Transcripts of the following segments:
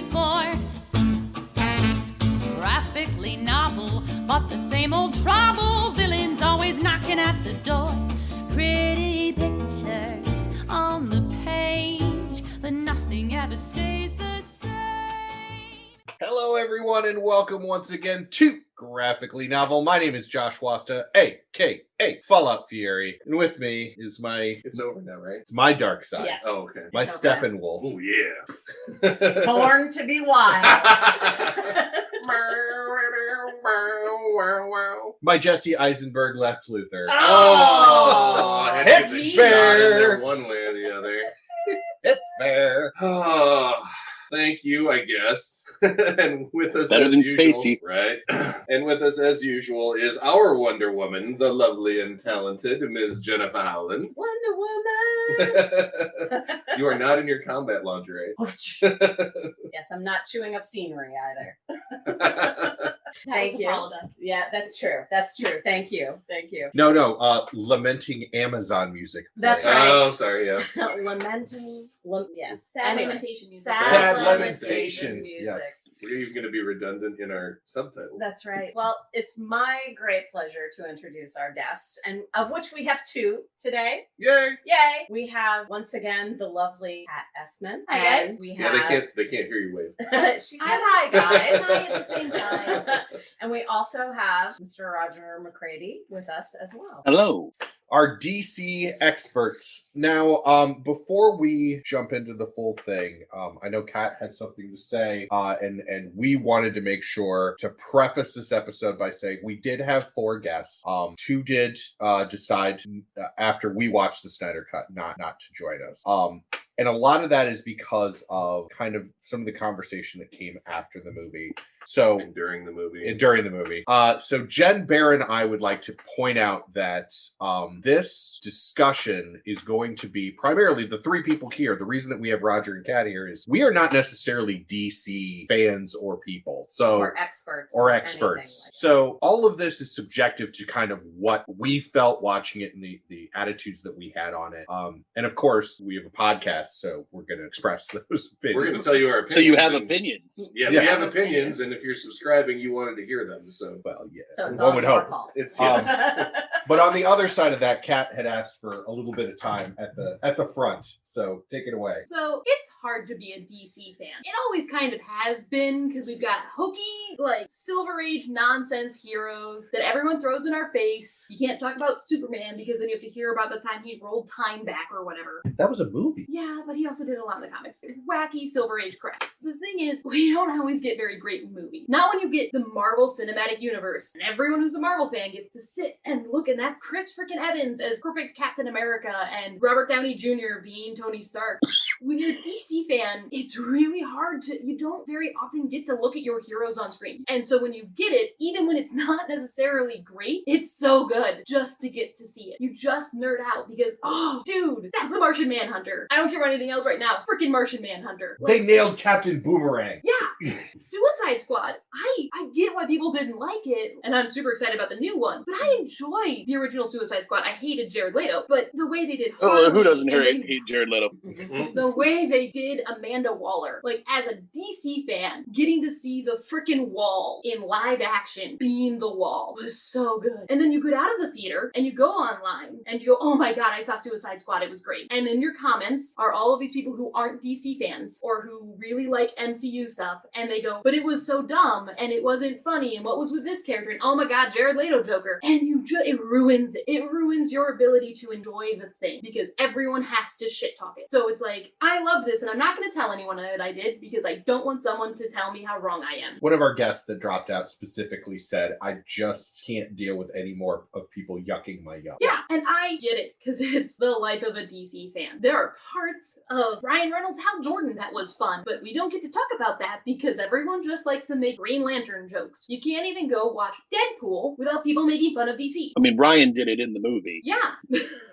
before. Graphically novel, but the same old trouble. Villains always knocking at the door. Pretty pictures on the page, but nothing ever stays the same. Hello, everyone, and welcome once again to Graphically Novel. My name is Josh Wasta, a.k.a. Fallout Fury, and with me is my... It's over now, right? It's my dark side. Yeah. Oh, okay. My It's okay. Steppenwolf. Oh, yeah. Born to be wild. My Jesse Eisenberg Lex Luthor. Oh, I had to it's get the shot in fair. there one way or the other. It's fair. Oh, thank you, I guess. And with us Better as than usual, Spacey. right? And with us as usual is our Wonder Woman, the lovely and talented Ms. Jennifer Howland. Wonder Woman. You are not in your combat lingerie. Yes, I'm not chewing up scenery either. Thank you. Yeah, that's true. That's true. Thank you. Thank you. No, lamenting Amazon music. That's playing. right. Oh, sorry, yeah. Lamenting. Yes. Sad Anyway. lamentation music. Sad lamentation lamentation, music. yes. We're even going to be redundant in our subtitles. That's right. Well, it's my great pleasure to introduce our guests, and of which we have two today. Yay! Yay! We have once again the lovely Kat Essman. Hi, guys. And we Yeah, have they can't hear you wave. she said Hi, hi, guys. Hi at the same time. And we also have Mr. Rojir McCrady with us as well. Hello. Our DC experts. Now, before we jump into the full thing, I know Kat had something to say, and we wanted to make sure to preface this episode by saying we did have 4 guests. 2 did decide after we watched the Snyder Cut not to join us. And a lot of that is because of kind of some of the conversation that came after the movie. So And during the movie. during the movie. So Jenn, Bear, and I would like to point out that this discussion is going to be primarily the 3 people here. The reason that we have Rojir and Kat here is we are not necessarily DC fans or people. So Or experts. or anything experts. like that. So all of this is subjective to kind of what we felt watching it and the attitudes that we had on it. And of course, we have a podcast, so we're going to express those opinions. We're going to tell you our opinions. So you have and- opinions. Yeah, Yes. we have opinions, and if you're subscribing, you wanted to hear them. So Well, yeah, So it's one all would your hope. fault. it's Um, yes. But on the other side of that, Kat had asked for a little bit of time at the front. So take it away. So it's hard to be a DC fan. It always kind of has been because we've got hokey, like Silver Age nonsense heroes that everyone throws in our face. You can't talk about Superman because then you have to hear about the time he rolled time back or whatever. That was a movie. Yeah, but he also did a lot in the comics. Wacky Silver Age crap. The thing is, we don't always get very great movies. Not when you get the Marvel Cinematic Universe, and everyone who's a Marvel fan gets to sit and look, and that's Chris freaking Evans as perfect Captain America, and Robert Downey Jr. being Tony Stark. When you're a DC fan, it's really hard you don't very often get to look at your heroes on screen. And so when you get it, even when it's not necessarily great, it's so good just to get to see it. You just nerd out because, oh, dude, that's the Martian Manhunter. I don't care about anything else right now. Freaking Martian Manhunter. They nailed Captain Boomerang. Yeah, Suicide Squad. I get why people didn't like it, and I'm super excited about the new one, but I enjoyed the original Suicide Squad. I hated Jared Leto, but the way they did Oh, who doesn't Harley hate Jared Leto? and the way they did Amanda Waller, like as a DC fan, getting to see the freaking Wall in live action being the Wall was so good. And then you get out of the theater and you go online and you go, oh my god, I saw Suicide Squad, it was great. And in your comments are all of these people who aren't DC fans or who really like MCU stuff, and they go, but it was so dumb and it wasn't funny, and what was with this character, and oh my god, Jared Leto Joker. And it ruins it. It ruins your ability to enjoy the thing because everyone has to shit talk it. So it's like, I love this and I'm not going to tell anyone that I did because I don't want someone to tell me how wrong I am. One of our guests that dropped out specifically said, I just can't deal with any more of people yucking my yuck. Yeah, and I get it because it's the life of a DC fan. There are parts of Ryan Reynolds' Hal Jordan that was fun, but we don't get to talk about that because everyone just likes to make Green Lantern jokes. You can't even go watch Deadpool without people making fun of DC. I mean, Ryan did it in the movie. movie. Yeah.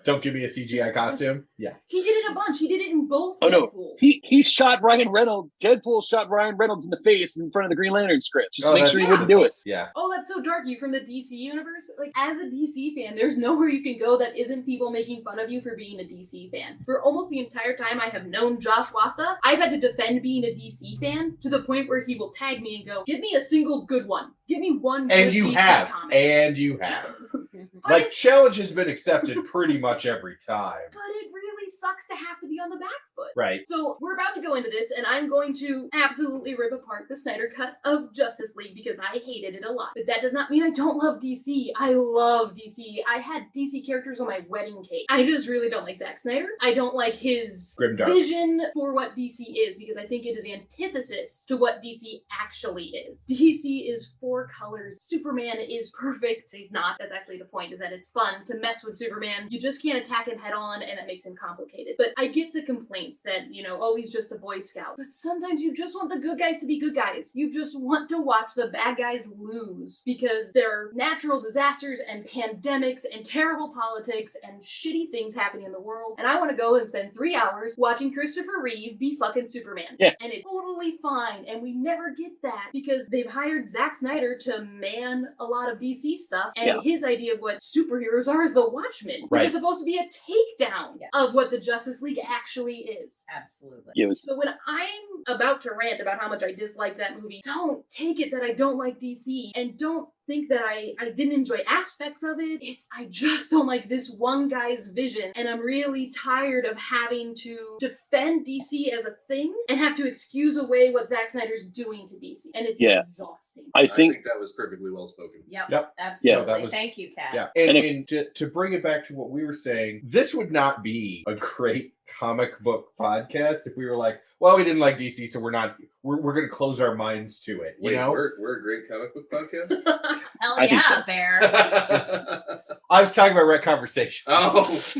Don't give me a CGI costume. Yeah. He did it a bunch. He did it in both Oh, no. Deadpools. He shot Ryan Reynolds. Deadpool shot Ryan Reynolds in the face in front of the Green Lantern script. Just to make sure he wouldn't do it. Yeah. Oh, that's so dark. You from the DC universe? Like, as a DC fan, there's nowhere you can go that isn't people making fun of you for being a DC fan. For almost the entire time I have known Josh Wasta, I've had to defend being a DC fan to the point where he will tag me and go, give me a single good one. Give me one good And you DC have. comic. And you have. Like, challenge has been accepted pretty much every time. But it really sucks to have to be on the back foot. Right. So we're about to go into this, and I'm going to absolutely rip apart the Snyder Cut of Justice League because I hated it a lot. But that does not mean I don't love DC. I love DC. I had DC characters on my wedding cake. I just really don't like Zack Snyder. I don't like his Grimdark. vision for what DC is because I think it is antithesis to what DC actually is. DC is 4 colors. Superman is perfect. He's not. That's actually the point, is that it's fun to mess with Superman. You just can't attack him head on, and that makes him complicated. But I get the complaints that, oh, he's just a Boy Scout. But sometimes you just want the good guys to be good guys. You just want to watch the bad guys lose because there are natural disasters and pandemics and terrible politics and shitty things happening in the world. And I want to go and spend 3 hours watching Christopher Reeve be fucking Superman. Yeah. And it's totally fine. And we never get that because they've hired Zack Snyder to man a lot of DC stuff. And his idea of what superheroes are is the Watchmen, which is supposed to be a takedown of what the Justice League actually is. Absolutely. So when I'm about to rant about how much I dislike that movie, don't take it that I don't like DC, and don't think that I didn't enjoy aspects of it. I just don't like this one guy's vision, and I'm really tired of having to defend DC as a thing and have to excuse away what Zack Snyder's doing to DC, and it's exhausting. I think that was perfectly well spoken. Yep. Absolutely. That was, Thank you, Kat. Yeah, and to bring it back to what we were saying, this would not be a great comic book podcast if we were like, well, we didn't like DC, so we're going to close our minds to it. Wait, we're a great comic book podcast? Hell I think yeah, so. Bear. I was talking about Red Conversations. Oh.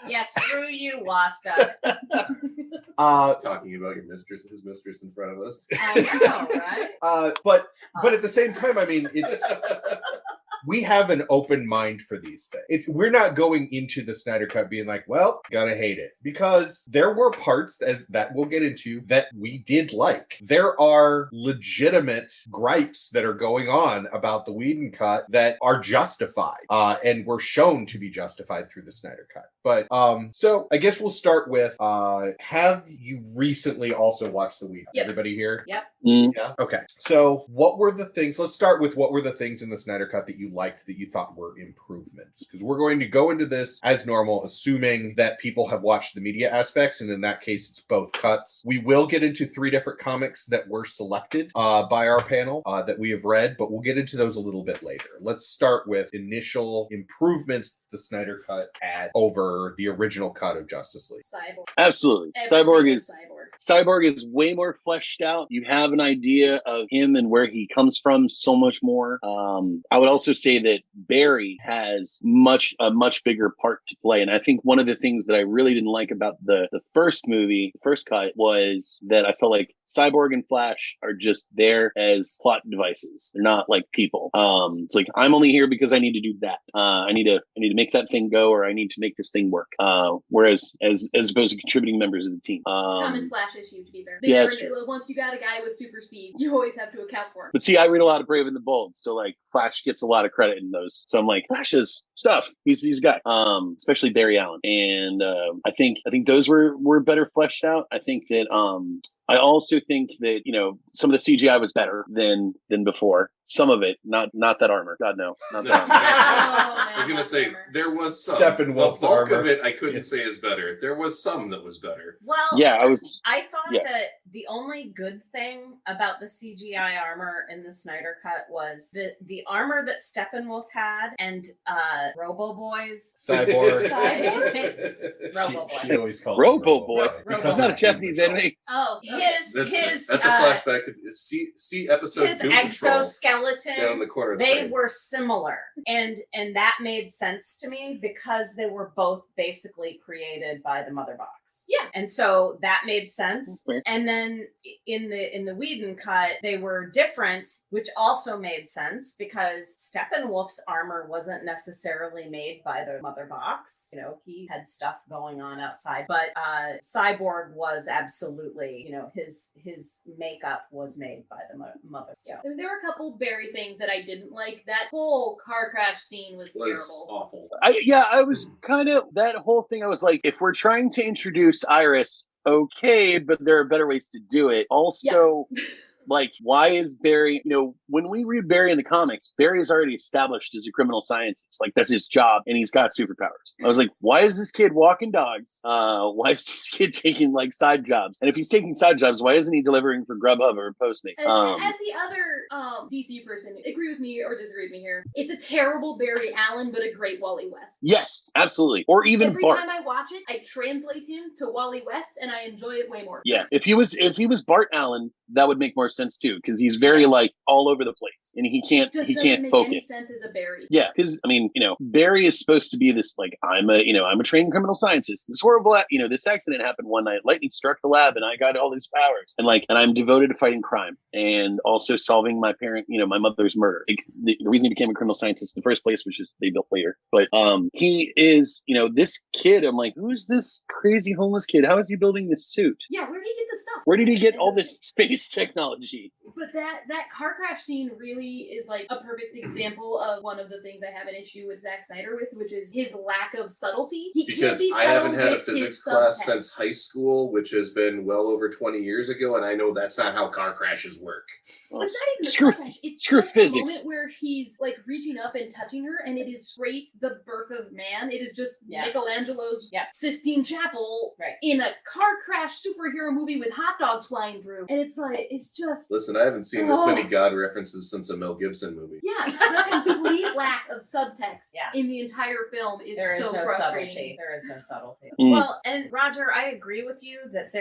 Yeah, screw you, Wasta. He's talking about his mistress in front of us. I know, right? But at the same time, I mean, we have an open mind for these things. We're not going into the Snyder Cut being like, well, gonna hate it. Because there were parts that we'll get into that we did like. There are legitimate gripes that are going on about the Whedon Cut that are justified and were shown to be justified through the Snyder Cut. But so I guess we'll start with have you recently also watched the Whedon? Yep. Everybody here? Yep. Yeah. Okay. So what were the things? Let's start with what were the things in the Snyder Cut that you liked that you thought were improvements? Because we're going to go into this as normal, assuming that people have watched the media aspects, and in that case, it's both cuts. We will get into 3 different comics that were selected by our panel that we have read, but we'll get into those a little bit later. Let's start with initial improvements the Snyder Cut had over the original cut of Justice League. Cyborg. absolutely. Cyborg is way more fleshed out. You have an idea of him and where he comes from so much more. I would also say that Barry has a much bigger part to play. And I think one of the things that I really didn't like about the first movie, the first cut, was that I felt like Cyborg and Flash are just there as plot devices. They're not like people. It's like, I'm only here because I need to do that. I need to make that thing go, or I need to make this thing work. Whereas as opposed to contributing members of the team. Common Flash issue, to be fair. That's true. Once you got a guy with super speed, you always have to account for him. But see, I read a lot of Brave and the Bold, so like Flash gets a lot of credit in those. So I'm like, Flash is stuff. He's a guy. Especially Barry Allen. And I think those were better fleshed out. I think that I also think that, some of the CGI was better than before. Some of it, not that armor. God, no. Not that armor. I was going to say, there was some. Steppenwolf's the bulk armor. of it I couldn't say is better. There was some that was better. Well, I thought that the only good thing about the CGI armor in the Snyder Cut was the armor that Steppenwolf had and Robo-Boy's Cyborg. She always calls Robo-Boy. Because It's not a Japanese anime. Oh, his That's a flashback to see episode his 2 Patrol. exoskeleton skeleton. Down in the corner. They were similar, and that made sense to me because they were both basically created by the Mother Box. Yeah, and so that made sense. Okay. And then in the Whedon cut, they were different, which also made sense because Steppenwolf's armor wasn't necessarily made by the Mother Box. You know, he had stuff going on outside, but Cyborg was absolutely, you know, his makeup was made by the Mother. Yeah. There were a couple Barry things that I didn't like. That whole car crash scene was terrible. Awful. I was kind of, that whole thing, I was like, if we're trying to introduce Iris, okay, but there are better ways to do it. Also, like, why is Barry, you know, when we read Barry in the comics, Barry is already established as a criminal scientist. Like, that's his job, and he's got superpowers. I was like, why is this kid walking dogs? Why is this kid taking, like, side jobs? And if he's taking side jobs, why isn't he delivering for Grubhub or Postmates? As the other DC person, agree with me or disagree with me here. It's a terrible Barry Allen, but a great Wally West. Yes, absolutely. Or even every Bart. time I watch it, I translate him to Wally West, and I enjoy it way more. Yeah, if he was Bart Allen, that would make more sense too, because he's very like all over the place, and he can't It just he doesn't can't make focus. any sense as a Barry. Yeah, because I mean, you know, Barry is supposed to be this like I'm a trained criminal scientist. This horrible, this accident happened one night. Lightning struck the lab, and I got all these powers, and I'm devoted to fighting crime and also solving my my mother's murder. Like, the reason he became a criminal scientist in the first place, which is they built later, but he is this kid. I'm like, who's this crazy homeless kid? How is he building this suit? Yeah, where did he get this stuff? Where did he get all this space technology? But that car crash scene really is like a perfect example of one of the things I have an issue with Zack Snyder with, which is his lack of subtlety. He can't Because be I haven't subtle had a with physics his class subtext. since high school, which has been well over 20 years ago, and I know that's not how car crashes work. But it's not even the Screw- car crash. It's screw just physics. the moment where he's like reaching up and touching her, and it is straight the birth of man. It is just Michelangelo's Sistine Chapel in a car crash superhero movie with hot dogs flying through, and it's like it's just. Listen, I haven't seen this many God references since a Mel Gibson movie. Yeah, the complete lack of subtext in the entire film is so no frustrating. subtlety. There is no subtlety. Mm. Well, and Roger, I agree with you that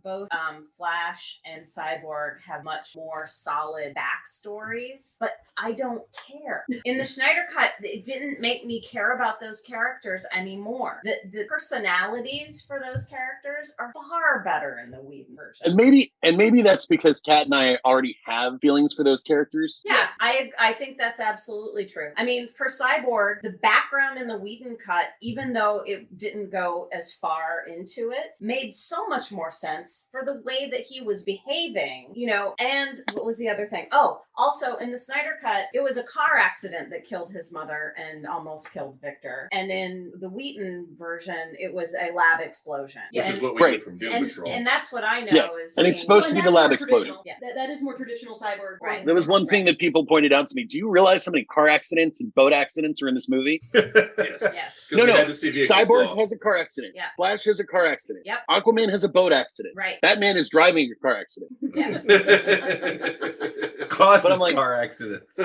both Flash and Cyborg have much more solid backstories, but I don't care. In the Snyder Cut, it didn't make me care about those characters anymore. The personalities for those characters are far better in the Whedon version. And maybe that's because Kat and I already have feelings for those characters. Yeah, I think that's absolutely true. I mean, for Cyborg, the background in the Whedon cut, even though it didn't go as far into it, made so much more sense for the way that he was behaving, and what was the other thing? Oh, also in the Snyder cut, it was a car accident that killed his mother and almost killed Victor. And in the Whedon version, it was a lab explosion. Which is what we knew from Doom Patrol. And that's what I know is... And it's supposed to be the lab explosion. Yeah, that is more traditional Cyborg. Right. There was one thing that people pointed out to me. Do you realize how many car accidents and boat accidents are in this movie? Yes. No. We had to see vehicles Cyborg blow up. has a car accident. Yeah. Flash has a car accident. Yep. Aquaman has a boat accident. Right. Batman is driving a car accident. Yes. Causes But I'm like- car accidents.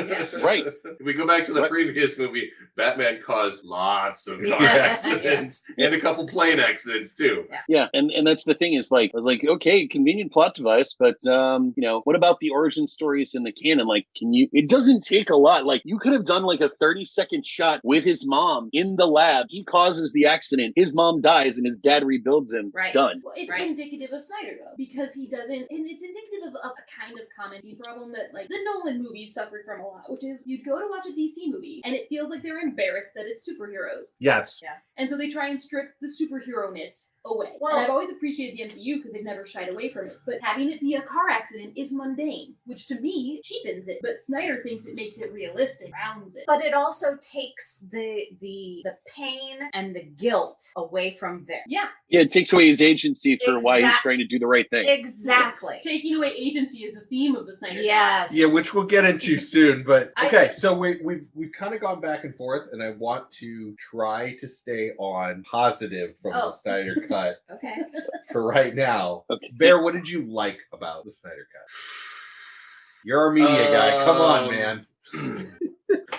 Right. If we go back to the What? previous movie, Batman caused lots of car Yeah. accidents and a couple plane accidents too. Yeah, and that's the thing is I was like, okay, convenient plot device, but what about the origin stories in the canon? Like, it doesn't take a lot. Like, you could have done like a 30-second shot with his mom in the lab. He causes the accident, his mom dies, and his dad rebuilds him. Right. Done. Well, it's indicative of Snyder, though, because he doesn't, and it's indicative of a kind of common scene problem that, like, the Nolan movies suffered from a lot, which is you'd go to watch a DC movie, and it feels like they're embarrassed that it's superheroes. Yes. Yeah. And so they try and strip the superhero-ness away. Well- and I've always appreciated the MCU because they've never shied away from it. But having it be a car accident is mundane, which to me cheapens it. But Snyder thinks it makes it realistic, rounds it. But it also takes the pain and the guilt away from Vic. Yeah, Yeah, it takes away his agency for why he's trying to do the right thing. Exactly. taking away agency is the theme of the Snyder. Yes. Yeah, which we'll get into soon. But I okay, just- so we've kind of gone back and forth, and I want to try to stay on positive from the Snyder Cut Okay. for right now. Okay. Bear, what did you like about the Snyder Cut? You're our media guy. Come on, man.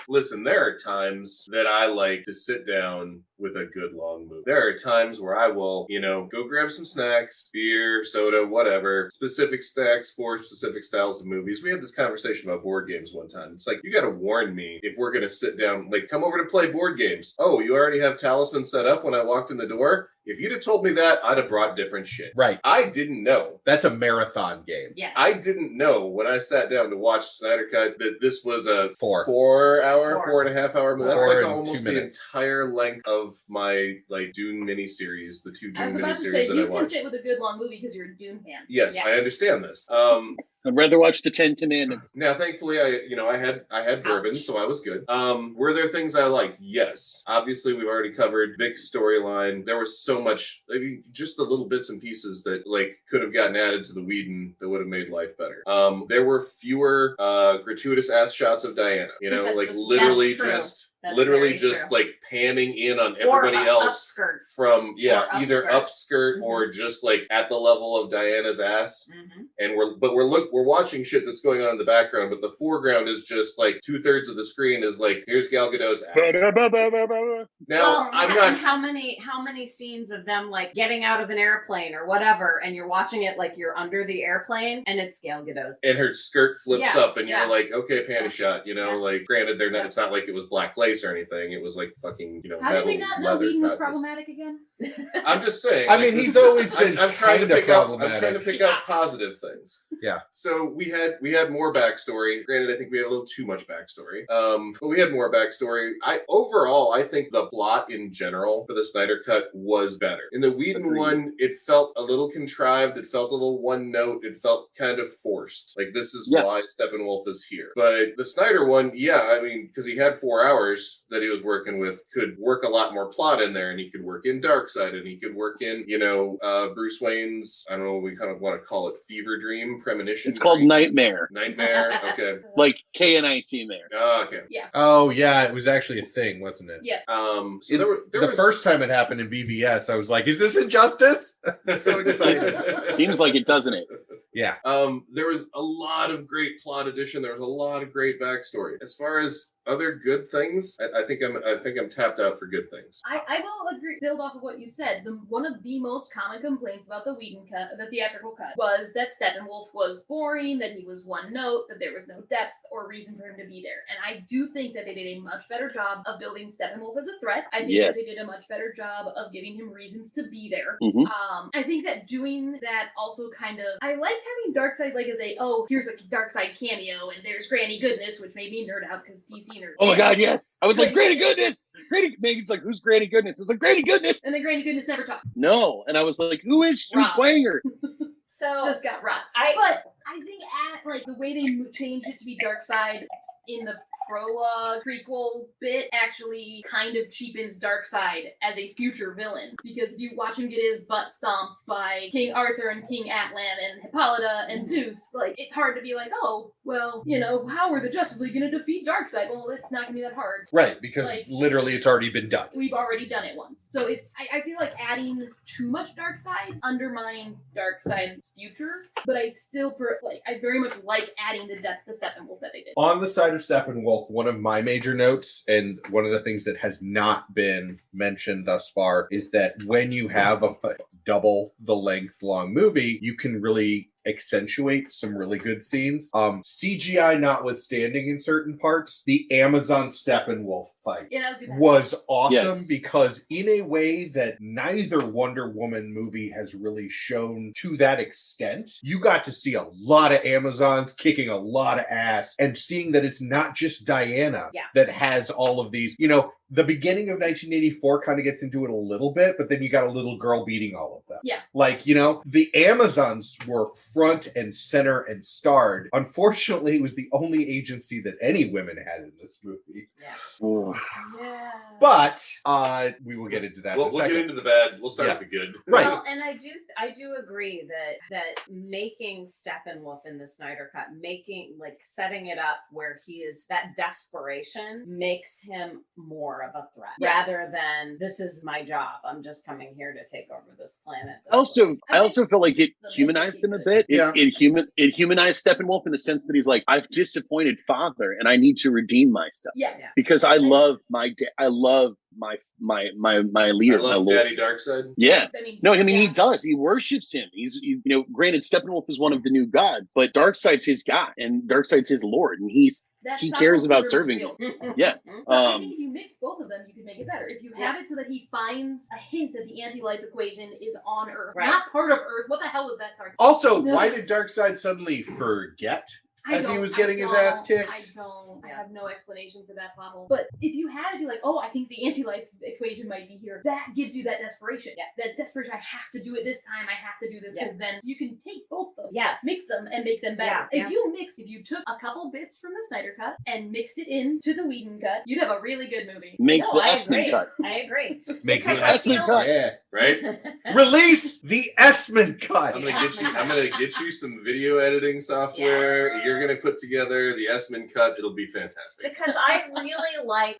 Listen, there are times that I like to sit down with a good long movie. There are times where I will, go grab some snacks, beer, soda, whatever, specific snacks for specific styles of movies. We had this conversation about board games one time. It's like, you got to warn me if we're going to sit down, like, come over to play board games. Oh, you already have Talisman set up when I walked in the door? If you'd have told me that, I'd have brought different shit. Right. I didn't know. That's a marathon game. Yes. I didn't know when I sat down to watch Snyder Cut that this was a 4.5 hour movie. That's 4 like and almost 2 the minutes. entire length of my Dune miniseries, the 2 I was Dune about to say, miniseries that I you can watched. sit with a good long movie because you're a Dune fan. Yes, Yes. I understand this. I'd rather watch the 10 Commandments. Now, thankfully, I had bourbon, so I was good. Were there things I liked? Yes. Obviously, we've already covered Vic's storyline. There was so much, just the little bits and pieces that could have gotten added to the Whedon that would have made life better. There were fewer gratuitous ass shots of Diana. Literally That's true. just. That's Literally very just true. panning in on everybody else Upskirt. from Or either upskirt. upskirt or just at the level of Diana's ass. Mm-hmm. And we're watching shit that's going on in the background, but the foreground is just 2/3 of the screen is here's Gal Gadot's ass. Now I'm And not. how many scenes of them getting out of an airplane or whatever, and you're watching it you're under the airplane, and it's Gal Gadot's. And her skirt flips Yeah, up, and you're yeah. okay, panty shot. Granted, they're not. Yeah. It's not like it was black lace or anything. It was fucking How did metal we not know leather Whedon was covers. problematic again? I'm just saying. I mean, he's always been I'm trying to kinda pick up. I'm problematic. trying to pick up positive things. Yeah. So we had more backstory. Granted, I think we had a little too much backstory. But we had more backstory. I think the plot in general for the Snyder Cut was better. In the Whedon Agreed. one, it felt a little contrived. It felt a little one note. It felt kind of forced. This is why Steppenwolf is here. But the Snyder one, because he had 4 hours that he was working with, could work a lot more plot in there, and he could work in Darkseid, and he could work in, Bruce Wayne's, I don't know what we kind of want to call it, fever dream, premonition. It's called dream? Nightmare. Nightmare. Okay. Like K-N-I-T-Mare. Oh, okay. Oh, yeah, it was actually a thing, wasn't it? Yeah. So there The was first time it happened in BVS, I was like, is this injustice? So excited. Seems like it, doesn't it? Yeah. There was a lot of great plot addition. There was a lot of great backstory. As far as other good things, I think I'm tapped out for good things. I will agree, build off of what you said. One of the most common complaints about the Whedon cut, the theatrical cut, was that Steppenwolf was boring, that he was one note, that there was no depth or reason for him to be there. And I do think that they did a much better job of building Steppenwolf as a threat. I think that they did a much better job of giving him reasons to be there. Mm-hmm. I think that doing that also kind of, I like having Darkseid as here's a Darkseid cameo, and there's Granny Goodness, which made me nerd out because DC nerd. Oh my God, yes! I was like, Granny Goodness! Megan's like, who's Granny Goodness? I was like, Granny Goodness! And then Granny Goodness never talked. No, and I was like, who is she? Who's Rob. playing her? So Just got robbed. But I think the way they changed it to be Darkseid in the prologue prequel bit actually kind of cheapens Darkseid as a future villain, because if you watch him get his butt stomped by King Arthur and King Atlan and Hippolyta and Zeus, it's hard to be oh, well, how are the Justice League going to defeat Darkseid? Well, it's not going to be that hard. Right, because literally it's already been done. We've already done it once. So I feel like adding too much Darkseid undermined Darkseid's future, but I still, I very much like adding the depth to Steppenwolf that they did. On the side of Steppenwolf, one of my major notes, and one of the things that has not been mentioned thus far, is that when you have a double the length long movie, you can really accentuate some really good scenes. CGI notwithstanding in certain parts, the Amazon Steppenwolf fight was awesome because in a way that neither Wonder Woman movie has really shown to that extent, you got to see a lot of Amazons kicking a lot of ass and seeing that it's not just Diana that has all of these, the beginning of 1984 kind of gets into it a little bit, but then you got a little girl beating all of them. Yeah. The Amazons were front and center and starred. Unfortunately, it was the only agency that any women had in this movie. Yeah. But we will get into that. We'll get into the bad. We'll start with the good. Right. Well, and I do agree that making Steppenwolf in the Snyder Cut, setting it up where he is that desperation makes him more more of a threat rather than this is my job. I'm just coming here to take over this planet. I also feel like it humanized him a bit. It humanized Steppenwolf in the sense that he's like, I've disappointed father and I need to redeem myself. Because I love my leader, I love my Lord. Daddy Darkseid. Yeah. He does. He worships him. He's granted Steppenwolf is one of the new gods, but Darkseid's his guy and Darkseid's his lord, and he cares about serving him. Yeah. I think if you mix both of them, you can make it better. If you have it so that he finds a hint that the anti-life equation is on Earth, not part of Earth. What the hell was that? Also, why did Darkseid suddenly forget? As he was getting his ass kicked? I have no explanation for that pothole. But if you had to be like, I think the anti-life equation might be here, that gives you that desperation. That desperation, I have to do it this time, I have to do this, because then you can take both of them, mix them, and make them better. If you took a couple bits from the Snyder Cut and mixed it into the Whedon Cut, you'd have a really good movie. Make the Essman Cut. I agree. Make the Essman Cut. Yeah, right? Release the Essman Cut. I'm gonna get you some video editing software. You're gonna put together the Essman Cut. It'll be fantastic. Because I really like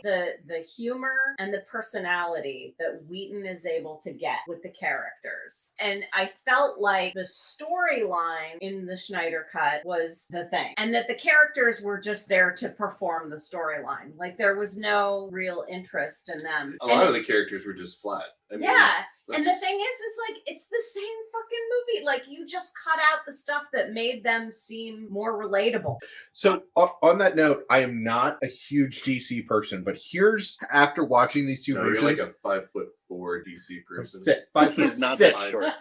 the humor and the personality that Whedon is able to get with the characters. And I felt like the storyline in the Snyder Cut was the thing. And that the characters were just there to perform the storyline. Like there was no real interest in them. A lot of the characters were just flat. I mean, and the thing is like, it's the same fucking movie. Like, you just cut out the stuff that made them seem more relatable. So, on that note, I am not a huge DC person, but here's, after watching these two versions... You're like a 5'4" DC person. 5'6". Not that short.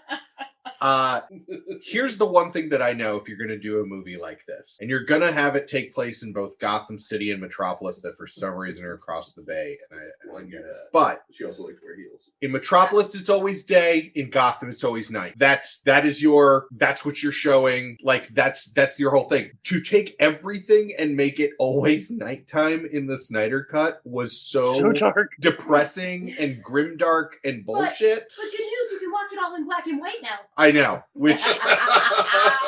Here's the one thing that I know if you're going to do a movie like this, and you're going to have it take place in both Gotham City and Metropolis that for some reason are across the bay. And I get it. But she also likes to wear heels. In Metropolis, it's always day. In Gotham, it's always night. That's what you're showing. Like, that's your whole thing. To take everything and make it always nighttime in the Snyder Cut was so dark, depressing, and grimdark and bullshit. But good news, you can watch it all in black and white now. I know, which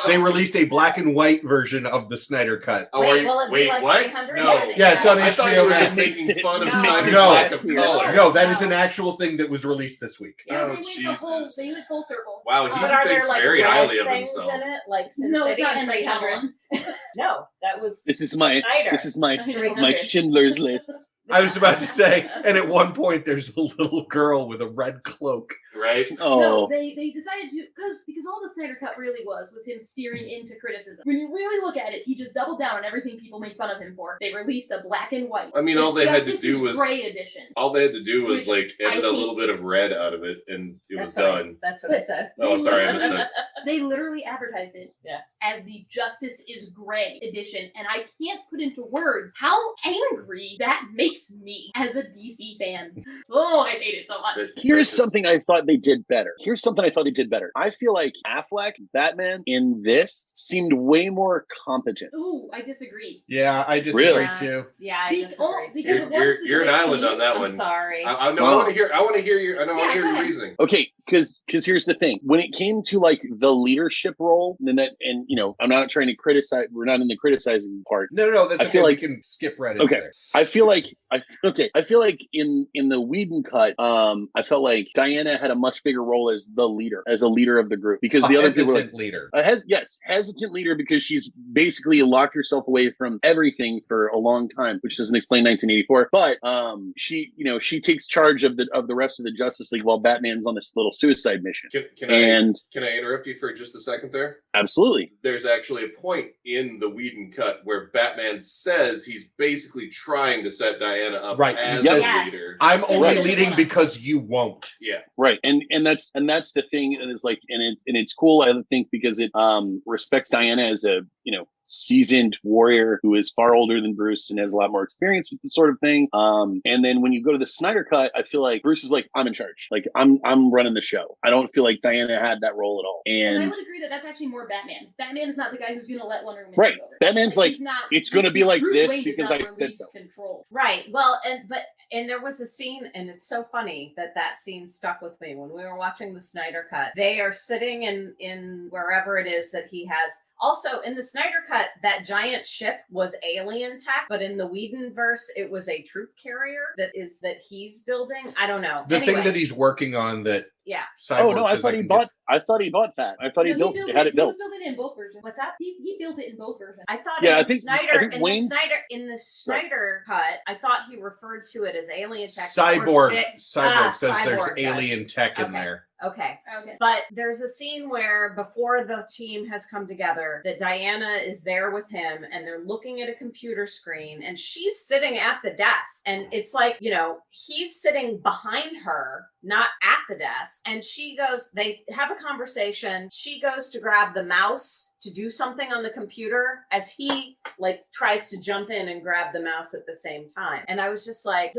they released a black and white version of the Snyder Cut. Wait, what? No. Yeah, it's on HBO. I thought you were just making fun of Snyder's lack of color. No, that is an actual thing that was released this week. Yeah, Jesus. They went full circle. Wow, he thinks very highly of himself. In it, like Sin no, City it's not and 300. No, that was This is my Snyder. Schindler's List. I was about to say, and at one point there's a little girl with a red cloak. Right? Oh. No, they decided to, because all the Snyder Cut really was him steering into criticism. When you really look at it, he just doubled down on everything people made fun of him for. They released a black and white. I mean, all they had to do was gray edition. All they had to do was like edit a little bit of red out of it, and it was done. That's what I said. Oh, sorry, I missed it. They literally advertised it as the Justice is Gray edition, and I can't put into words how angry that makes me as a DC fan. Oh, I hate it so much. Here's something I thought they did better. I feel like Affleck, Batman, in this seemed way more competent. Ooh, I disagree. Yeah, I disagree too. Yeah, I disagree because you're an island on that one. I'm sorry. I want to hear your reasoning. Okay, because here's the thing. When it came to like the leadership role, and I'm not trying to criticize. We're not in the criticizing part. No, that's I okay. feel like we can skip right into there. I feel like in the Whedon cut, I felt like Diana had a much bigger role as a leader of the group, because the other people were like, leader. Hesitant leader, because she's basically locked herself away from everything for a long time, which doesn't explain 1984. But she takes charge of the rest of the Justice League while Batman's on this little suicide mission. Can I interrupt you for just a second there? Absolutely. There's actually a point in the Whedon cut where Batman says he's basically trying to set Diana up as a leader. I'm only leading because you won't. Yeah. Right. And that's the thing, and it's like, and it's cool, I think, because it respects Diana as a seasoned warrior who is far older than Bruce and has a lot more experience with this sort of thing. And then when you go to the Snyder cut, I feel like Bruce is like, I'm in charge. Like I'm running the show. I don't feel like Diana had that role at all. And I would agree that that's actually more Batman. Batman is not the guy who's going to let Wonder Woman take over. Batman's like, it's going to be like Bruce this Wayne because I said so. Control. Right. Well, and there was a scene, and it's so funny that scene stuck with me when we were watching the Snyder cut. They are sitting in wherever it is that he has. Also, in the Snyder cut, cut, that giant ship was alien tech, but in the Whedon verse, it was a troop carrier that he's building. I don't know. The thing that he's working on that. Yeah. Cyborg I thought he bought that. I thought he built it. Had it built. He was building it in both versions. What's that? He built it in both versions. I thought Yeah, in I the think Snyder in the Snyder cut, I thought he referred to it as alien tech. Cyborg says Cyborg there's does. alien tech in there. Okay. But there's a scene where before the team has come together, that Diana is there with him and they're looking at a computer screen and she's sitting at the desk. And it's like, he's sitting behind her, not at the desk. And they have a conversation. She goes to grab the mouse to do something on the computer as he tries to jump in and grab the mouse at the same time. And I was just like,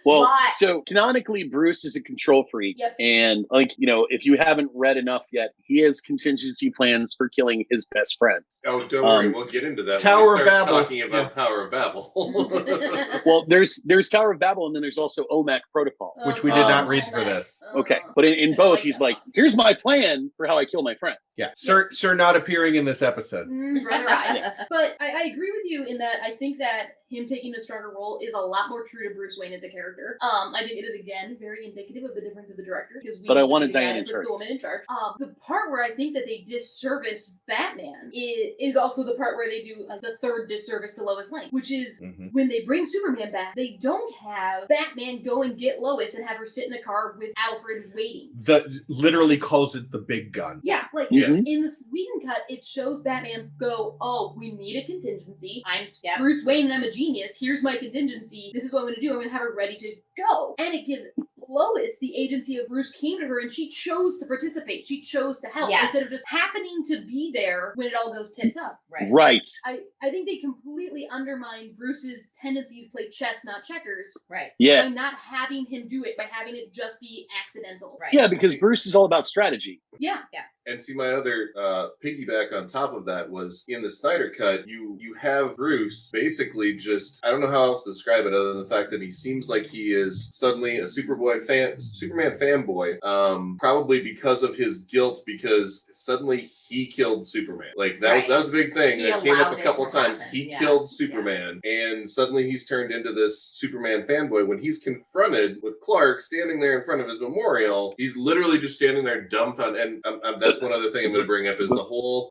well, so canonically Bruce is a control freak. Yep. And if you haven't read enough yet, he has contingency plans for killing his best friends. Oh, don't worry, we'll get into that. Tower when of we start Babel. Talking about Tower of Babel. Well, there's Tower of Babel, and then there's also OMAC Protocol. Which we did not read for this. Okay, but in both, he's like, here's my plan for how I kill my friends. Yeah, Sir not appearing in this episode. Brother eyes. But I agree with you in that I think that him taking a stronger role is a lot more true to Bruce Wayne as a character. I think it is, again, very indicative of the difference of the director. But I wanted Diana in charge. The woman in charge. The part where I think that they disservice Batman is also the part where they do the third disservice to Lois Lane, which is when they bring Superman back, they don't have Batman go and get Lois and have her sit in a car with Alfred waiting. Literally calls it the big gun. Yeah, in this Whedon cut, it shows Batman go, oh, we need a contingency. I'm Bruce Wayne and I'm a genius. Here's my contingency. This is what I'm going to do. I'm going to have her ready to go. And it gives Lois the agency of Bruce came to her and she chose to participate. She chose to help instead of just happening to be there when it all goes tits up. Right. I think they completely undermine Bruce's tendency to play chess, not checkers. Right. Yeah. By not having him do it, by having it just be accidental. Right. Yeah, because Bruce is all about strategy. Yeah. And see, my other piggyback on top of that was in the Snyder cut, you have Bruce basically just, I don't know how else to describe it other than the fact that he seems like he is suddenly a Superman fanboy, probably because of his guilt, because suddenly he killed Superman. That was a big thing. That came up a couple of times. He killed Superman, and suddenly he's turned into this Superman fanboy. When he's confronted with Clark standing there in front of his memorial, he's literally just standing there dumbfounded. And that's one other thing I'm going to bring up is the whole,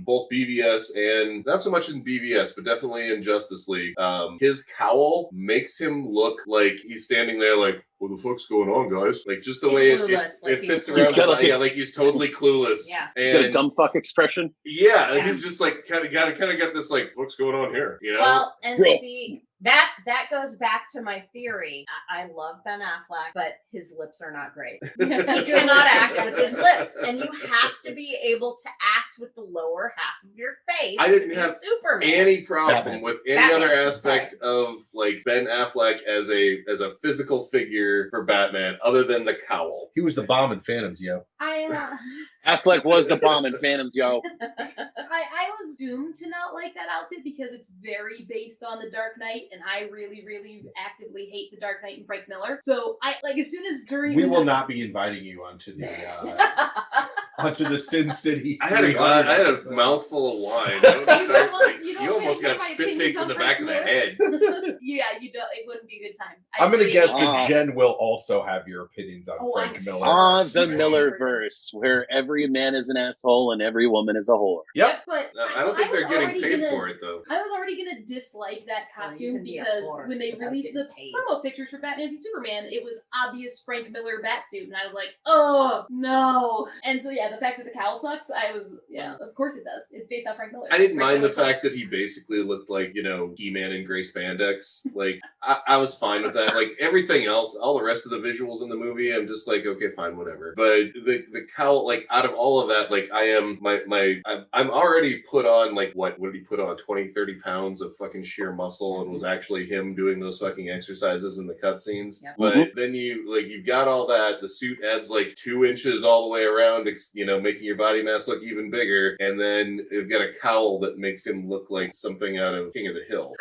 both BVS and not so much in BVS, but definitely in Justice League. His cowl makes him look like he's standing there like, what the fuck's going on, guys? Just the way it fits around his eye. He's totally clueless. Yeah. He's got a dumb fuck expression. Yeah, he's just kind of got this what's going on here, Well, and see, that goes back to my theory. I love Ben Affleck, but his lips are not great. He cannot act with his lips, and you have to be able to act with the lower half of your face. I didn't have Superman. any problem with any other aspect of Ben Affleck as a physical figure for Batman, other than the cowl. He was the bomb in Phantoms, yo. Affleck was the bomb in Phantoms, yo. I was doomed to not like that outfit because it's very based on The Dark Knight, and I really, really actively hate The Dark Knight and Frank Miller. So as soon as we will not be inviting you onto the onto the Sin City. I had a mouthful of wine. You almost got spit taped in the back of the head. Yeah, it wouldn't be a good time. I'm going to guess that Jen will also have your opinions on Frank Miller. On the Millerverse, where every man is an asshole and every woman is a whore. Yep. But I don't think they're getting paid for it, though. I was already going to dislike that costume because when they released the promo pictures for Batman v Superman, it was obvious Frank Miller batsuit, and I was like, oh, no. And so, the fact that the cowl sucks, of course it does. It's based on Frank Miller. I didn't mind the fact that he basically looked like, He-Man in gray spandex. I was fine with that. Everything else, all the rest of the visuals in the movie, I'm just like, okay, fine, whatever. But the cowl, out of all of that, I'm already put on, what did he put on? 20, 30 pounds of fucking sheer muscle, and was actually him doing those fucking exercises in the cutscenes. Yep. But then you've got all that. The suit adds 2 inches all the way around, making your body mass look even bigger, and then you've got a cowl that makes him look like something out of King of the Hill.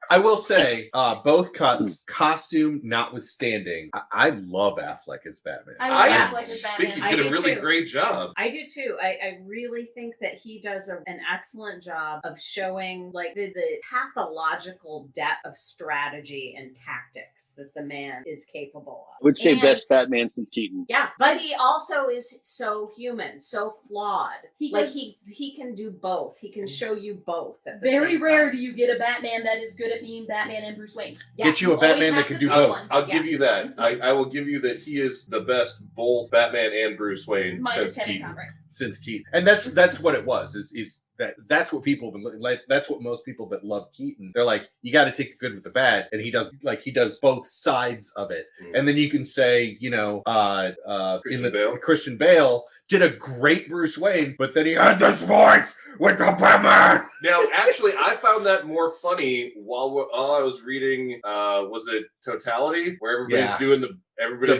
I will say, both cuts, costume notwithstanding, I love Affleck as Batman. I Affleck as Batman. think he did a really great job. I do too. I really think that he does an excellent job of showing like the pathological depth of strategy and tactics that the man is capable of. I would say best Batman since Keaton. Yeah, but he also is so human, so flawed. He can do both. He can show you both at the Very same rare time. do you get a Batman that is good at being Batman and Bruce Wayne. Get you a Batman that can do both. I'll give you that. I will give you that he is the best both Batman and Bruce Wayne Minus since Henry Keaton. Conroy. Since Keaton, and that's what it was. Is that's what people like? That's what most people that love Keaton, they're like, you got to take the good with the bad, and he does both sides of it. And then you can say, Christian Bale did a great Bruce Wayne, but then he had this voice with the Batman. Now, actually, I found that more funny while I was reading. Was it Totality, where everybody's doing the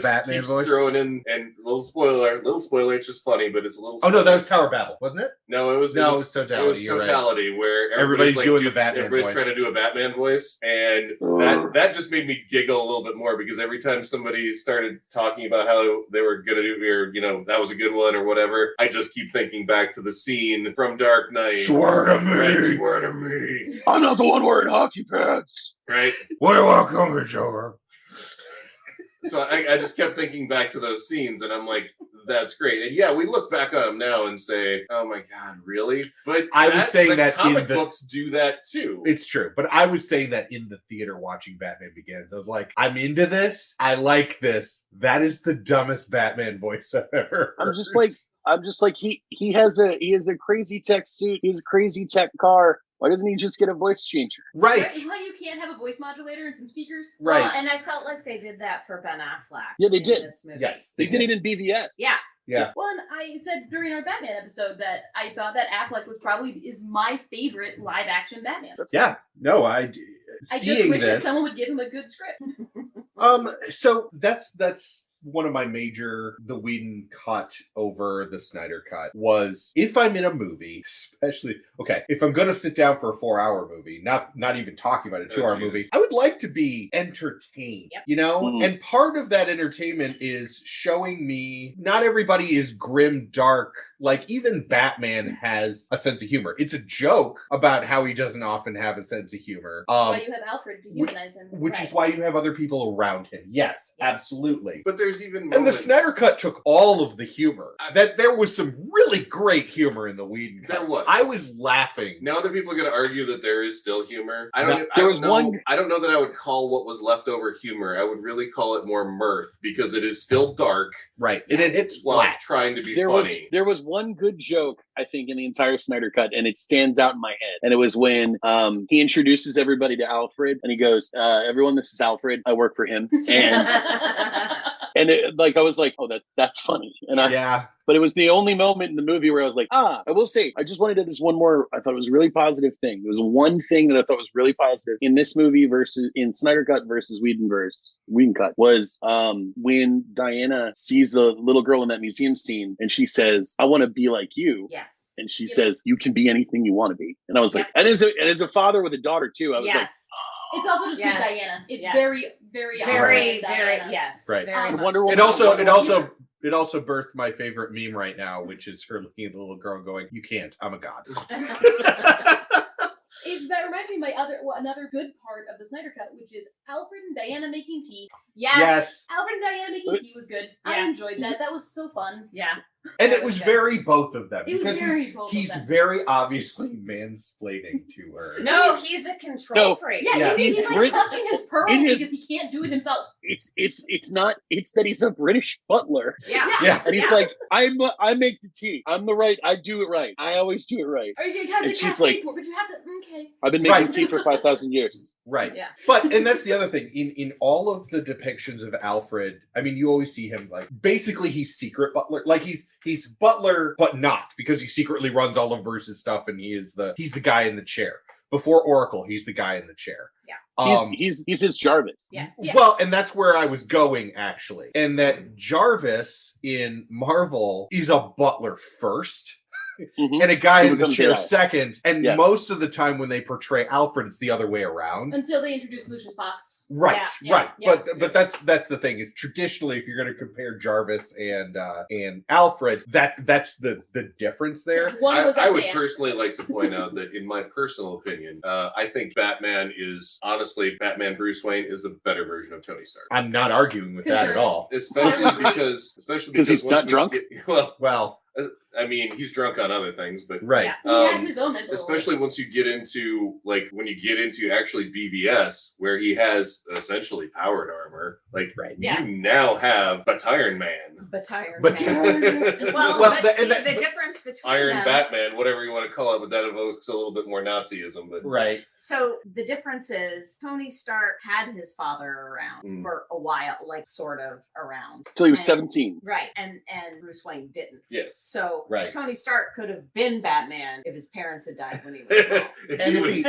Batman keeps voice? throwing in, and little spoiler, it's just funny, but it's a little. Oh no, that was Tower of Babel, wasn't it? No, it was Totality. It was you're Totality, where everybody's doing the Batman Everybody's voice. trying to do a Batman voice, and that just made me giggle a little bit more, because every time somebody started talking about how they were gonna do, or that was a good one or whatever, I just keep thinking back to the scene from Dark Knight. Swear to me. Right, swear to me. I'm not the one wearing hockey pads. Right. What do I come to, Joker? So I just kept thinking back to those scenes, and I'm like, that's great. And yeah, we look back on them now and say, oh my God, really? But I was saying that comic books do that too. It's true. But I was saying that in the theater watching Batman Begins. I was like, I'm into this. I like this. That is the dumbest Batman voice I've ever heard. I'm just like he has a crazy tech suit, he has a crazy tech car. Why doesn't he just get a voice changer? Right. It's like you can't have a voice modulator and some speakers. Right. Well, and I felt like they did that for Ben Affleck. Yeah, they in did. This movie. Yes. They did it in BVS. Yeah. Yeah. Well, and I said during our Batman episode that I thought that Affleck is my favorite live action Batman. Yeah. No, I just seeing wish that this. someone would give him a good script. So that's one of my the Whedon cut over the Snyder cut was, if I'm in a movie, especially, if I'm going to sit down for a 4-hour movie, not even talking about a 2-hour movie, I would like to be entertained, And part of that entertainment is showing me not everybody is grim, dark. Like, even Batman has a sense of humor. It's a joke about how he doesn't often have a sense of humor. That's why you have Alfred to humanize him. Which is why you have other people around him. Yes, absolutely. But there's even And the Snyder Cut took all of the humor. That there was some really great humor in the Whedon Cut. There was. I was laughing. Now other people are going to argue that there is still humor. I don't know that I would call what was left over humor. I would really call it more mirth, because it is still dark. Right. And it's flat. Trying to be funny. There was one good joke, I think, in the entire Snyder Cut, and it stands out in my head. And it was when he introduces everybody to Alfred, and he goes, everyone, this is Alfred. I work for him. And and I was like, oh, that's funny. And but it was the only moment in the movie where I was like, I will say, I just wanted to do this one more. I thought it was a really positive thing. There was one thing that I thought was really positive in this movie versus in Snyder Cut versus Whedon Cut was when Diana sees the little girl in that museum scene, and she says, I want to be like you. Yes. And she says, you can be anything you want to be. And I was like, and as a father with a daughter too, I was like, it's also just with Diana. It's very, very, very, Diana. yes. Right. Very much. Wonder Woman. It also birthed my favorite meme right now, which is her looking at the little girl going, "You can't. I'm a god." That reminds me of another good part of the Snyder Cut, which is Alfred and Diana making tea. Yes. Alfred and Diana making tea was good. Yeah. I enjoyed that. That was so fun. Yeah. And it was very both of them. It was because very both he's of them. very obviously mansplaining to her. No, he's a control freak. Yeah, he's like clutching his pearls because he can't do it himself. It's not. It's that he's a British butler. Yeah. And he's like, I make the tea. I'm the right. I do it right. I always do it right. Or you have and to she's like, but you have to. Okay. I've been making tea for 5,000 years. Right. Yeah. And that's the other thing. In all of the depictions of Alfred, I mean, you always see him like, basically he's secret butler. Like he's butler, but not, because he secretly runs all of Bruce's stuff, and he's the guy in the chair. before Oracle, he's the guy in the chair. Yeah. He's his Jarvis. Yes. Yeah. Well, and that's where I was going, actually. And that Jarvis in Marvel is a butler first. Mhm. And a guy Who in the becomes chair AI. second. And Yeah. most of the time when they portray Alfred, it's the other way around. Until they introduce Lucius Fox. Right, Yeah, right. yeah, But that's the thing, is traditionally, if you're going to compare Jarvis and Alfred, that's the difference there. One was I would SAS. personally like to point out that, in my personal opinion, I think Batman Bruce Wayne is the better version of Tony Stark. I'm not arguing with that at all. Especially because he's once not we drunk? Well, I mean, he's drunk on other things, but right. Yeah, he has his own mental especially illness. once you get into actually BVS, where he has essentially powered armor. Like, Yeah. you now have Iron Man, Iron But- Man. Well, Well, but see, the- the difference between Iron them. Batman, whatever you want to call it, but that evokes a little bit more Nazism. But Right. So the difference is Tony Stark had his father around for a while, like sort of around. Until he was And- 17. Right, and Bruce Wayne didn't. Yes. So Right. Tony Stark could have been Batman if his parents had died when he was small. And if he-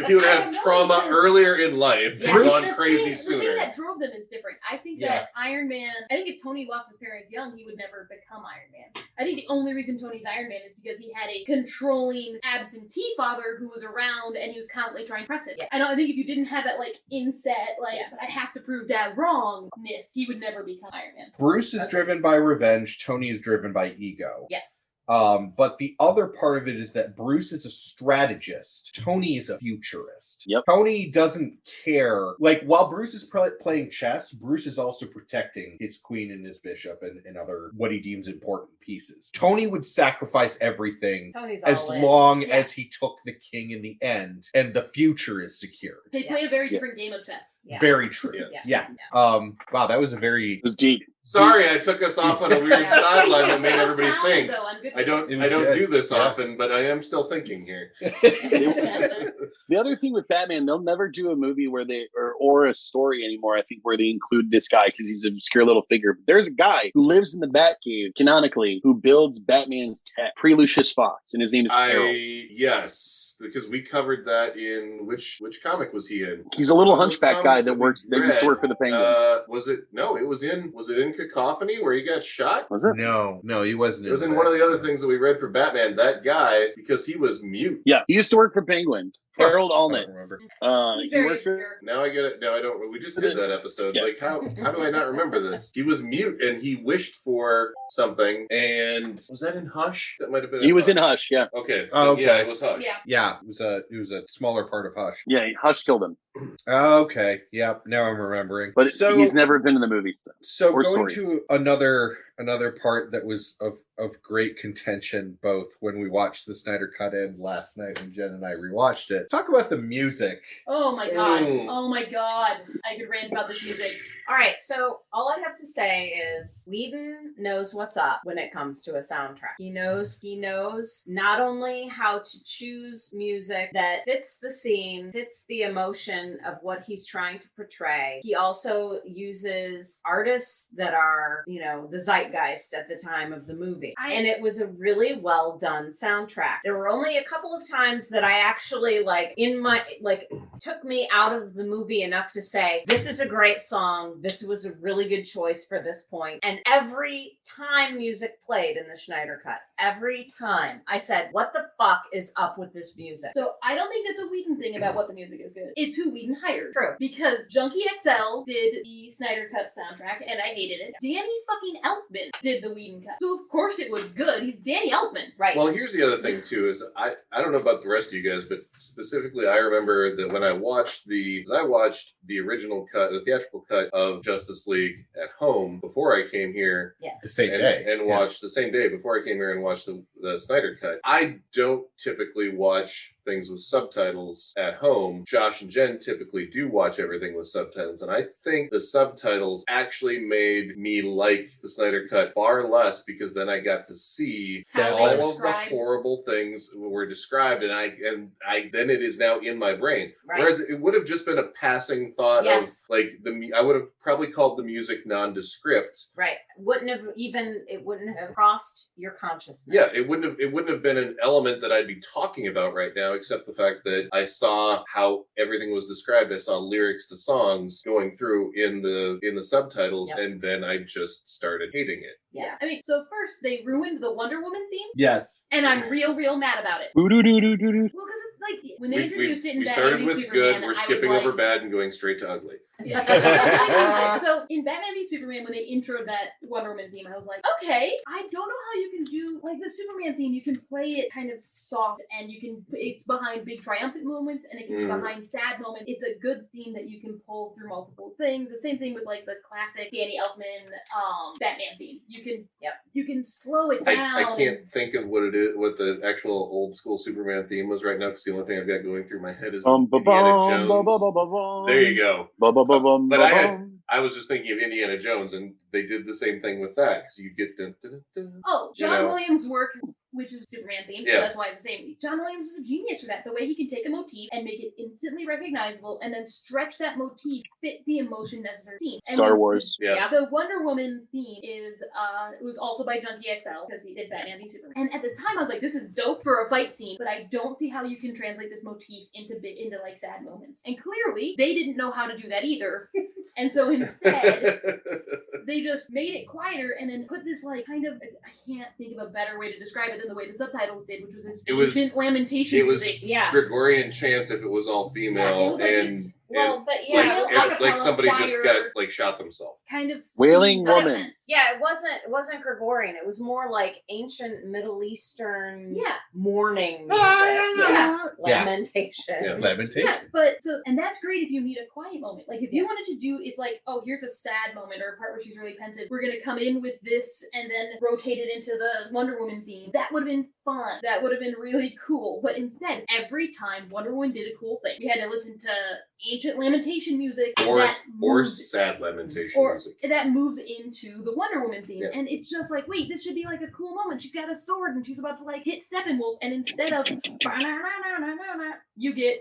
if he would have had trauma because- earlier in life, he'd Bruce- gone crazy The sooner. thing that drove them is different. I think Yeah. that Iron Man, I think if Tony lost his parents young, he would never become Iron Man. I think the only reason Tony's Iron Man is because he had a controlling absentee father who was around and he was constantly trying to press it. Yeah. I think if you didn't have that inset, Yeah. but I have to prove Dad wrongness, he would never become Iron Man. Bruce is driven by revenge. Tony is driven by ego. Yes. But the other part of it is that Bruce is a strategist. Tony is a futurist. Yep. Tony doesn't care. Like, while Bruce is playing chess, Bruce is also protecting his queen and his bishop and other what he deems important pieces. Tony would sacrifice everything Tony's as all in. long Yeah. as he took the king in the end, and the future is secured. They play a very different game of chess. Yeah. Very true. Yes. Yeah. Wow, that was a very It was deep. Sorry, I took us off on a weird sideline that made everybody Profound, think. though. I'm good I don't It was good. do this Yeah. often, but I am still thinking here. The other thing with Batman, they'll never do a movie where or a story anymore, I think, where they include this guy because he's an obscure little figure. But there's a guy who lives in the Batcave, canonically, who builds Batman's tech, pre-Lucius Fox, and his name is Harold. Yes, because we covered that in which comic was he in? He's a little Those hunchback guy comics that we used to read, work for the Penguin. Was it in Cacophony where he got shot? Was it? No, he wasn't. It was in one of the other things that we read for Batman. That guy, because he was mute. Yeah, he used to work for Penguin. Harold I Allnut. don't remember. He's He very worked for, obscure. Now I get it. No, I don't. We just did that episode. Yeah. Like, how do I not remember this? He was mute and he wished for something. And was that in Hush? That might have been. he was in Hush, yeah. Okay. Oh, okay. Yeah, it was Hush. Yeah. Yeah, it was a smaller part of Hush. Yeah, Hush killed him. Okay, yep. Now I'm remembering. But so he's never been in the movies. so or going stories. to another part that was of great contention, both when we watched the Snyder Cut and last night when Jen and I rewatched it. Talk about the music. Oh my god. Mm. Oh my god. I could rant about this music. All right, so all I have to say is Whedon knows what's up when it comes to a soundtrack. He knows not only how to choose music that fits the scene, fits the emotion of what he's trying to portray. He also uses artists that are, the zeitgeist at the time of the movie. And it was a really well done soundtrack. There were only a couple of times that I actually took me out of the movie enough to say, this is a great song. This was a really good choice for this point. And every time music played in the Snyder Cut, every time I said, what the fuck is up with this music? So I don't think that's a Whedon thing about what the music is good. It's who Whedon hired. True. Because Junkie XL did the Snyder Cut soundtrack, and I hated it. Danny fucking Elfman did the Whedon cut. So of course it was good. He's Danny Elfman. Right. Well, here's the other thing too: is I don't know about the rest of you guys, but specifically, I remember that when I watched the original cut, the theatrical cut of Justice League at home before I came here. Yes. The same day. And watched the same day before I came here and watched the Snyder Cut. I don't typically watch things with subtitles at home. Josh and Jen typically do watch everything with subtitles, and I think the subtitles actually made me like the Snyder Snyder Cut far less because then I got to see How all they of the described. horrible things were described, and I then it is now in my brain. Right. Whereas it would have just been a passing thought Yes. of like I would have probably called the music nondescript. Right. It wouldn't have crossed your consciousness. Yeah, it wouldn't have been an element that I'd be talking about right now, except the fact that I saw how everything was described. I saw lyrics to songs going through in the subtitles, Yep. and then I just started hating it. Yeah. I mean, so first they ruined the Wonder Woman theme, Yes. and I'm real mad about it. Boo-doo-doo-doo-doo-doo. Well, because it's like when they introduced it in we Batman started v with Superman, good, I we're was skipping like, over bad and going straight to ugly. So in Batman v Superman, when they introed that Wonder Woman theme, I was like, okay, I don't know how you can do like the Superman theme. You can play it kind of soft, and it's behind big triumphant moments, and it can be behind sad moments. It's a good theme that you can pull through multiple things. The same thing with like the classic Danny Elfman Batman theme. You can slow it down. I can't think of what it is, what the actual old school Superman theme was right now, because the only thing I've got going through my head is Indiana Jones. There you go. But I was just thinking of Indiana Jones, and they did the same thing with that, because you get John Williams' work, which is Superman themed, so Yeah. that's why it's the same. John Williams is a genius for that. The way he can take a motif and make it instantly recognizable, and then stretch that motif, fit the emotion necessary. Scene. And Star Wars. Yeah. The Wonder Woman theme is it was also by Junkie XL because he did Batman v Superman. And at the time I was like, this is dope for a fight scene, but I don't see how you can translate this motif into like sad moments. And clearly they didn't know how to do that either. And so instead they just made it quieter and then put this like kind of, I can't think of a better way to describe it than the way the subtitles did, which was this ancient lamentation It was music. Yeah. Gregorian chant if it was all female, Yeah, it was like and this- Well, but yeah, it was like a somebody just choir. got shot themselves. Kind of Wailing that Woman. sense. yeah, it wasn't Gregorian. It was more like ancient Middle Eastern Yeah. mourning music. Yeah. Lamentation. Yeah. Lamentation. Yeah, but and that's great if you need a quiet moment. Like if you wanted to do, if like, oh, here's a sad moment or a part where she's really pensive, we're gonna come in with this and then rotate it into the Wonder Woman theme. That would have been fun. That would have been really cool. But instead, every time Wonder Woman did a cool thing, we had to listen to ancient lamentation music Or sad lamentation music. that moves into the Wonder Woman theme. Yeah. And it's just like, wait, this should be like a cool moment. She's got a sword and she's about to like hit Steppenwolf, and instead of you get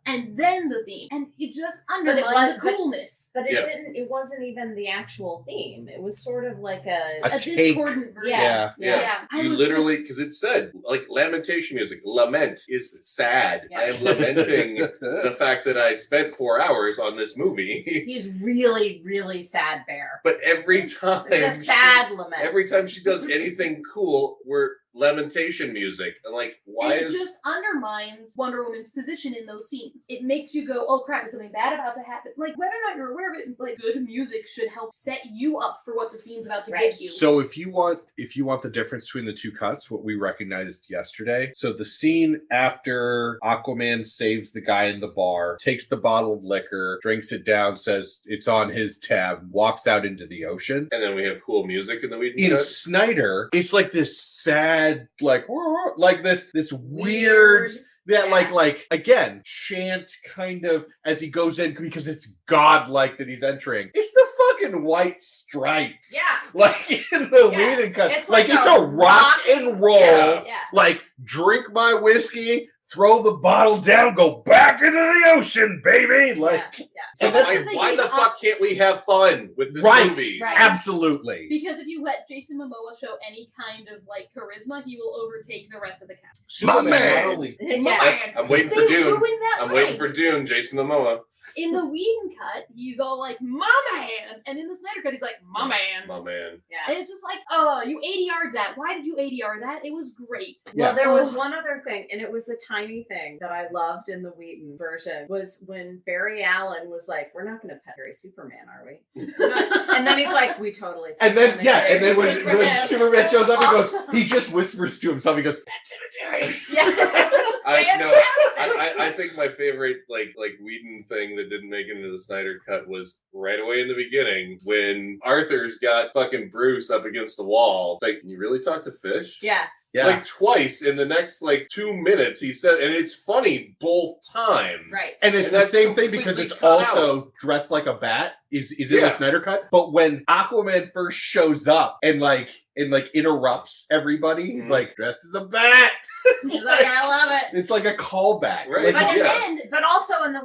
and then the theme, and it just underlines the coolness. But it wasn't even the actual theme. It was sort of like a A take. discordant version. Yeah. Yeah. I You was literally, because it said, like, lamentation music, lament is sad. Yeah. I am lamenting the fact that I spent 4 hours on this movie. he's really, really sad bear. But every time, It's a sad lament. every time she does anything cool, we're lamentation music. And like, why and it is just undermines Wonder Woman's position in those scenes. It makes you go, oh crap, is something bad about to happen? Like, whether or not you're aware of it, like, good music should help set you up for what the scene's about to give you. So if you want the difference between the two cuts, what we recognized yesterday, so the scene after Aquaman saves the guy in the bar, takes the bottle of liquor, drinks it down, says it's on his tab, walks out into the ocean. and then we have cool music in the Whedon In cut? Snyder, it's like this sad, like this weird that like again chant kind of as he goes in, because it's godlike that he's entering. It's the fucking White Stripes. Yeah. Like in the Yeah. Whedon cut. It's Like like it's a a rock and roll. Yeah. Yeah. Like drink my whiskey, throw the bottle down, go back into the ocean, baby. Like Yeah. so And that's that's the thing, Why he's the fuck can't we have fun with this right, movie? Right. absolutely. Because if you let Jason Momoa show any kind of like charisma, he will overtake the rest of the cast. Superman man. not only Yeah. Yes, I'm waiting for They Dune. ruined that I'm line. waiting for Dune, Jason Momoa. In the Whedon cut, he's all like, "My man," and in the Snyder cut, he's like, "My man." My man. Yeah. And it's just like, oh, you ADR'd that. Why did you ADR that? It was great. Well, Yeah. there was one other thing, and it was a tiny thing that I loved in the Whedon version, was when Barry Allen was like, we're not going to pet Barry Superman, are we? We're not- and then he's like, we totally pet And then him, yeah, and then Barry's when like, Superman shows up, he goes, Awesome. he just whispers to himself, he goes, Pet Cemetery. Yeah, it was I fantastic. I think my favorite like Whedon thing that didn't make it into the Snyder cut was right away in the beginning when Arthur's got fucking Bruce up against the wall. It's like, can you really talk to fish? Yes. Yeah. Like twice in the next like 2 minutes, he's said, and it's funny both times. Right. And it's the that's same thing because completely it's cut also out. dressed like a bat is in the Snyder Cut. But when Aquaman first shows up and interrupts everybody, he's like dressed as a bat. He's like, I love it. It's like a callback. Right. Like, But also in the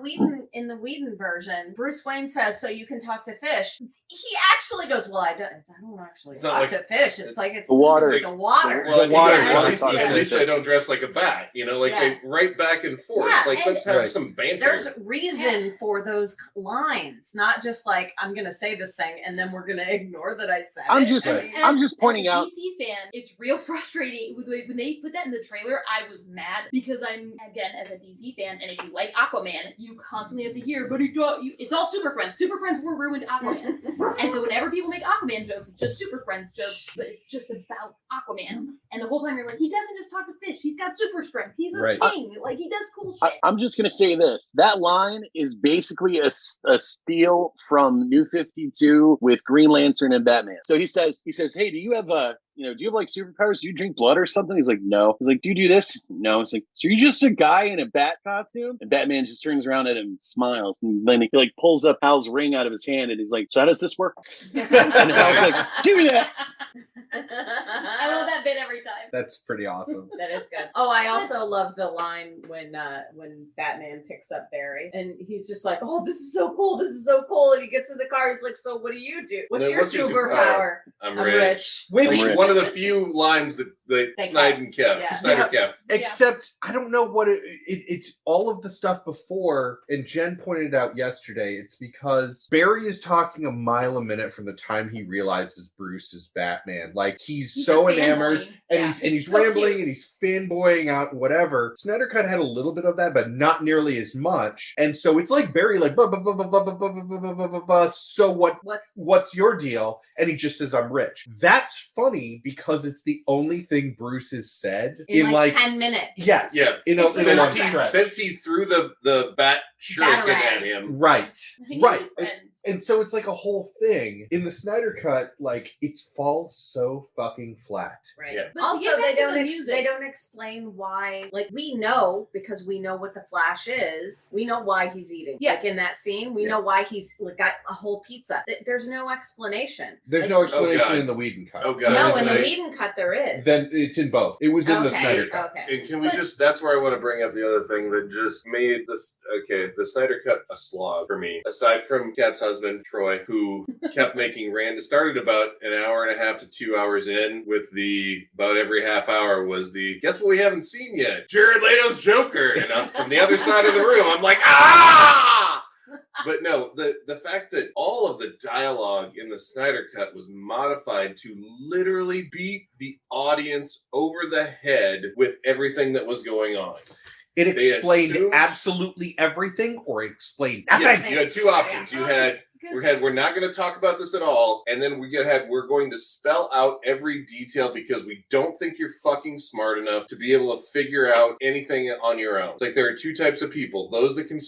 Whedon version, Bruce Wayne says, "So you can talk to fish." He actually goes, "Well, I don't actually It's not talk like- to fish. It's like it's the water. the water." Well, The water, at least I don't dress like a bat. They right back and forth. Yeah, Like, let's have some banter. There's reason for those lines, not just like I'm going to say this thing and then we're going to ignore that I said I'm it. just- I mean, I'm just pointing as a out- DC fan, it's real frustrating. When they put that in the trailer, I was mad because I'm, again, as a DC fan, and if you like Aquaman, you constantly have to hear, but it's all Super Friends. Super Friends were ruined Aquaman. And so whenever people make Aquaman jokes, it's just Super Friends jokes, but it's just about Aquaman. And the whole time you're like, he doesn't just talk to fish. He's got super strength. He's a king. He does cool shit. I'm just gonna say this. That line is basically a steal from New 52 with Green Lantern and Batman. So he says, "Hey, do you have like superpowers? Do you drink blood or something?" He's like, "No." He's like, "Do you do this?" No. It's like, "So you're just a guy in a bat costume?" And Batman just turns around at him and smiles. And then he pulls up Hal's ring out of his hand and he's like, "So how does this work?" And Hal's like, "Do that." I love that bit every time. that's pretty awesome. That is good. Oh, I also love the line when Batman picks up Barry and he's just like, "Oh, this is so cool. This is so cool." And he gets in the car. He's like, "So what do you do? What's your superpower?" I'm rich. Which Like, one of the few lines that Snyder kept. Yeah. Snyder kept. Except I don't know what it's all of the stuff before, and Jen pointed out yesterday, it's because Barry is talking a mile a minute from the time he realizes Bruce is Batman. Like he's so just enamored fanboying. and he's So rambling cute. and he's fanboying out and whatever. Snyder Cut had a little bit of that, but not nearly as much. And so it's like Barry like so what's your deal? And he just says, "I'm rich." That's funny because it's the only thing Bruce has said in like 10 minutes. Yes. Yeah. In a long stretch. Since he threw the bat shuriken at him. Right. Right. Friends. And so it's like a whole thing. In the Snyder Cut, like it falls so fucking flat. Right. Yeah. But to Also, get back they to don't the music- they don't explain why. Like we know because we know what the Flash is. We know why he's eating. Yeah. Like in that scene, we know why he's got a whole pizza. There's no explanation. There's Like, no explanation God. in the Whedon Cut. Oh, God. No, Is in the it- Whedon cut there is. Then it's in both. It was in the Snyder Cut. Okay. And can we that's where I want to bring up the other thing that just made the Snyder Cut a slog for me. Aside from Kat's husband, Troy, who kept making started about an hour and a half to 2 hours in with about every half hour was guess what we haven't seen yet? Jared Leto's Joker. And I'm from the other side of the room. I'm like, ah! But no, the fact that all of the dialogue in the Snyder Cut was modified to literally beat the audience over the head with everything that was going on. It They explained assumed- absolutely everything, or it explained nothing. Yes, you had two options. You had we're not going to talk about this at all, and then we're going to spell out every detail because we don't think you're fucking smart enough to be able to figure out anything on your own. It's like there are two types of people: those that can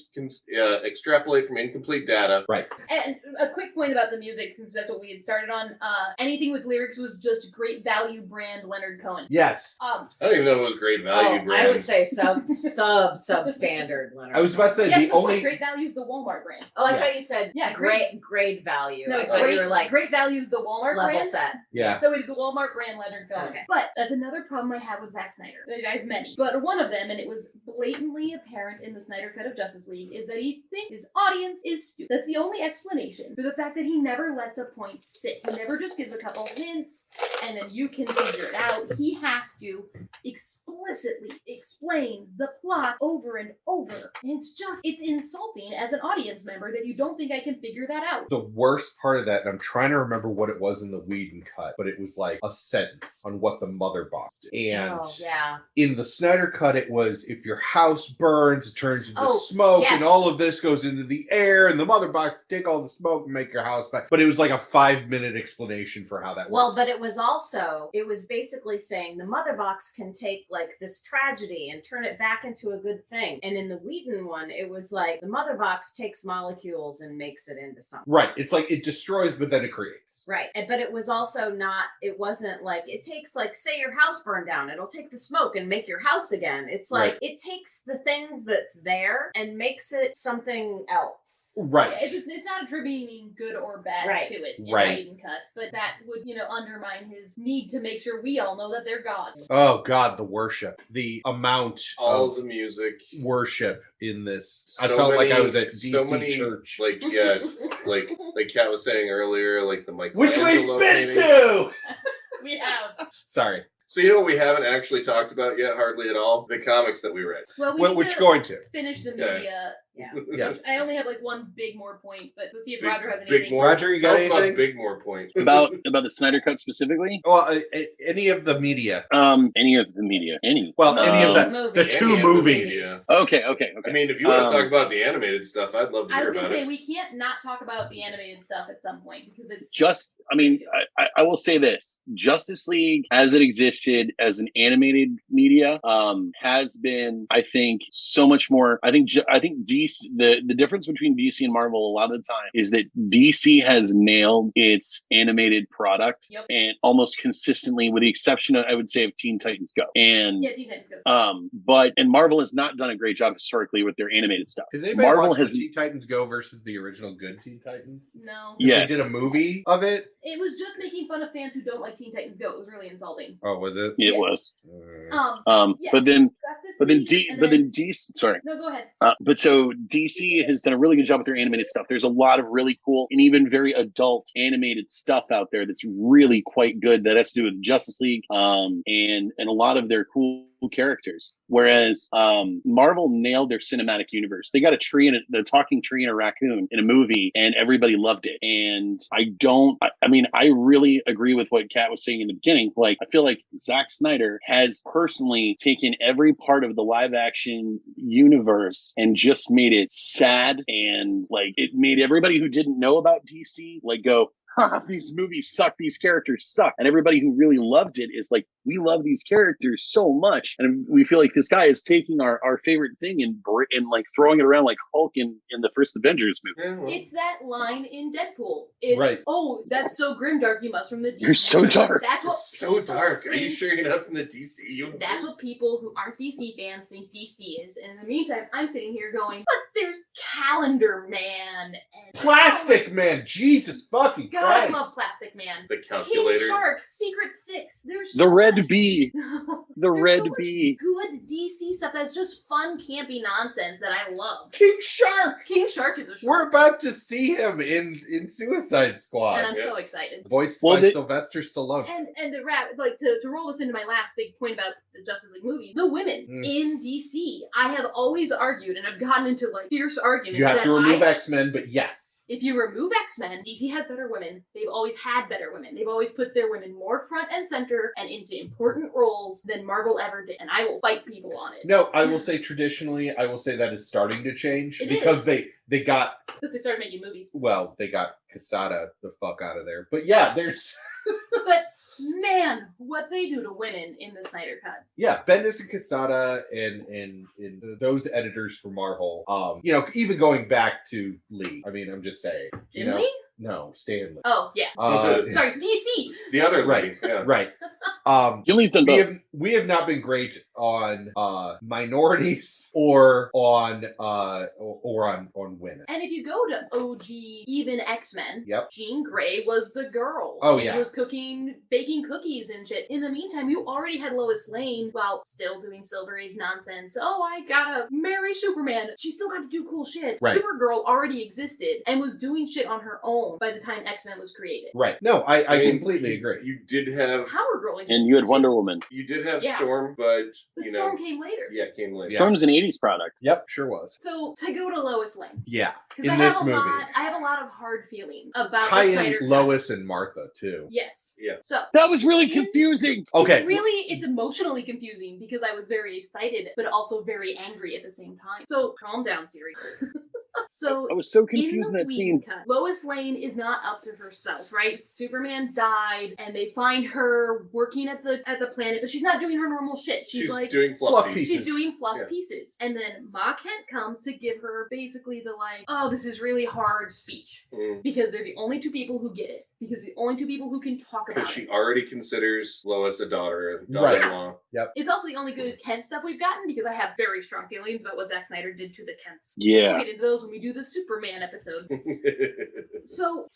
extrapolate from incomplete data. Right. And a quick point about the music, since that's what we had started on. Anything with lyrics was just Great Value brand Leonard Cohen. Yes. I don't even know if it was great value brand. I would say substandard. Leonard. I was about to say Yes, the but only. Great Value is the Walmart brand. Oh, I Yeah. thought you said Yeah, grade value. No, I thought you were like Great Value is the Walmart level brand. set. Yeah. So it is the Walmart brand Leonard Cohen. Okay. But that's another problem I have with Zack Snyder. I have many. But one of them, and it was blatantly apparent in the Snyder Cut of Justice League, is that he thinks his audience is stupid. That's the only explanation for the fact that he never lets a point sit. He never just gives a couple hints and then you can figure it out. He has to explicitly explain the plot over and over. And it's insulting as an audience member that you don't think I can figure that out. The worst part of that, and I'm trying to remember what it was in the Whedon Cut, but it was like a sentence on what the mother boss did. And yeah. in the Snyder Cut, it was if your house burns, it turns into Oh, smoke, yes. and all of this goes into the air, and the mother box take all the smoke and make your house back. But it was like a 5-minute explanation for how that works. Well, but it was basically saying the mother box can take like this tragedy and turn it back into a good thing. And in the Whedon one, it was like the mother box takes molecules and makes it into into something. Right. It's like it destroys, but then it creates. Right. But it was also not, it wasn't like, it takes like, say your house burned down, it'll take the smoke and make your house again. It's like, it takes the things that's there and makes it something else. Right. Yeah, it's not attributing good or bad to it in Whedon cut, but that would, undermine his need to make sure we all know that they're God. Oh God, the worship. The amount all of the music. Worship in this. So I felt like I was at DC church. Like like Kat was saying earlier, like the Mike Which we've been to! We have. Sorry. So you know what we haven't actually talked about yet, hardly at all? The comics that we read. Well, which going to finish the media. Yeah. I only have like one big more point, but let's see if Roger has Big anything. more. Roger, you got anything? About big more point about the Snyder Cut specifically? Well, any of the media. Any of the media. Any. Well, any of the two movies. Okay. I mean, if you want to talk about the animated stuff, I'd love to hear about it. I was going to say, we can't not talk about the animated stuff at some point because it's just. I mean, I will say this: Justice League, as it existed as an animated media, has been, I think, so much more. I think DC. The difference between DC and Marvel a lot of the time is that DC has nailed its animated product and almost consistently, with the exception of, I would say, of Teen Titans Go. And Teen Titans Go. And Marvel has not done a great job historically with their animated stuff. Has anybody watched Teen Titans Go versus the original good Teen Titans? No. Yes. They did a movie of it. It was just making fun of fans who don't like Teen Titans Go. It was really insulting. Oh, was it? It was. Yeah. But then DC. Sorry. No, go ahead. But so DC has done a really good job with their animated stuff. There's a lot of really cool and even very adult animated stuff out there that's really quite good. That has to do with Justice League, and a lot of their cool characters. Whereas Marvel nailed their cinematic universe. They got the talking tree and a raccoon in a movie, and everybody loved it. And I really agree with what Kat was saying in the beginning. Like, I feel like Zack Snyder has personally taken every part of the live action universe and just made it sad, and like it made everybody who didn't know about DC like go, these movies suck, these characters suck. And everybody who really loved it is like, we love these characters so much. And we feel like this guy is taking our favorite thing and like throwing it around like Hulk in the first Avengers movie. It's that line in Deadpool. It's, oh, that's so grimdark, you must from the DC. You're so dark. That's what so dark. Are you sure you're not from the DC universe? That's what people who aren't DC fans think DC is. And in the meantime, I'm sitting here going, but there's Calendar Man and Plastic Man. Jesus fucking God, Christ. I love Plastic Man. The calculator. King Shark, Secret Six. There's the so Red much, Bee. The there's Red so much Bee. good DC stuff that's just fun, campy nonsense that I love. King Shark. King Shark is a shark. We're about to see him in Suicide Squad. And I'm so excited. Voiced by Sylvester Stallone. And to wrap, like to roll this into my last big point about the Justice League movie, the women in DC. I have always argued, and I've gotten into like fierce arguments. You have to remove X-Men, but yes. If you remove X-Men, DC has better women. They've always had better women. They've always put their women more front and center and into important roles than Marvel ever did. And I will fight people on it. No, I will say traditionally, I will say that is starting to change because they got... Because they started making movies. Well, they got Quesada the fuck out of there. But yeah, there's... But man, what they do to women in the Snyder Cut. Yeah, Bendis and Quesada and those editors for Marvel, even going back to Lee. I mean, I'm just saying. Jim Lee? No, Stan Lee. Oh, yeah. Sorry, DC. The other right, yeah. Right. Jim Lee's done both. We have not been great on minorities or on women. And if you go to OG, even X-Men, yep. Jean Grey was the girl. Oh, she yeah. was baking cookies and shit. In the meantime, you already had Lois Lane while still doing Silver Age nonsense. Oh, I gotta marry Superman. She still got to do cool shit. Right. Supergirl already existed and was doing shit on her own by the time X-Men was created. Right. No, I completely agree. You did have Power Girl existed. And you had Wonder Woman. You did have Storm, but Storm came later. Yeah, it came later. Storm's an 80s product. Yep, sure was. So to go to Lois Lane. Yeah, in this movie. I have a lot of hard feelings about tie the Snyder in Cut. Lois and Martha too. Yes. Yeah. So that was really confusing. Okay. It's emotionally confusing because I was very excited, but also very angry at the same time. So calm down, Siri. So I was so confused in that Whedon scene. cut, Lois Lane is not up to herself, right? Superman died, and they find her working at the planet, but she's not doing her normal shit. She's like doing fluff fluff pieces. she's doing fluff Yeah. pieces. And then Ma Kent comes to give her basically the like, oh, this is really hard speech. Because they're the only two people who get it. Because the only two people who can talk about Because it. she already considers Lois a daughter-in-law. It's also the only good Kent stuff we've gotten because I have very strong feelings about what Zack Snyder did to the Kents. Yeah. We'll get into those when we do the Superman episode. So,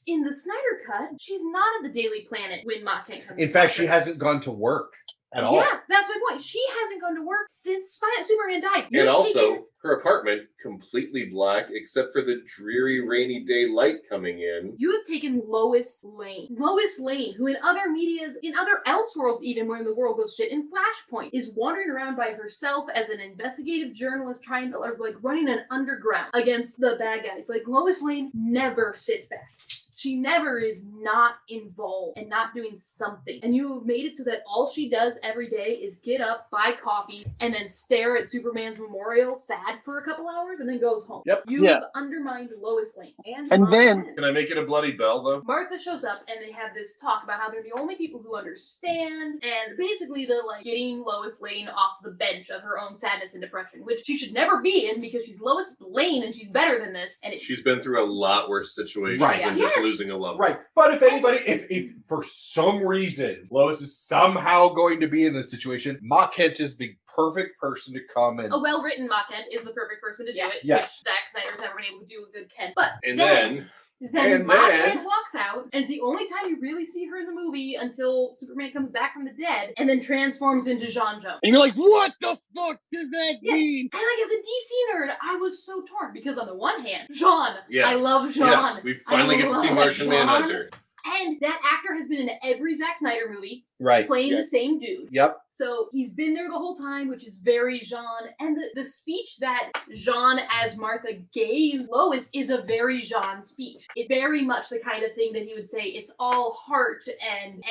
in the Snyder cut, she's not at the Daily Planet when Ma Kent comes. In fact, she hasn't gone to work at all. Yeah, that's my point. She hasn't gone to work since Superman died. And also, her apartment completely black except for the dreary rainy day light coming in. You have taken Lois Lane. Lois Lane, who in other medias, in other Elseworlds even, where the world goes shit, in Flashpoint, is wandering around by herself as an investigative journalist trying to, like, running an underground against the bad guys. Like, Lois Lane never sits back. She never is not involved and not doing something. And you have made it so that all she does every day is get up, buy coffee, and then stare at Superman's memorial sad for a couple hours and then goes home. Yep. You have undermined Lois Lane. And then- Can I make it a bloody bell, though? Martha shows up and they have this talk about how they're the only people who understand, and basically the like getting Lois Lane off the bench of her own sadness and depression, which she should never be in because she's Lois Lane and she's better than this. And She's been through a lot worse situations Right. than just losing a loved one. Right. But if anybody, if for some reason Lois is somehow going to be in this situation, Ma Kent is the perfect person to come in. a well-written Ma Kent is the perfect person to do it. Yes. Which Zack Snyder's never been able to do a good Kent. But And then and Ma then- Kent walks out, and it's the only time you really see her in the movie until Superman comes back from the dead, and then transforms into Jean Jo. And you're like, what the fuck does that mean? And like as a DC nerd, I was so torn because on the one hand, Jean, Yeah. I love Jean. Yes, we finally get to see love Martian Jean. Manhunter. And that actor has been in every Zack Snyder movie, Right. playing Yeah. the same dude. Yep. So he's been there the whole time, which is very Jean. And the speech that Jean as Martha gave Lois is a very Jean speech. It's very much the kind of thing that he would say, it's all heart and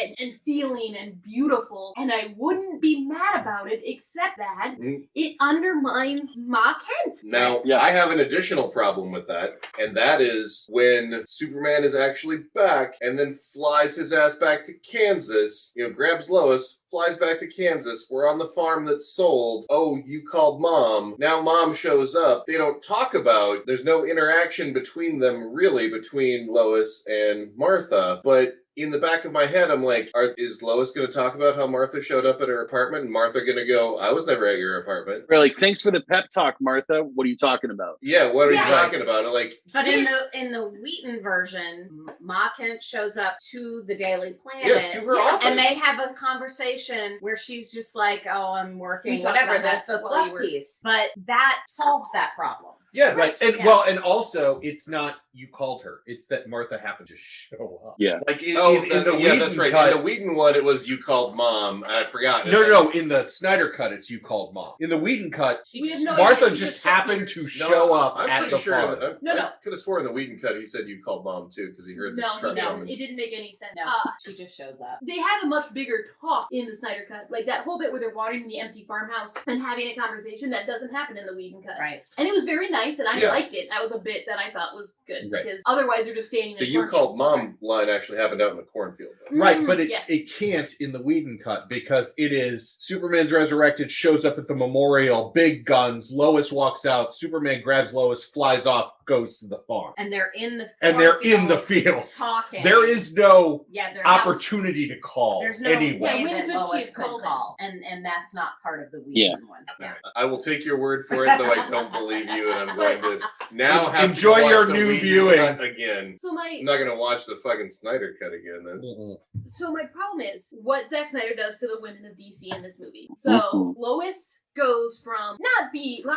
feeling and beautiful. And I wouldn't be mad about it, except that it undermines Ma Kent. Now, Yeah. I have an additional problem with that, and that is when Superman is actually back and then flies his ass back to Kansas, grabs Lois, flies back to Kansas. We're on the farm that's sold. Oh, you called Mom. Now Mom shows up. They don't talk about, there's no interaction between them, really, between Lois and Martha, but in the back of my head, I'm like, is Lois going to talk about how Martha showed up at her apartment? And Martha going to go, I was never at your apartment. We're like, thanks for the pep talk, Martha. What are you talking about? Yeah, what are Yeah. you talking about? But in the Wheaton version, Ma Kent shows up to the Daily Planet. Yes, to her office. And they have a conversation where she's just like, oh, I'm working, We talked whatever, about that the while you fluff were- piece. But that solves that problem. Yes. Right. And Yeah. and also it's not you called her. It's that Martha happened to show up. Yeah. Like in In the Whedon that's right. cut. In the Whedon one, it was you called Mom. I forgot. No. In the Snyder cut, it's you called Mom. In the Whedon cut, We have no Martha idea. She just happened to No, show up I'm at pretty the sure. farm. No. I could have sworn in the Whedon cut he said you called Mom too because he heard the No, he truck didn't. coming. It didn't make any sense. No, she just shows up. They have a much bigger talk in the Snyder cut. Like that whole bit where they're wandering in the empty farmhouse and having a conversation that doesn't happen in the Whedon cut. Right. And it was very nice, and I Yeah. liked it. That was a bit that I thought was good Right. because otherwise you're just standing in The a you cornfield. called Mom line actually happened out in the cornfield. Though. Right, but yes. it can't in the Whedon cut because it is Superman's resurrected, shows up at the memorial, big guns, Lois walks out, Superman grabs Lois, flies off, goes to the farm. And they're in the And they're in the field. talking. There is no they're not- opportunity to call There's no anyway. way When that could she Lois have could called call, and that's not part of the Whedon Yeah. one. Yeah. I will take your word for it, though I don't believe you, and I'm going to now have Enjoy to watch your the new Whedon viewing. cut again. So I'm not going to watch the fucking Snyder cut again. my problem is what Zack Snyder does to the women of DC in this movie. So Mhm. Lois goes from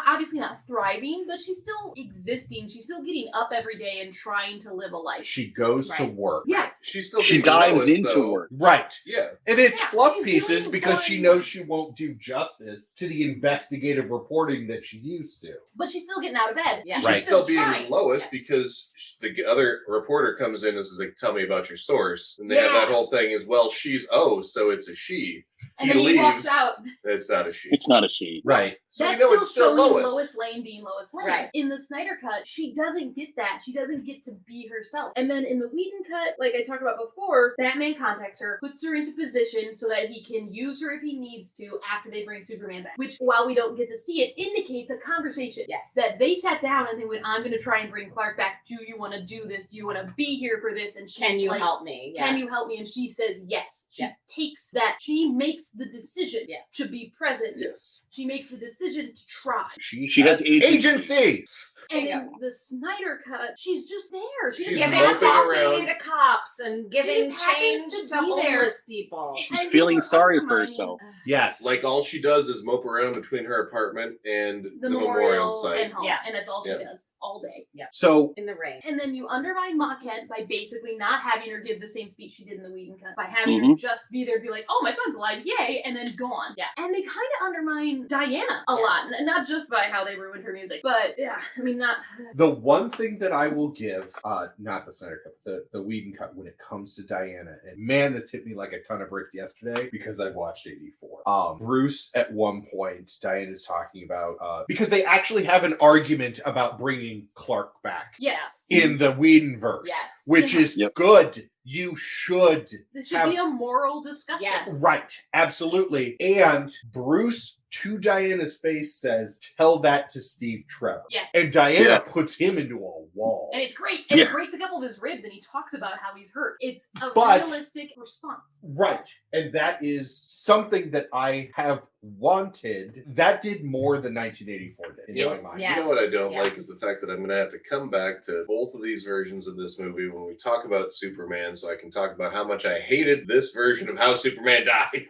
obviously not thriving, but she's still existing. She's still getting up every day and trying to live a life. She goes to Right. work. Yeah. She's still She being dives Lois, into though. work. Right. Yeah. And it's Yeah, fluff she's pieces doing because she fine. knows she won't do justice to the investigative reporting that she's used to. But she's still getting out of bed. Yeah. She's Right. still being trying. Lois because the other reporter comes in and is like, tell me about your source. And they have Yeah. that whole thing as well. So it's a she. And then he walks out. It's not a she. It's not a she. Right. So That's we know it's still showing Lois. Lois Lane being Lois Lane. Right. In the Snyder cut, she doesn't get that. She doesn't get to be herself. And then in the Whedon cut, like I talked about before, Batman contacts her, puts her into position so that he can use her if he needs to after they bring Superman back. Which, while we don't get to see it, indicates a conversation. Yes. That they sat down and they went, I'm going to try and bring Clark back. Do you want to do this? Do you want to be here for this? And she's Can you like, help me? Can you help me? And she says yes. She Yeah. takes that. She makes the decision Yes. to be present. Yes. She makes the decision to try. She has agency. And Yeah. in the Snyder cut, she's just there. She She's just Giving moping coffee around. to cops and giving just happens change to to be there. homeless people. She's And feeling you're sorry for undermining herself. Yes. Like all she does is mope around between her apartment and the the memorial site. and home. Yeah. And that's all she Yeah. does all day. So In the rain. And then you undermine Mockhead by basically not having her give the same speech she did in the Whedon cut. By having her just be there, be like, oh, my son's alive, yay, and then gone. Yeah. And they kind of undermine Diana a Yes. lot. Not just by how they ruined her music, but yeah, I mean, not. the one thing that I will give, not the Snyder cut, the Whedon cut, when it comes to Diana, and man, this hit me like a ton of bricks yesterday because I watched 84. Bruce, at one point, Diana's talking about, because they actually have an argument about bringing Clark back Yes. in the Whedon verse, Yes. which is Yep. good. You should. This should be a moral discussion. Yes. Right, absolutely. And Bruce, to Diana's face, says, tell that to Steve Trevor. Yeah. And Diana Yeah. puts him into a wall. And it's great. And Yeah. it breaks a couple of his ribs, and he talks about how he's hurt. It's a But- realistic response. Right. And that is something that I have wanted. That did more than 1984 did, in Yeah. my mind. Yeah. You know what I don't Yes. like is the fact that I'm going to have to come back to both of these versions of this movie when we talk about Superman, so I can talk about how much I hated this version of how Superman died.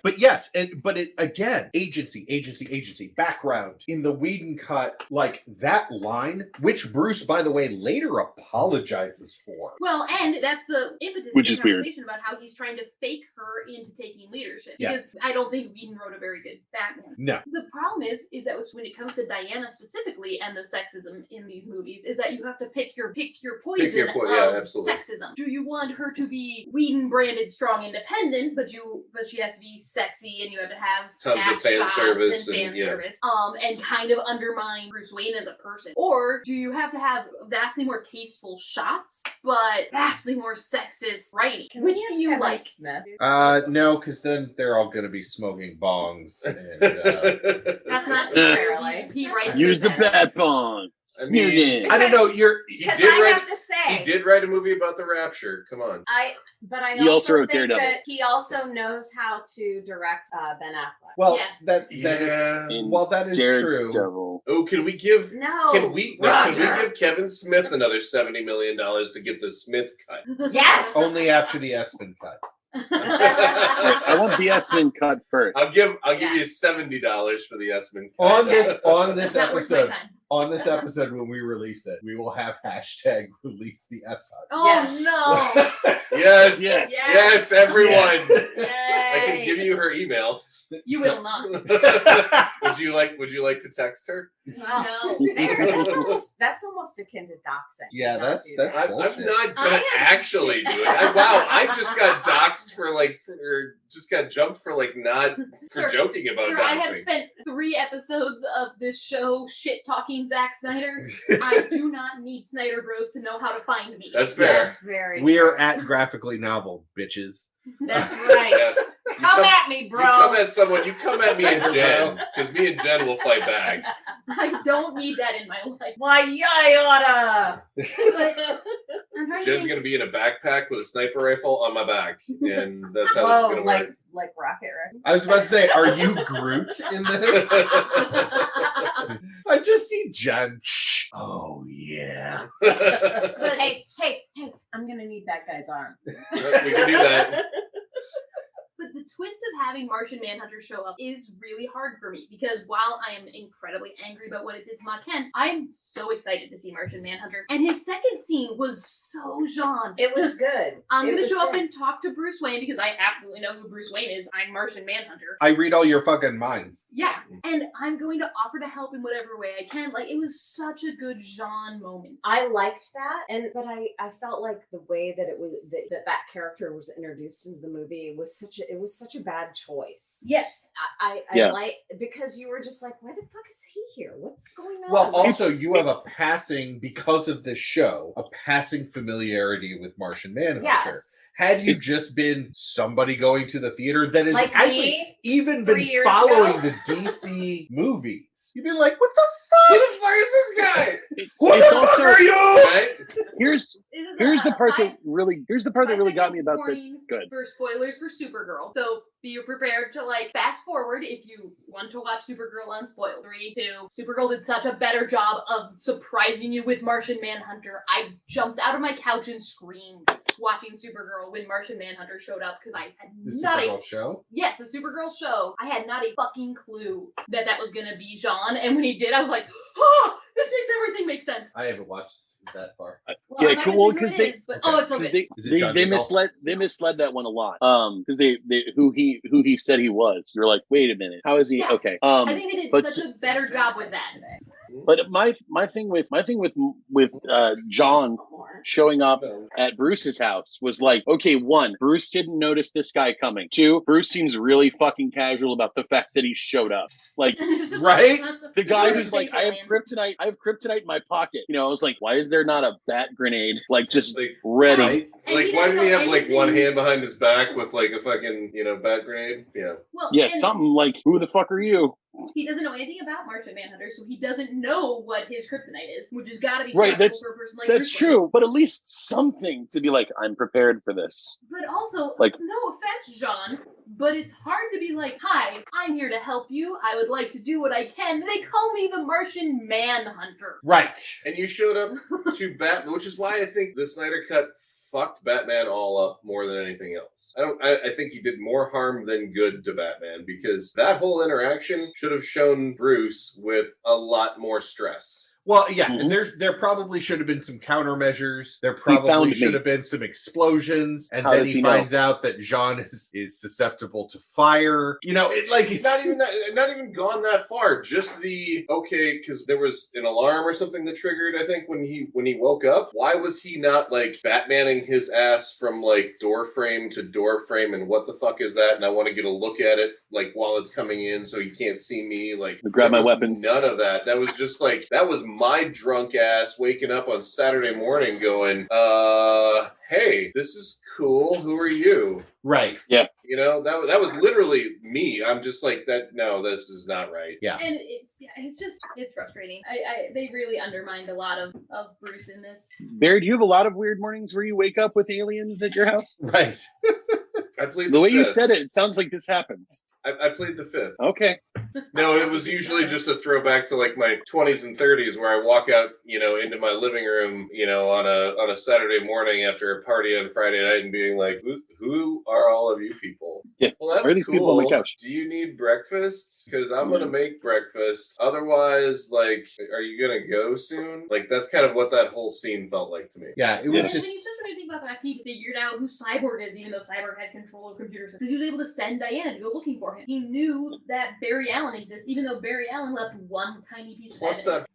But yes, but it again, agency, background. In the Whedon cut, like that line, which Bruce, by the way, later apologizes for. Well, and that's the impetus Which of is the weird. conversation about how he's trying to fake her into taking leadership. Yes. Because I don't think Whedon wrote a very good Batman. No. The problem is that when it comes to Diana specifically and the sexism in these movies, is that you have to pick your poison yeah, of absolutely. sexism. Do you want her to be Whedon branded strong independent, but she has to be sexy and you have to have Tons of ass fan shots service and and, fan yeah. service, and kind of undermine Bruce Wayne as a person? Or do you have to have vastly more tasteful shots, but vastly more sexist writing? Can we Which have do you Kevin like? Smith? No, because then they're all going to be smoking bongs. And, That's not necessarily. He writes Use the that. bat bong. I Smear mean- it. I don't know. He Because did I write. have to say, He did write a movie about the Rapture. Come on. I He also wrote think Daredevil. that he also knows how to direct Ben Affleck. Well, Yeah. that Yeah. well, that is true. Daredevil. Oh, can we give? No, Can we Roger. give Kevin Smith another $70 million to get the Smith cut? Yes. Only after the Essman cut. I want the Essman cut first. I'll give Yeah. you $70 for the Essman cut. On this That was my episode, time. on this episode when we release it, we will have hashtag release the S cut. Oh no! Yes, Yes. yes, everyone. Yes. I can give you her email. You will not. Would you like to text her? No. There, that's almost akin to doxing. Yeah, You that's- do that's- that. I'm Bullshit. not gonna I have- actually do it. I just got doxed for just got jumped for not Sir, joking about Sir, I have doxing. spent 3 episodes of this show shit talking Zack Snyder. I do not need Snyder Bros to know how to find me. That's fair. That's very. We are at Graphically Novel, bitches. That's right. Yeah. You Come at me, You bro. come at someone. You come at me and Jen, because me and Jen will fight back. I don't need that in my life. Why, yeah, I oughta. I'm trying to Jen's think. gonna be in a backpack with a sniper rifle on my back, and that's how this is Whoa, gonna work. like Rocket, right? I was about to say, are you Groot in this? I just see Jen. Oh yeah. But Hey, I'm gonna need that guy's arm. We can do that. But the twist of having Martian Manhunter show up is really hard for me because while I am incredibly angry about what it did to Ma Kent, I'm so excited to see Martian Manhunter. And his second scene was so Jean. It was good. I'm going to show up and talk to Bruce Wayne because I absolutely know who Bruce Wayne is. I'm Martian Manhunter. I read all your fucking minds. Yeah, and I'm going to offer to help in whatever way I can. Like, it was such a good Jean moment. I liked that, but I felt like the way that it was that character was introduced into the movie was such a bad choice. Yes. I like, because you were just like, why the fuck is he here? What's going on? Well, also, you have a passing, because of this show, a passing familiarity with Martian Manhunter. Yes. Had you just been somebody going to the theater that has Like actually me, even 3 been years following ago. the DC movies, you'd be like, what the fuck? Who the fuck is this guy? Who It's the fuck also- are you? Right? Here's the part that really got me about this. Good. For spoilers for Supergirl. So be prepared to fast forward if you want to watch Supergirl unspoiled. 3, 2. Supergirl did such a better job of surprising you with Martian Manhunter. I jumped out of my couch and screamed watching Supergirl when Martian Manhunter showed up because I had The not Supergirl show? Yes, the Supergirl show. I had not a fucking clue that was gonna be Jean, and when he did, I was like, "Oh, this makes everything make sense." I haven't watched that far. Well, Yeah, I'm not gonna cool, say who 'cause it they- is, but, Okay. it's so Because good. Is it John they Diggle? misled that one a lot. Because they who he said he was. You're like, wait a minute, how is he? Yeah. Okay. I think they did but such a better job with that. But my thing with John showing up at Bruce's house was like, okay, 1, Bruce didn't notice this guy coming. 2, Bruce seems really fucking casual about the fact that he showed up. Like, Right? the guy Bruce who's like, thinks I have kryptonite in my pocket. You know, I was like, why is there not a bat grenade just Like, ready? Right? And like he why doesn't did he know have like one anything. hand behind his back with like a fucking bat grenade? Yeah. Well, Yeah, and something like, who the fuck are you? he doesn't know anything about Martian Manhunter, so he doesn't know what his kryptonite is, which has got to be Right, stressful for a person like That's Bruce Wayne. true, but at least something to be like, I'm prepared for this. But also, Like- no offense, Jean, but it's hard to be like, "Hi, I'm here to help you. I would like to do what I can." They call me the Martian Manhunter. Right. And you showed up to Batman, which is why I think the Snyder Cut fucked Batman all up more than anything else. I think he did more harm than good to Batman, because that whole interaction should have shown Bruce with a lot more stress. Well, yeah, Mhm. and there probably should have been some countermeasures. There found probably me. should have been some explosions, and How then does he he know? finds out that Jean is susceptible to fire. You know, it's Not even gone that far. Just because there was an alarm or something that triggered. I think when he woke up, why was he not Batmaning his ass from door frame to door frame? And what the fuck is that? And I want to get a look at it while it's coming in, so you can't see me. Grab my there was weapons. None of that. That was just that was my drunk ass waking up on Saturday morning going, hey, this is cool. Who are you? right. You know, that was literally me. I'm just like that. No, this is not right. Yeah. And it's frustrating. They really undermined a lot of Bruce in this. Barry, do you have a lot of weird mornings where you wake up with aliens at your house? Right. I played The way you fifth. said it sounds like this happens. I played the 5th. Okay. No, it was usually just a throwback to my 20s and 30s, where I walk out, into my living room, on a Saturday morning after a party on Friday night, and being like, who are all of you people? Yeah. Well, that's Why are these cool. people on my couch? Do you need breakfast? Because I'm gonna make breakfast. Otherwise, are you gonna go soon? That's kind of what that whole scene felt like to me. Yeah, it And was when just you start to think about that, he figured out who Cyborg is, even though Cyborg had control of computers, because he was able to send Diana to go looking for him. He knew that Barry Allen exists, even though Barry Allen left one tiny piece of Plus, evidence.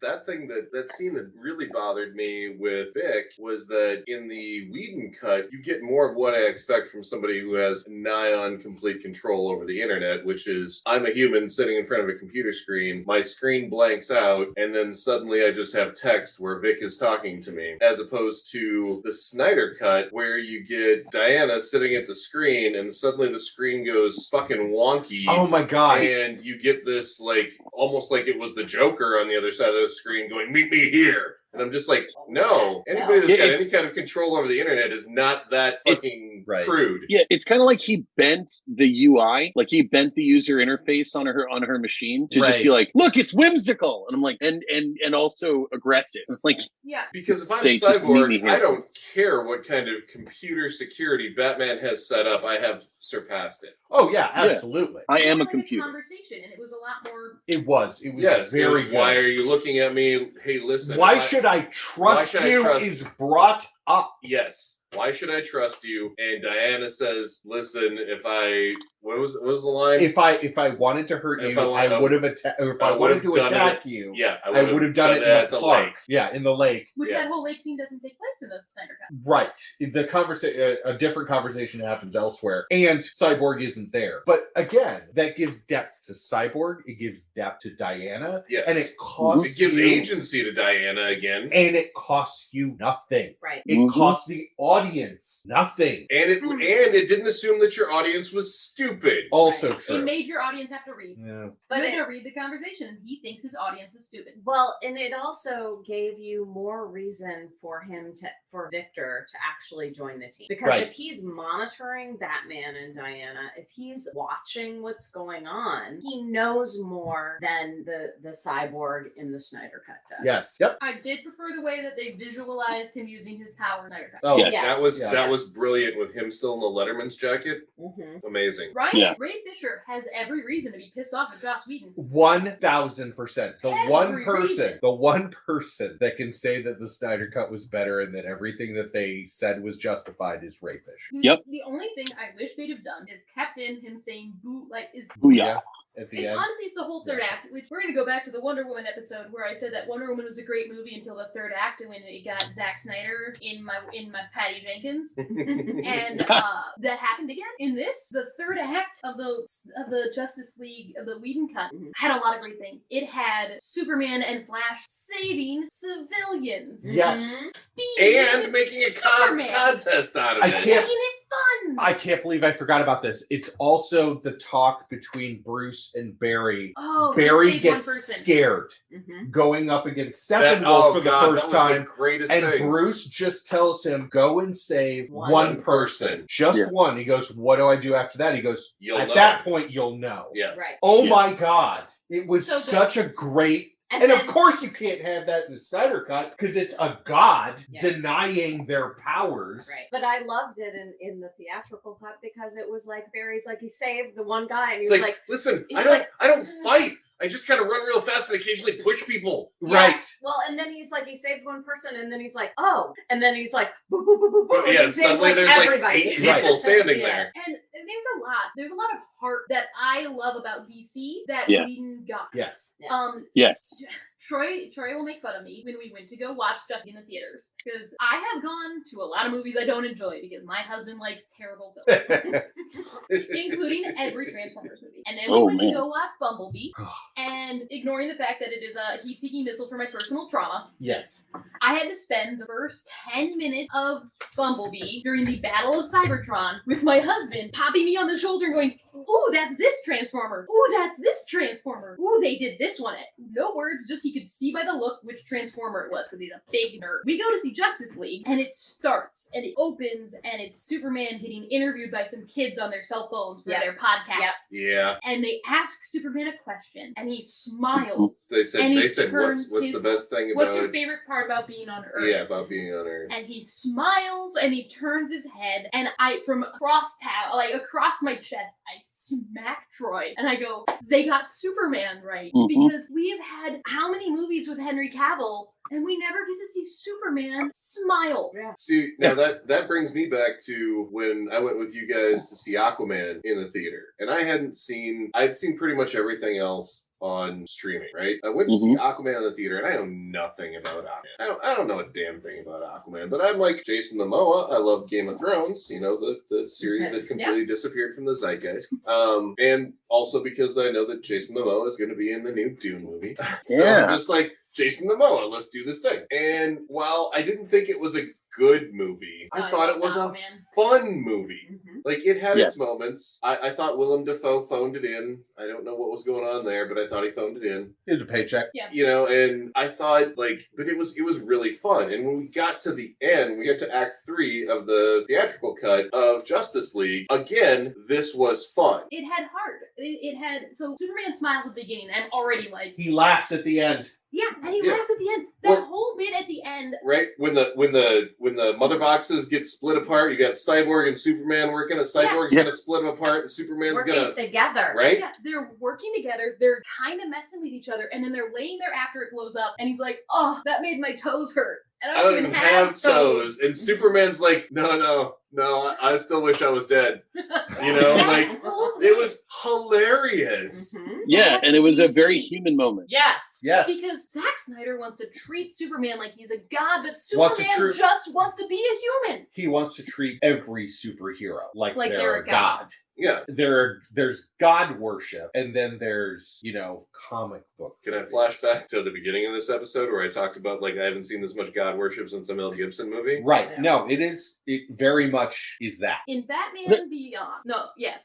that scene that really bothered me with Vic was that in the Whedon cut, you get more of what I expect from somebody who has nigh on complete control over the internet, which is, I'm a human sitting in front of a computer screen, my screen blanks out, and then suddenly I just have text where Vic is talking to me, as opposed to the Snyder cut, where you get Diana sitting at the screen, and suddenly the screen goes fucking wonky. oh my god. And you get this, almost like it was the Joker on the other side of the screen going, meet me here. And I'm just like, no. Anybody that's got any kind of control over the internet is not that fucking Right. crude. Yeah, it's kind of like he bent the UI, like he bent the user interface on her machine to just be like, look, it's whimsical, and I'm like, and also aggressive, like, Yeah. Because if I'm Say, just meet me Cyborg, here. I don't care what kind of computer security Batman has set up. I have surpassed it. Oh yeah, absolutely. I am a Like computer. conversation, and it was a lot more. It was Yes. very good. Why are you looking at me? Hey, listen. Why should I trust you is brought up. Yes. Why should I trust you? And Diana says, "Listen, if I what was the line? If I wanted to hurt If you, I I would have attacked. If I wanted to attack you, Yeah, I would have done it in at the the park. lake. Yeah, in the lake. Which Yeah. that whole lake scene doesn't take place in the Snyder Cut. Right. The conversation, a different conversation happens elsewhere, and Cyborg isn't there. But again, that gives depth to Cyborg. It gives depth to Diana, Yes. and it costs. It gives you, agency to Diana again, and it costs you nothing. Right. It costs the audience nothing. and it didn't assume that your audience was stupid. Also It true. made your audience have to read. Yeah. But You had it- to read the conversation, and he thinks his audience is stupid. Well, and it also gave you more reason for Victor to actually join the team. Because Right. if he's monitoring Batman and Diana, if he's watching what's going on, he knows more than the cyborg in the Snyder Cut does. Yes. Yep. I did prefer the way that they visualized him using his power in Snyder Cut. Oh, Yes. That was brilliant with him still in the Letterman's jacket. Mm-hmm. Amazing. Right? Yeah. Ray Fisher has every reason to be pissed off at Joss Whedon. 1,000%. The Every one person that can say that the Snyder Cut was better and that everything that they said was justified is Ray Fisher. Yep. The only thing I wish they'd have done is kept in him saying boo, like, is Booyah. At the It's end. honestly, it's the whole third act, which we're going to go back to the Wonder Woman episode where I said that Wonder Woman was a great movie until the third act, and when it got Zack Snyder in my Patty Jenkins, and that happened again in this. The third act of the Justice League of the Whedon cut had a lot of great things. It had Superman and Flash saving civilians, Yes. And making a Superman. contest out of I it. can't- making it fun. I can't believe I forgot about this. It's also the talk between Bruce and Barry. Oh, Barry he saved one gets person. scared Mm-hmm. going up against Steppenwolf for the first that was time. the greatest And thing. Bruce just tells him, go and save One one person. Just Yeah. one. He goes, what do I do after that? He goes, You'll at know. that point, you'll know. Yeah. Right. Oh Yeah. my God. It was So good. such a great. And And then, of course, you can't have that in the Snyder Cut because it's a god Yeah. denying their powers. right. But I loved it in the theatrical cut because it was like Barry's like he saved the one guy and he It's was like, like listen, he's I don't fight. I just kind of run real fast and occasionally push people. yeah. Right. Well, and then he's like he saved one person and then he's like, oh, and then he's like boop, boop, boop, boop, boop, and Yeah, he saved, suddenly there's like everybody. 8 people Right. standing Yeah. there. And there's a lot of heart that I love about DC that Yeah. Whedon got. Yes. Yes. Troy will make fun of me when we went to go watch Justice in the theaters because I have gone to a lot of movies I don't enjoy because my husband likes terrible films, including every Transformers movie. And then we went to go watch Bumblebee, and ignoring the fact that it is a heat-seeking missile for my personal trauma, Yes. I had to spend the first 10 minutes of Bumblebee during the Battle of Cybertron with my husband popping me on the shoulder and going, ooh, that's this Transformer. Ooh, that's this Transformer. Ooh, they did this one. No words, just he could see by the look which Transformer it was because he's a big nerd. We go to see Justice League, and it starts, and it opens, and it's Superman getting interviewed by some kids on their cell phones for Yep. their podcast. Yep. Yeah. And they ask Superman a question, and he smiles. They said And he what's turns the his- best thing about What's your favorite part about being on Earth? Yeah, about being on Earth. And he smiles and he turns his head, and I, from across across my chest, I smack Troy and I go, they got Superman right. Mhm. Because we have had how many movies with Henry Cavill and we never get to see Superman smile. See, now that brings me back to when I went with you guys to see Aquaman in the theater. And I'd seen pretty much everything else on streaming, right? I went to see Aquaman in the theater, and I know nothing about Aquaman. I don't know a damn thing about Aquaman, but I'm like Jason Momoa. I love Game of Thrones, the series that completely disappeared from the zeitgeist. And also because I know that Jason Momoa is going to be in the new Dune movie. So I'm just like, Jason Momoa, let's do this thing. And while I didn't think it was a good movie, I thought it was a fun movie. Mm-hmm. Like, it had its Yes. moments. I thought Willem Dafoe phoned it in. I don't know what was going on there, but I thought he phoned it in. Here's a paycheck. Yeah. You know, and I thought, like, but it was really fun. And when we got to the end, we got to Act 3 of the theatrical cut of Justice League. Again, this was fun. It had heart. It had, so Superman smiles at the beginning, and I'm already like, He laughs at the end. yeah, and he Yeah. laughs at the end. That Well- whole bit at the end. Right? When the mother boxes get split apart, you got Cyborg and Superman working. And Cyborg's Yeah. gonna split them apart, and Superman's Working gonna together. right. Yeah, they're working together. They're kind of messing with each other, and then they're laying there after it blows up, and he's like, "Oh, that made my toes hurt." And I don't even have toes. And Superman's like, no, I still wish I was dead. You know, like, it was hilarious. Mhm. Yeah, and it was a very human moment. Yes. Yes. Because Zack Snyder wants to treat Superman like he's a god, but Wants to Superman treat- just wants to be a human. He wants to treat every superhero like Like they're a god. Yeah. There's god worship, and then there's, comic book. Can I flash back to the beginning of this episode where I talked about, like, I haven't seen this much God worship since a Mel Gibson movie? Right. Yeah. No, it very much is that. In Batman Beyond,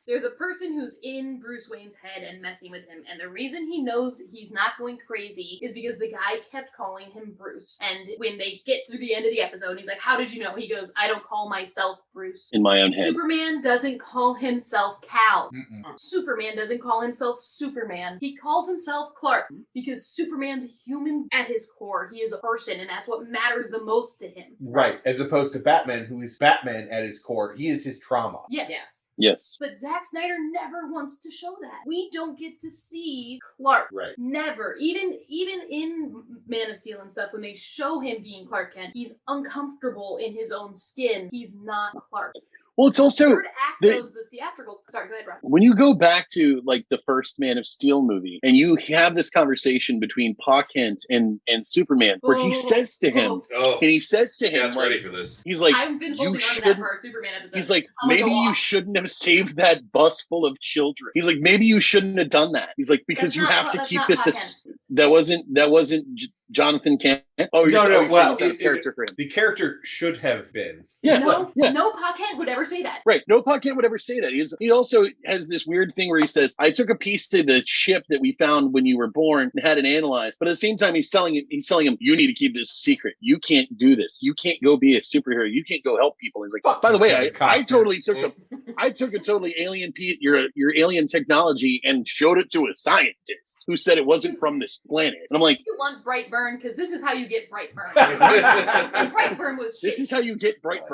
there's a person who's in Bruce Wayne's head and messing with him, and the reason he knows he's not going crazy is because the guy kept calling him Bruce. And when they get through the end of the episode, he's like, "How did you know?" He goes, "I don't call myself Bruce." In my own head. Superman doesn't call himself Cal. Mm-mm. Superman doesn't call himself Superman. He calls himself Clark because Superman's a human at his core. He is a person, and that's what matters the most to him. Right. As opposed to Batman, who is Batman at his core. He is his trauma. Yes. Yes. But Zack Snyder never wants to show that. We don't get to see Clark. Right. Never. Even in Man of Steel and stuff, when they show him being Clark Kent, he's uncomfortable in his own skin. He's not Clark. Well, it's also Third act of the theatrical. Sorry, go ahead, Rob. when you go back to like the first Man of Steel movie, and you have this conversation between Pa Kent and Superman, where he says to him, Oh, and he says to him, Cat's like, ready for this. he's like, I've been you holding on to that shouldn't. for our Superman episode. He's like, I'm gonna maybe go you off. shouldn't have saved that bus full of children. He's like, maybe you shouldn't have done that. He's like, because That's you not have Pa- to that's keep not this. Pa That wasn't Jonathan Kent. Oh, No, well, a character for him. The character should have been. Yeah, No, yeah. no Pa Kent would ever say that. Right. No podcast would ever say that. He also has this weird thing where he says, I took a piece to the ship that we found when you were born and had it analyzed. But at the same time, he's telling him, you need to keep this secret. You can't do this. You can't go be a superhero. You can't go help people. He's like, Fuck by the you, way, Kevin I Costner. totally took I took a totally alien your alien technology and showed it to a scientist who said it wasn't from this planet. And I'm like, You want Brightburn because this is how you get Brightburn. And Brightburn was shit. this is how you get Brightburn.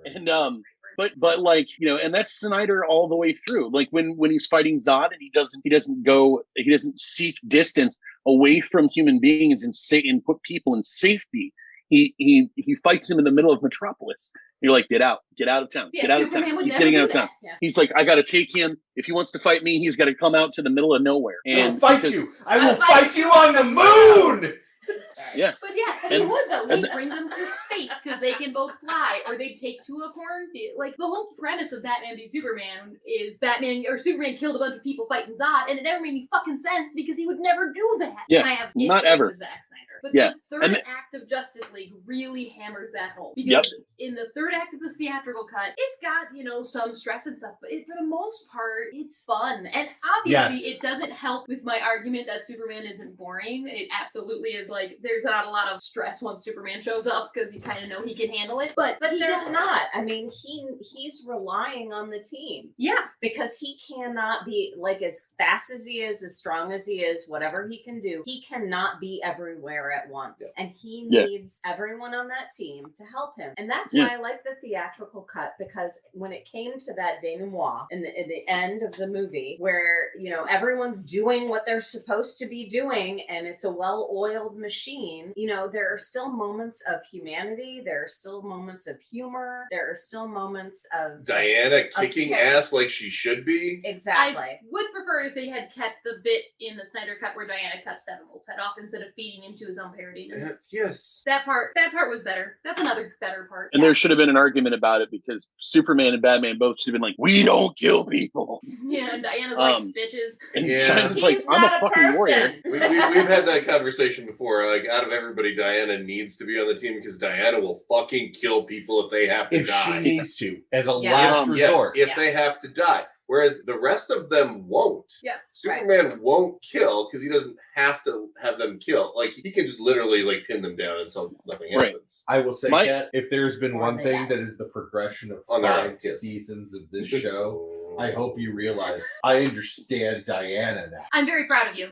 And but like, and that's Snyder all the way through. Like when he's fighting Zod and he doesn't seek distance away from human beings and put people in safety. He fights him in the middle of Metropolis. You're like, get out of town, Yeah, get out of Superman town. would He's never getting do out of town. that. Yeah. He's like, I got to take him. If he wants to fight me, he's got to come out to the middle of nowhere. I will And fight because- you. I will fight you on the moon. Yeah. But yeah, he And- would though. and- He'd bring them to space because they can both fly, or they'd take to a cornfield. Like the whole premise of Batman v Superman is Superman killed a bunch of people fighting Zod, and it never made any fucking sense because he would never do that. Yeah, I have not issues ever. with Zack Snyder. But Yeah, the third and- act of Justice League really hammers that home because Yep. in the third act of the theatrical cut, it's got some stress and stuff, but for the most part, it's fun. And obviously, it doesn't help with my argument that Superman isn't boring. It absolutely is. Like, there's not a lot of stress once Superman shows up because you kind of know he can handle it. But But he there's doesn't. not. I mean, he's relying on the team Yeah, because he cannot be like as fast as he is, as strong as he is, whatever he can do. He cannot be everywhere at once, and he Yeah. needs everyone on that team to help him. And that's Yeah. why I like the theatrical cut, because when it came to that denouement in the end of the movie, where everyone's doing what they're supposed to be doing, and it's a well-oiled machine, there are still moments of humanity. There are still moments of humor. There are still moments of Diana kicking Okay. ass like she should be. Exactly. I would prefer if they had kept the bit in the Snyder cut where Diana cut Steppenwolf's head off instead of feeding him to his own parody. demons. Yes. That part was better. That's another better part. And there should have been an argument about it because Superman and Batman both should have been like, we don't kill people. Yeah, and Diana's like, bitches. And Yeah. China's like, He's I'm a not a fucking person. warrior. We've had that conversation before. Like, out of everybody, Diana needs to be on the team because Diana will fucking kill people if they have to If die. she needs to, as a Yeah. last resort. Yes, if they have to die. Whereas the rest of them won't. Yeah, Superman won't kill because he doesn't have to have them kill. Like, he can just literally like pin them down until nothing Right. happens. I will say, Kat, if there's been Or one they thing die. that is the progression of On their 5 own, yes. seasons of this show, I hope you realize I understand Diana now. I'm very proud of you.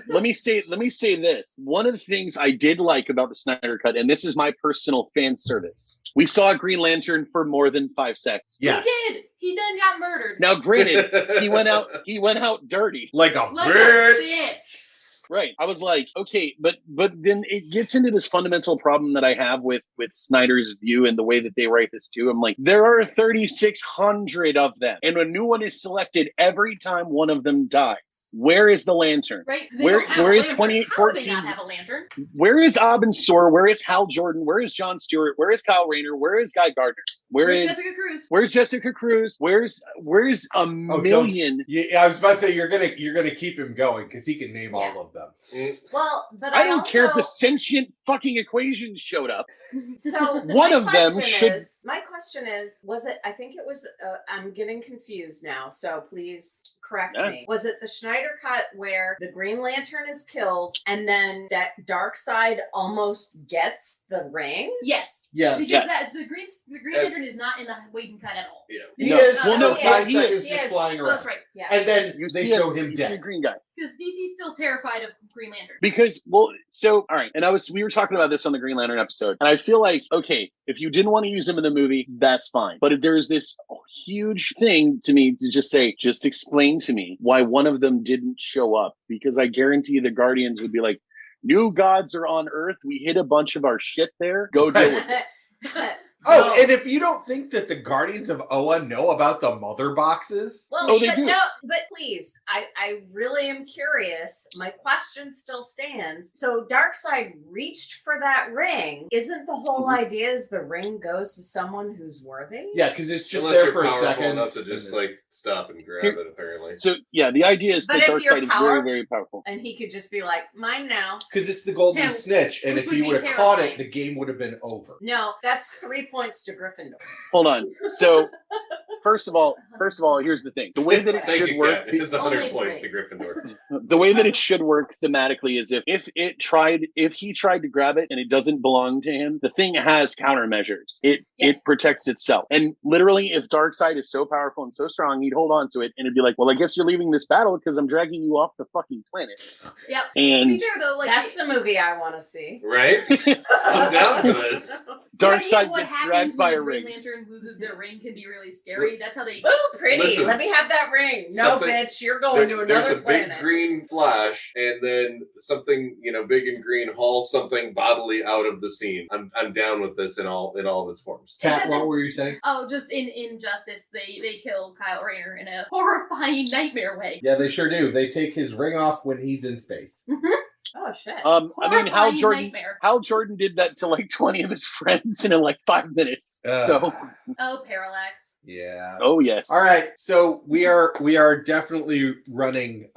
Let me say this. One of the things I did like about the Snyder Cut, and this is my personal fan service, we saw Green Lantern for more than 5 seconds. Yes. He did. He then got murdered. Now, granted, he went out dirty. Like a Like a bitch. bitch. Right. I was like, okay, but then it gets into this fundamental problem that I have with Snyder's view and the way that they write this too. I'm like, there are 3,600 of them, and a new one is selected every time one of them dies. Where is the lantern? Right? They Where- don't have where a is lantern. 2814's How do they not have a lantern? Where is Abensor? Where is Hal Jordan? Where is John Stewart? Where is Kyle Rayner? Where is Guy Gardner? Where's Jessica Cruz? Where's Jessica Cruz? Where's a million? Yeah, I was about to say you're gonna keep him going because he can name all of them. Well, but I don't care if the also- sentient fucking equations showed up. So One my of them question should- is- My question is, was it? I think it was. I'm getting confused now. So please correct Yeah. me. Was it the Schneider cut where the Green Lantern is killed and then Darkseid almost gets the ring? Yes. Yeah, Because Yes. the Green Lantern is not in the Whedon cut at all. Yeah. he No. is. Well, no, for yeah, 5 he seconds is. just He is. flying Oh, around, that's right. Yeah. and then You they see showed you him see a dead. green guy. Because DC's still terrified of Green Lantern. Because, all right, and we were talking about this on the Green Lantern episode, and I feel like, okay, if you didn't want to use him in the movie, that's fine. But if there's this huge thing to me to just say, just explain to me why one of them didn't show up, because I guarantee the Guardians would be like, new gods are on Earth, we hit a bunch of our shit there, go deal with this. Oh, No. and if you don't think that the Guardians of Oa know about the mother boxes, Well, Oh, they but do. no, but please, I really am curious. My question still stands. So Darkseid reached for that ring. Isn't the whole Mhm. idea is the ring goes to someone who's worthy? yeah, because it's just Unless there you're for a powerful second. enough to just like stop and grab it, apparently. So, yeah, the idea is But that if you're Darkseid is very, power- very powerful. And he could just be like, mine now. Because it's the golden Yeah, snitch, and which if would he be would have caught it, terrifying. the game would have been over. No, that's 3 points to Gryffindor. Hold on. So, first of all, here's the thing. The way that it Thank should you, work, Kat. It is 100 Only points to three. Gryffindor. the way that it should work thematically is if he tried to grab it and it doesn't belong to him, the thing has countermeasures. It protects itself. And literally, if Darkseid is so powerful and so strong, he'd hold on to it and it'd be like, well, I guess you're leaving this battle because I'm dragging you off the fucking planet. Yep. To be And fair though, like That's the movie I want to see. Right? I'm down for this. Darkseid what gets happens dragged by when a Green ring. Lantern loses their ring can be really scary. That's how they. Ooh, pretty. Listen, Let me have that ring. No, something- bitch, you're going to There's another a planet. big green flash, and then something, big and green hauls something bodily out of the scene. I'm down with this in all of its forms. Kat, what were you saying? Oh, just in Injustice, they kill Kyle Rayner in a horrifying nightmare way. Yeah, they sure do. They take his ring off when he's in space. Oh shit. I mean, Hal Horrifying Jordan nightmare. did that to like 20 of his friends in like 5 minutes. So, Oh, Parallax. Yeah. oh yes. All right, so we are definitely running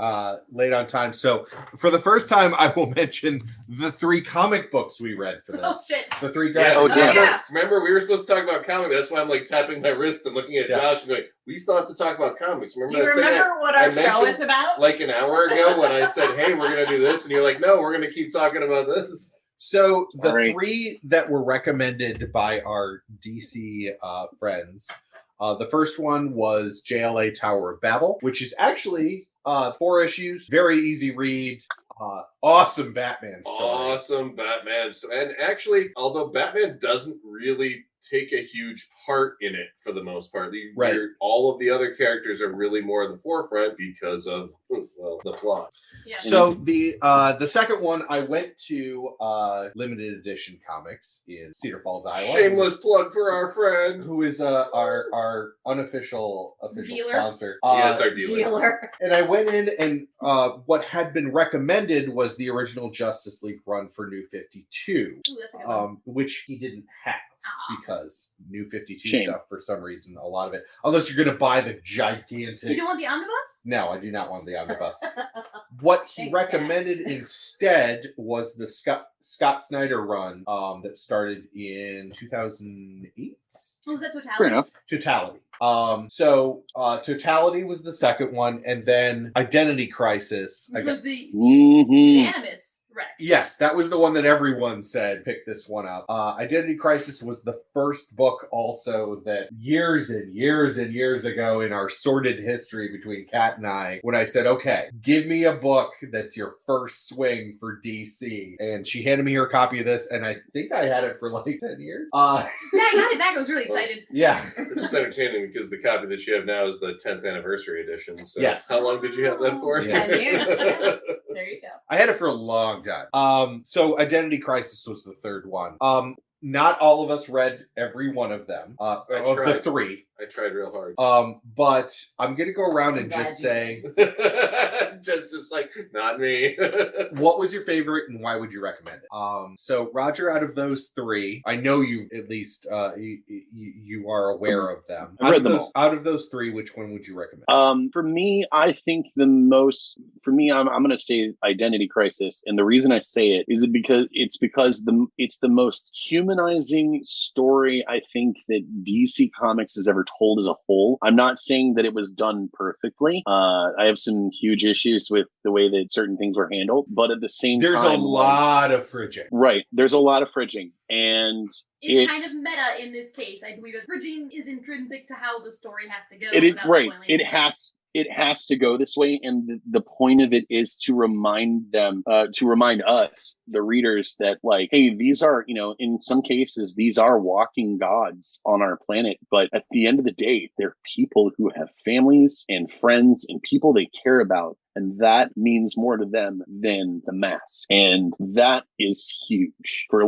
late on time. So for the first time, I will mention the 3 comic books we read for this. Oh shit. The 3 Yeah, guys. Oh, damn. Yeah. Remember, we were supposed to talk about comics. That's why I'm like tapping my wrist and looking at Yeah. Josh and going, we still have to talk about comics. Remember Do you that thing remember what I our show mentioned, is about? like an hour ago when I said, hey, we're going to do this? And you're like, no, we're going to keep talking about this. So the All right. 3 that were recommended by our DC friends. The first one was JLA Tower of Babel, which is actually 4 issues, very easy read, awesome Batman story. Awesome Batman. So, and actually, although Batman doesn't really take a huge part in it for the most part. Right. All of the other characters are really more in the forefront because of the plot. Yeah. So the second one, I went to limited edition comics in Cedar Falls, Iowa. Shameless plug for our friend, who is our unofficial Dealer? sponsor. yes, our dealer. And I went in, and what had been recommended was the original Justice League run for New 52, Ooh, that's a good one. which he didn't have. Ah. Because New 52 Shame. stuff, for some reason, a lot of it, unless you're going to buy the gigantic... You don't want the omnibus? No, I do not want the omnibus. What he Thanks, recommended instead was the Scott Snyder run that started in 2008. Oh, was that Totality? Fair enough. Totality. So Totality was the second one, and then Identity Crisis. Which was the Mhm. unanimous wreck. Yes, that was the one that everyone said pick this one up. Identity Crisis was the first book also that years and years and years ago in our sordid history between Kat and I, when I said, okay, give me a book that's your first swing for DC. And she handed me her copy of this, and I think I had it for like 10 years. Yeah, I got it back. I was really excited. Yeah. It's just entertaining because the copy that you have now is the 10th anniversary edition. So Yes. how long did you have that for? Yeah. 10 years. There you go. I had it for a long time. So Identity Crisis was the third one. Not all of us read every one of them. Of the tried. three. I tried real hard. But I'm gonna go around and just say, Jen's just like, not me. what was your favorite and why would you recommend it? So Roger, out of those three, I know you at least you are aware of them. I read them all. Out of those three, which one would you recommend? For me, I think I'm going to say Identity Crisis, and the reason I say it is because it's the most humanizing story I think that DC Comics has ever told as a whole. I'm not saying that it was done perfectly. I have some huge issues with the way that certain things were handled, but at the same There's time, a lot of fridging. Right, there's a lot of fridging, and It's kind of meta in this case. I believe that bridging is intrinsic to how the story has to go. it is without right. spoiling It has to go this way, and the point of it is to remind us, the readers, that like, hey, these are, in some cases, these are walking gods on our planet, but at the end of the day, they're people who have families and friends and people they care about. And that means more to them than the mass. And that is huge for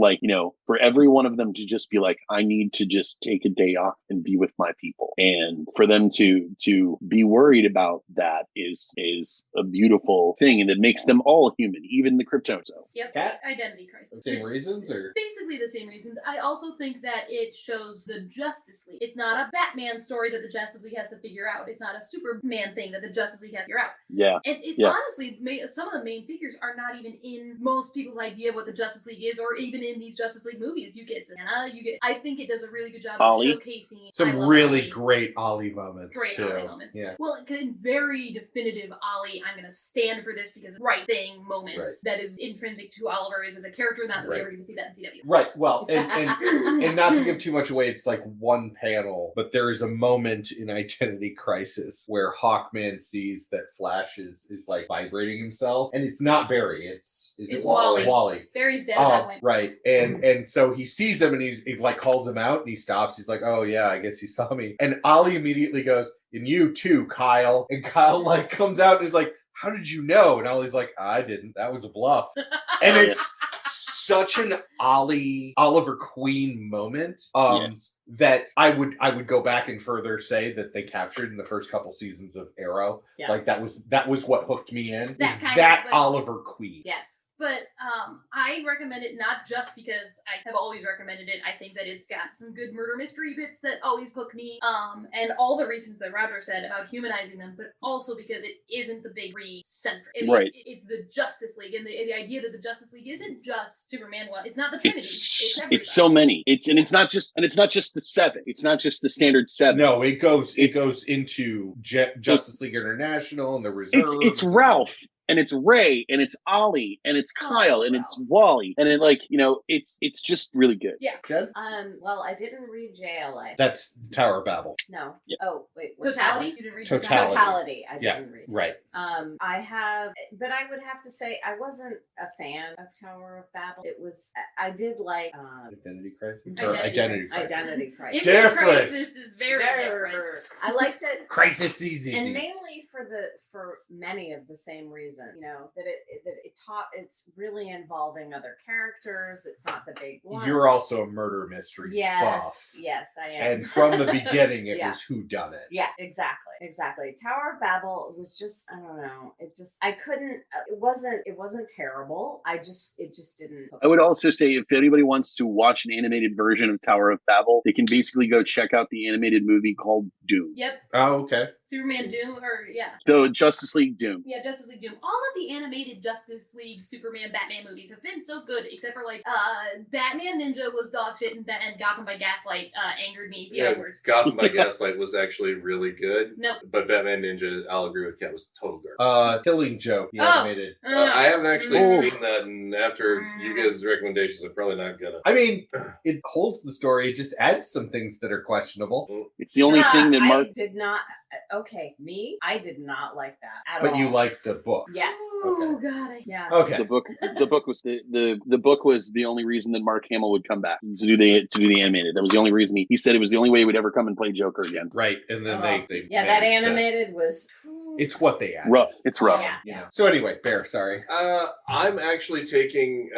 for every one of them to just be like, I need to just take a day off and be with my people. And for them to be worried about that is a beautiful thing. And it makes them all human, even the Cryptozo. Yep. Cat? Identity Crisis. Same reasons, or? Basically the same reasons. I also think that it shows the Justice League. It's not a Batman story that the Justice League has to figure out. It's not a Superman thing that the Justice League has to figure out. Yeah. And honestly, some of the main figures are not even in most people's idea of what the Justice League is, or even in these Justice League movies. You get Santa, I think it does a really good job Ollie. of showcasing Some really great Ollie moments, Great too. Ollie moments. Yeah. Well, very definitive Ollie, I'm going to stand for this because right thing moments Right. that is intrinsic to Oliver is as a character, not that we Right. ever get to see that in CW. Right. Well, and not to give too much away, it's like one panel, but there is a moment in Identity Crisis where Hawkman sees that Flash is like vibrating himself, and it's not Barry. It's Wally. Wally. Barry's dead at that point. Right. And so he sees him and he like calls him out and he stops. He's like, oh yeah, I guess you saw me. And Ollie immediately goes, and you too, Kyle. And Kyle like comes out and is like, how did you know? And Ollie's like, I didn't. That was a bluff. And it's such an Oliver Queen moment. Yes. That I would go back and further say that they captured in the first couple seasons of Arrow. Yeah. Like that was what hooked me in. That is kind that of, like- Oliver Queen. Yes. But I recommend it not just because I have always recommended it. I think that it's got some good murder mystery bits that always hook me. And all the reasons that Roger said about humanizing them, but also because it isn't the big three centric. I mean, Right. It's the Justice League, and the idea that the Justice League isn't just Superman. It's not the Trinity. It's everybody. It's so many. It's not just the seven. It's not just the standard seven. No, it goes It's- into Justice League International and the Reserve. It's Ralph. and it's Ray, and it's Ollie, and it's Kyle, and it's Wally, and it it's just really good. Yeah. Jen? Well, I didn't read JLA. That's Tower of Babel. No. Yeah. Oh, wait. What's Totality? that? You didn't read Totality. I Yeah, didn't read. right. I have, but I would have to say I wasn't a fan of Tower of Babel. It was, I did like Identity Crisis? Or Identity Crisis. Identity Crisis. Infinite Different. Crisis is very different. I liked it. Crisis easy. And mainly for many of the same reason, that it taught, it's really involving other characters. It's not the big one. You're also a murder mystery buff. Yes, I am. And from the beginning, it was who done it. Yeah, exactly. Tower of Babel was just, I don't know. I couldn't. It wasn't terrible. It just didn't. I would also say if anybody wants to watch an animated version of Tower of Babel, they can basically go check out the animated movie called Doom. Yep. Oh, okay. Superman Doom, The Justice League Doom. Yeah, Justice League Doom. All of the animated Justice League, Superman, Batman movies have been so good, except for Batman Ninja was dog shit, and Gotham by Gaslight angered me afterwards. Gotham by Gaslight was actually really good. Nope. But Batman Ninja, I'll agree with Kat, was total garbage. Killing Joke, the animated. I haven't actually seen that, and after you guys' recommendations, I'm probably not gonna. I mean, it holds the story. It just adds some things that are questionable. It's the only thing that Mark... I did not... Okay, I did not like that at all. But you liked the book. Yes. Oh, God. Yeah. Okay. The book was the book was the only reason that Mark Hamill would come back to do the animated. That was the only reason he said it was the only way he would ever come and play Joker again. Right, and then they that animated was... It's what they add. Rough. It's rough. Yeah. So anyway, Bear, sorry. I'm actually taking,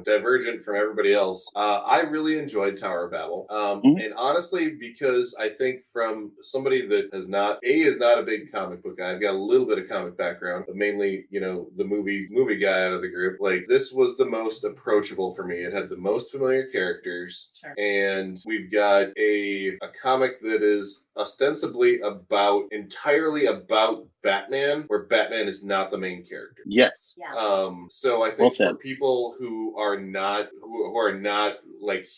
divergent from everybody else. I really enjoyed Tower of Babel. And honestly, because I think from somebody that is not a big comic book guy, I've got a little bit of comic background, but mainly, the movie guy out of the group, this was the most approachable for me. It had the most familiar characters. Sure. And we've got a comic that is ostensibly entirely about Batman, where Batman is not the main character. Yes. Yeah. So I think for people who are not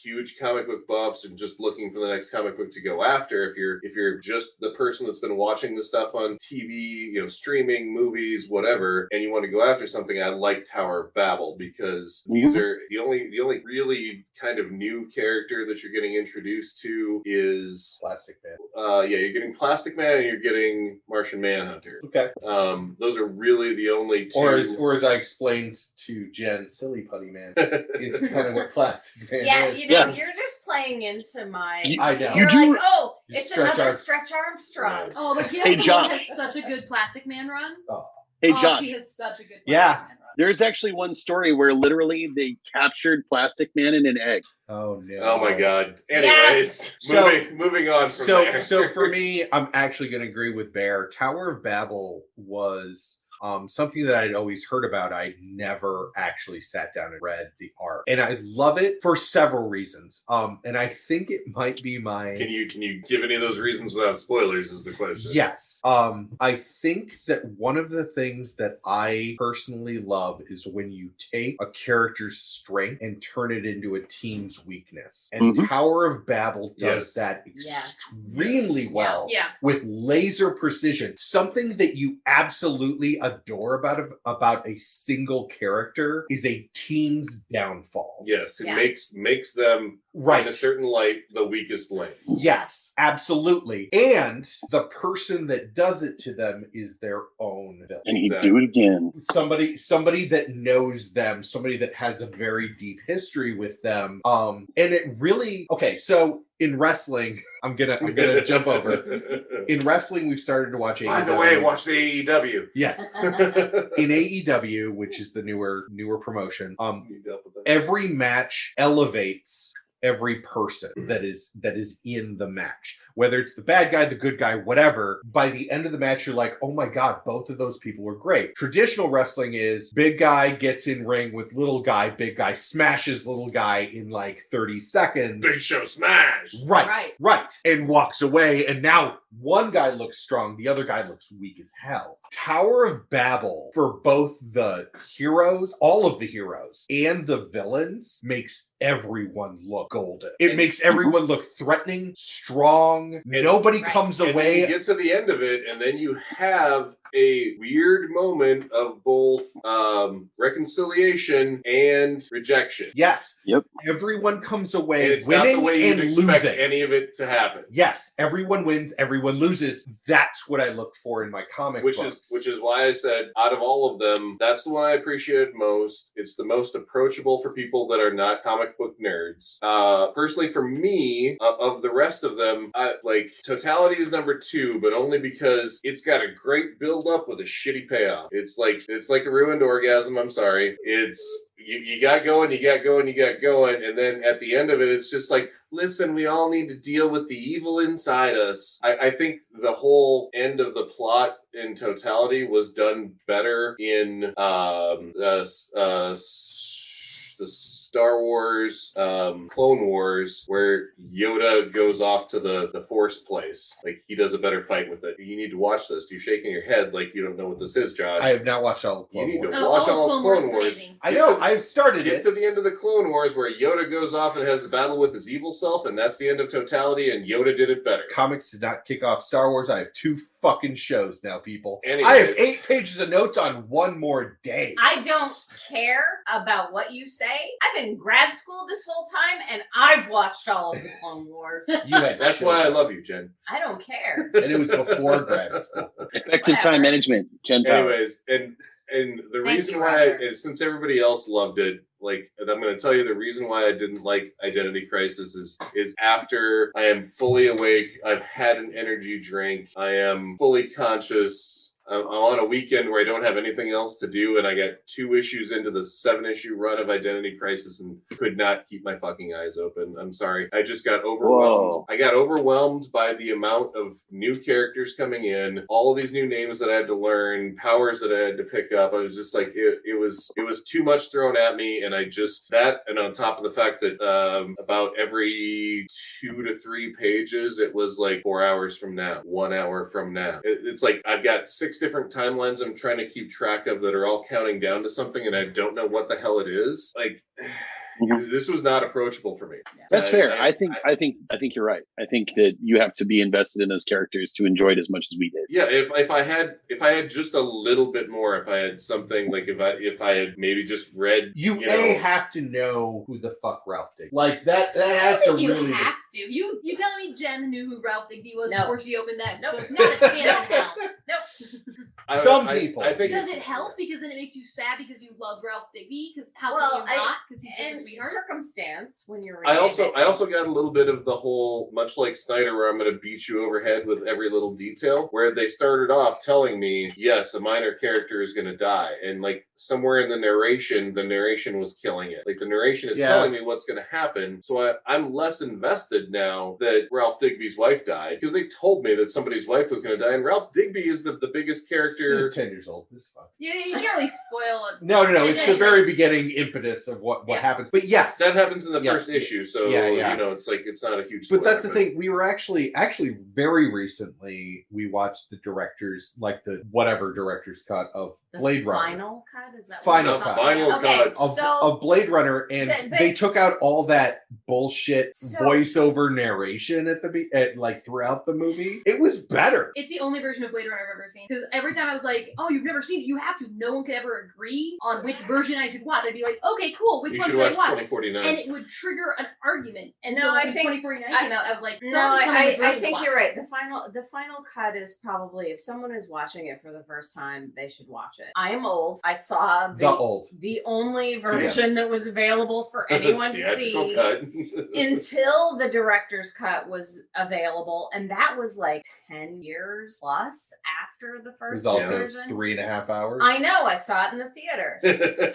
huge comic book buffs and just looking for the next comic book to go after, if you're just the person that's been watching the stuff on TV, streaming, movies, whatever, and you want to go after something, I like Tower of Babel because these are the only really kind of new character that you're getting introduced to is Plastic Man. You're getting Plastic Man and you're getting Martian Manhunter. Okay. Those are really the only two. Or as I explained to Jen, Silly Putty Man. It's kind of what Plastic Man is. You're just playing into my... I know. You're like, it's another Stretch Armstrong. Right. Oh, but John has such a good Plastic Man run. Hey, John. She has such a good Plastic Man run. There's actually one story where literally they captured Plastic Man in an egg. Oh no! Oh my God! Anyways, moving on from there. So for me, I'm actually going to agree with Bear. Tower of Babel was something that I'd always heard about. I never actually sat down and read the art, and I love it for several reasons. And I think it might be my. Can you give any of those reasons without spoilers? Is the question. Yes. I think that one of the things that I personally love is when you take a character's strength and turn it into a team's weakness. And Tower of Babel does that extremely well with laser precision. Something that you absolutely adore about a single character is a team's downfall. Yes, it makes them in a certain light the weakest link. Yes, absolutely. And the person that does it to them is their own villain. And he'd do it again. Somebody that knows them, somebody that has a very deep history with them. And it really so in wrestling, I'm gonna jump over. In wrestling, we've started to watch AEW. By the way, watch the AEW. Yes. In AEW, which is the newer promotion, every match elevates every person that is in the match, whether it's the bad guy, the good guy, whatever. By the end of the match, you're like, oh my God, both of those people were great. Traditional wrestling is big guy gets in ring with little guy, big guy smashes little guy in 30 seconds. Big Show smash. Right. And walks away. And now one guy looks strong, the other guy looks weak as hell. Tower of Babel, for both the heroes, all of the heroes, and the villains, makes everyone look look golden. It makes everyone look threatening, strong. Nobody comes And away. then you get to the end of it, and then you have a weird moment of both reconciliation and rejection. Yes. Yep. Everyone comes And away it's not the winning way you'd and expect losing. any of it to happen. Yes, everyone wins, everyone loses. That's what I look for in my comic Which books. is why I said, out of all of them, that's the one I appreciated most. It's the most approachable for people that are not comic book nerds. Personally, for me, of the rest of them, Totality is number 2, but only because it's got a great build up with a shitty payoff. It's like a ruined orgasm. I'm sorry. It's you got going, and then at the end of it, it's just like, listen, we all need to deal with the evil inside us. I think the whole end of the plot in totality was done better in the Star Wars, Clone Wars, where Yoda goes off to the Force place. Like, he does a better fight with it. You need to watch this. You're shaking your head like you don't know what this is, Josh. I have not watched all of Clone You need Wars. to watch all of Clone Wars. Amazing. I know, I've started Get it. to the end of the Clone Wars where Yoda goes off and has a battle with his evil self, and that's the end of totality, and Yoda did it better. Comics did not kick off Star Wars. I have 2 fucking shows now, people. Anyways. I have 8 pages of notes on one more day. I don't care about what you say. I've been in grad school this whole time, and I've watched all of the Clone Wars. You had That's why I love you, Jen. I don't care. And it was before grad school. Effective Whatever. time management. Jen Power. Anyways, and the reason you, why, Roger. since everybody else loved it, like, and I'm going to tell you the reason why I didn't like Identity Crisis is after I am fully awake, I've had an energy drink, I am fully conscious. I'm on a weekend where I don't have anything else to do, and I got 2 issues into the 7-issue run of Identity Crisis and could not keep my fucking eyes open. I'm sorry. I just got overwhelmed. Whoa. I got overwhelmed by the amount of new characters coming in, all of these new names that I had to learn, powers that I had to pick up. I was just like, it was too much thrown at me, and and on top of the fact that about every 2 to 3 pages, it was like 4 hours from now, 1 hour from now. It's like I've got 6 different timelines I'm trying to keep track of that are all counting down to something, and I don't know what the hell it is. Like, this was not approachable for me. That's fair. I think you're right. I think that you have to be invested in those characters to enjoy it as much as we did. Yeah, if I had just a little bit more, if I had something like if I had maybe just read, You have to know who the fuck Ralph Digby. Like that I has don't to think really. you have to. You telling me Jen knew who Ralph Digby was No. before she opened that Nope. book? Not a chance in hell. Nope. Some people. I think Does it help because then it makes you sad because you love Ralph Digby? Because how Well, can you not? Because he's just a In sweetheart. circumstance, when you're I reading also got a little bit of the whole, much like Snyder, where I'm going to beat you overhead with every little detail, where they started off telling me, yes, a minor character is going to die. And like somewhere in the narration was killing it. Like the narration is telling me what's going to happen. So I'm less invested now that Ralph Digby's wife died, because they told me that somebody's wife was going to die. And Ralph Digby is the biggest character. He's 10 years old. It's fine. You can't really spoil it. No. And It's then- the very beginning impetus of what happens. But yes, That happens in the Yeah. first issue, so Yeah. it's like it's not a huge. but that's the spoiler, thing. We were actually very recently we watched the director's, like the whatever director's cut of The Blade Runner. Final cut? Is that Final what cut. it's called? Final Okay, cut. so Of Blade Runner, and But- they took out all that bullshit So- voiceover narration at throughout the movie. It was better. It's the only version of Blade Runner I've ever seen. Because every time I was like, oh, you've never seen it, you have to. No one could ever agree on which version I should watch. I'd be like, okay, cool, which you one should should I watch watch? 2049. And it would trigger an argument. And No, so I when think- 2049 came out, I was like, No, someone just tell me which I version to think watch. you're right. The final cut is probably, if someone is watching it for the first time, they should watch it. I am old. I saw the only version that was available for anyone to Theatrical see cut. until the director's cut was available, and that was like 10 years plus after the It first was also version. 3.5 hours. I know, I saw it in the theater.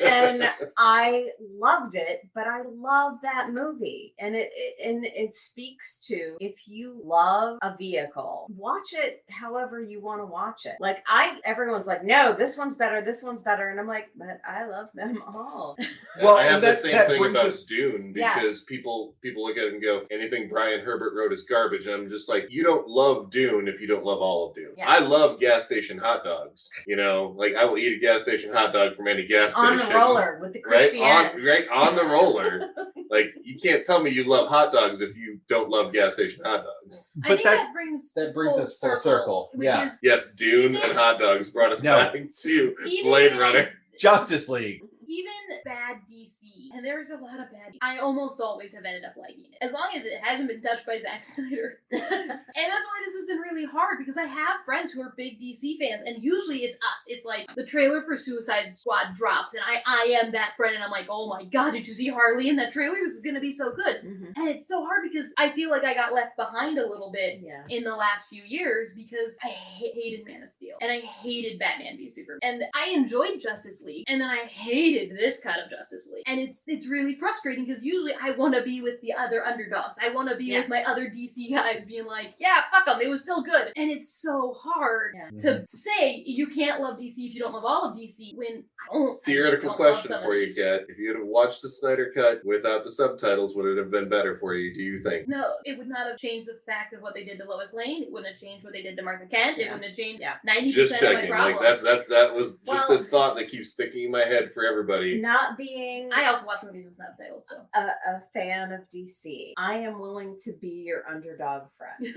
And I loved it, but I love that movie, and it speaks to, if you love a vehicle, watch it however you want to watch it. Like everyone's like, no, this one's better, and I'm like, but I love them all. Well, I have and the that same thing brings about us- Dune, Yes. because people look at it and go, anything Brian Herbert wrote is garbage. And I'm just like, you don't love Dune if you don't love all of Dune. Yeah. I love gas station hot dogs. Like I will eat a gas station hot dog from any gas On station. the roller with the Right crispy ends. on the roller. Like, you can't tell me you love hot dogs if you don't love gas station hot dogs. I think that brings us full circle. which Yeah. is Yes, Dune and hot dogs brought us back to even Blade when Runner. Justice League. even bad DC, and there's a lot of bad, I almost always have ended up liking it, as long as it hasn't been touched by Zack Snyder. And that's why this has been really hard, because I have friends who are big DC fans, and usually it's us. It's like the trailer for Suicide Squad drops, and I am that friend, and I'm like, oh my god, did you see Harley in that trailer? This is gonna be so good. And it's so hard because I feel like I got left behind a little bit in the last few years, because I hated Man of Steel, and I hated Batman v Superman, and I enjoyed Justice League, and then I hated this cut of Justice League. And it's really frustrating, because usually I want to be with the other underdogs. I want to be with my other DC guys being like, yeah, fuck them, it was still good. And it's so hard to say you can't love DC if you don't love all of DC, when I don't. Theoretical question for you, Kat. If you had watched the Snyder Cut without the subtitles, would it have been better for you, do you think? No, it would not have changed the fact of what they did to Lois Lane. It wouldn't have changed what they did to Martha Kent. It wouldn't have changed 90% just checking. of my problems. Like that was just this thought that keeps sticking in my head for everybody. Not being I also watch movies with subtitles, so a fan of DC, I am willing to be your underdog friend.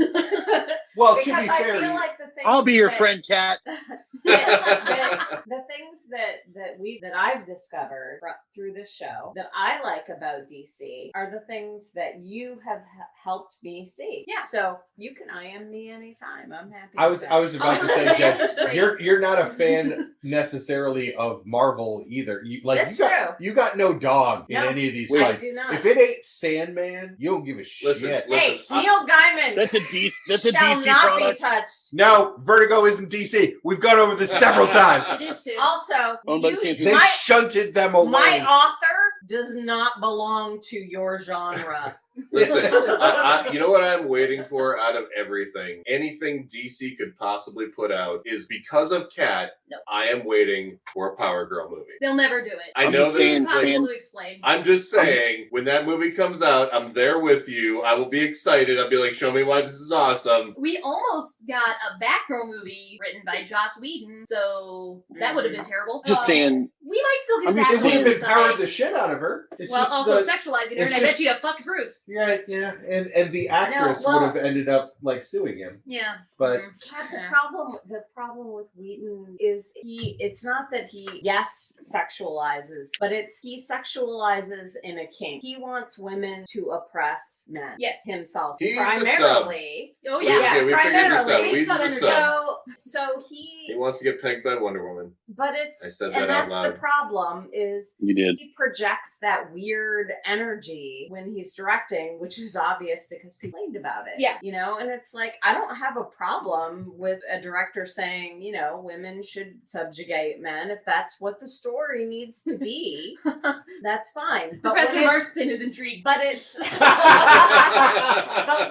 Well, because to be I fair, feel like the things I'll be your friend, Kat. the things that I've discovered through this show that I like about DC are the things that you have helped me see. Yeah. So you can IM me anytime. I'm happy. I was about to say, Jen, you're not a fan necessarily of Marvel either. You got no dog in any of these fights. I do not. If it ain't Sandman, you don't give a shit. Listen, hey, Neil Gaiman. That's a DC. That's a shall DC not product. be touched. No, Vertigo isn't DC. We've gone over this several times. it is too. Also, They shunted them away. my author does not belong to your genre. Listen, you know what I'm waiting for out of everything? Anything DC could possibly put out is because of Kat. No. I am waiting for a Power Girl movie. They'll never do it. I know that. It's impossible to explain. I'm just saying, when that movie comes out, I'm there with you. I will be excited. I'll be like, show me why this is awesome. We almost got a Batgirl movie written by Joss Whedon, so that would have been terrible. Just saying. We might still get a I'm just Batgirl It would have movie been powered someday. the shit out of her. It's Well, just also sexualizing her, and I bet you'd have fucked Bruce. Yeah, and the actress would have ended up like suing him. Yeah. But The problem with Whedon is it's not that he sexualizes, but he sexualizes in a kink. He wants women to oppress men. Yes. Himself. He's primarily. Oh yeah. Okay, we figured this out. He's Whedon's a sub. So He wants to get pegged by Wonder Woman. But I said that out that's loud. the problem is You did. he projects that weird energy when he's directing, which is obvious because people complained about it. Yeah. You know, and it's like, I don't have a problem with a director saying, you know, women should subjugate men if that's what the story needs to be. That's fine. But Professor Marston is intrigued. But it's but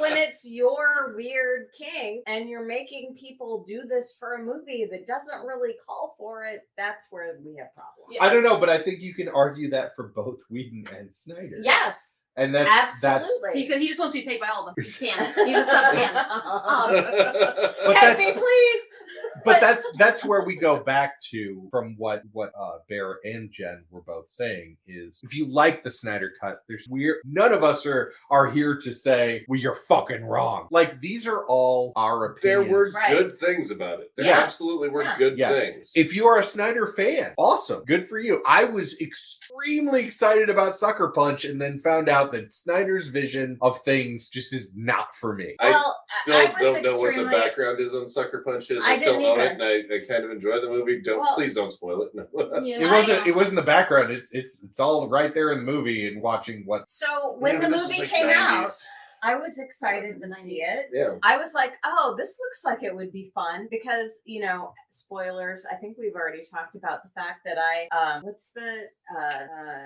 when it's your weird king and you're making people do this for a movie that doesn't really call for it, that's where we have problems. I don't know, but I think you can argue that for both Whedon and Snyder. Yes. And that's absolutely. He just wants to be paid by all of them. He can. He just can. But Help me, please. But that's where we go back to from what Bear and Jen were both saying is if you like the Snyder Cut, none of us are here to say, well, you're fucking wrong. Like these are all our opinions. There were good things about it. There absolutely were good things. If you are a Snyder fan, awesome. Good for you. I was extremely excited about Sucker Punch and then found out that Snyder's vision of things just is not for me. Well, I don't know what the background is on Sucker Punch is. I still own it, and I kind of enjoy the movie. Please don't spoil it. No. It wasn't the background. It's all right there in the movie and watching what. So when the movie came out, I was excited to see it. Yeah. I was like, oh, this looks like it would be fun because, you know, spoilers. I think we've already talked about the fact that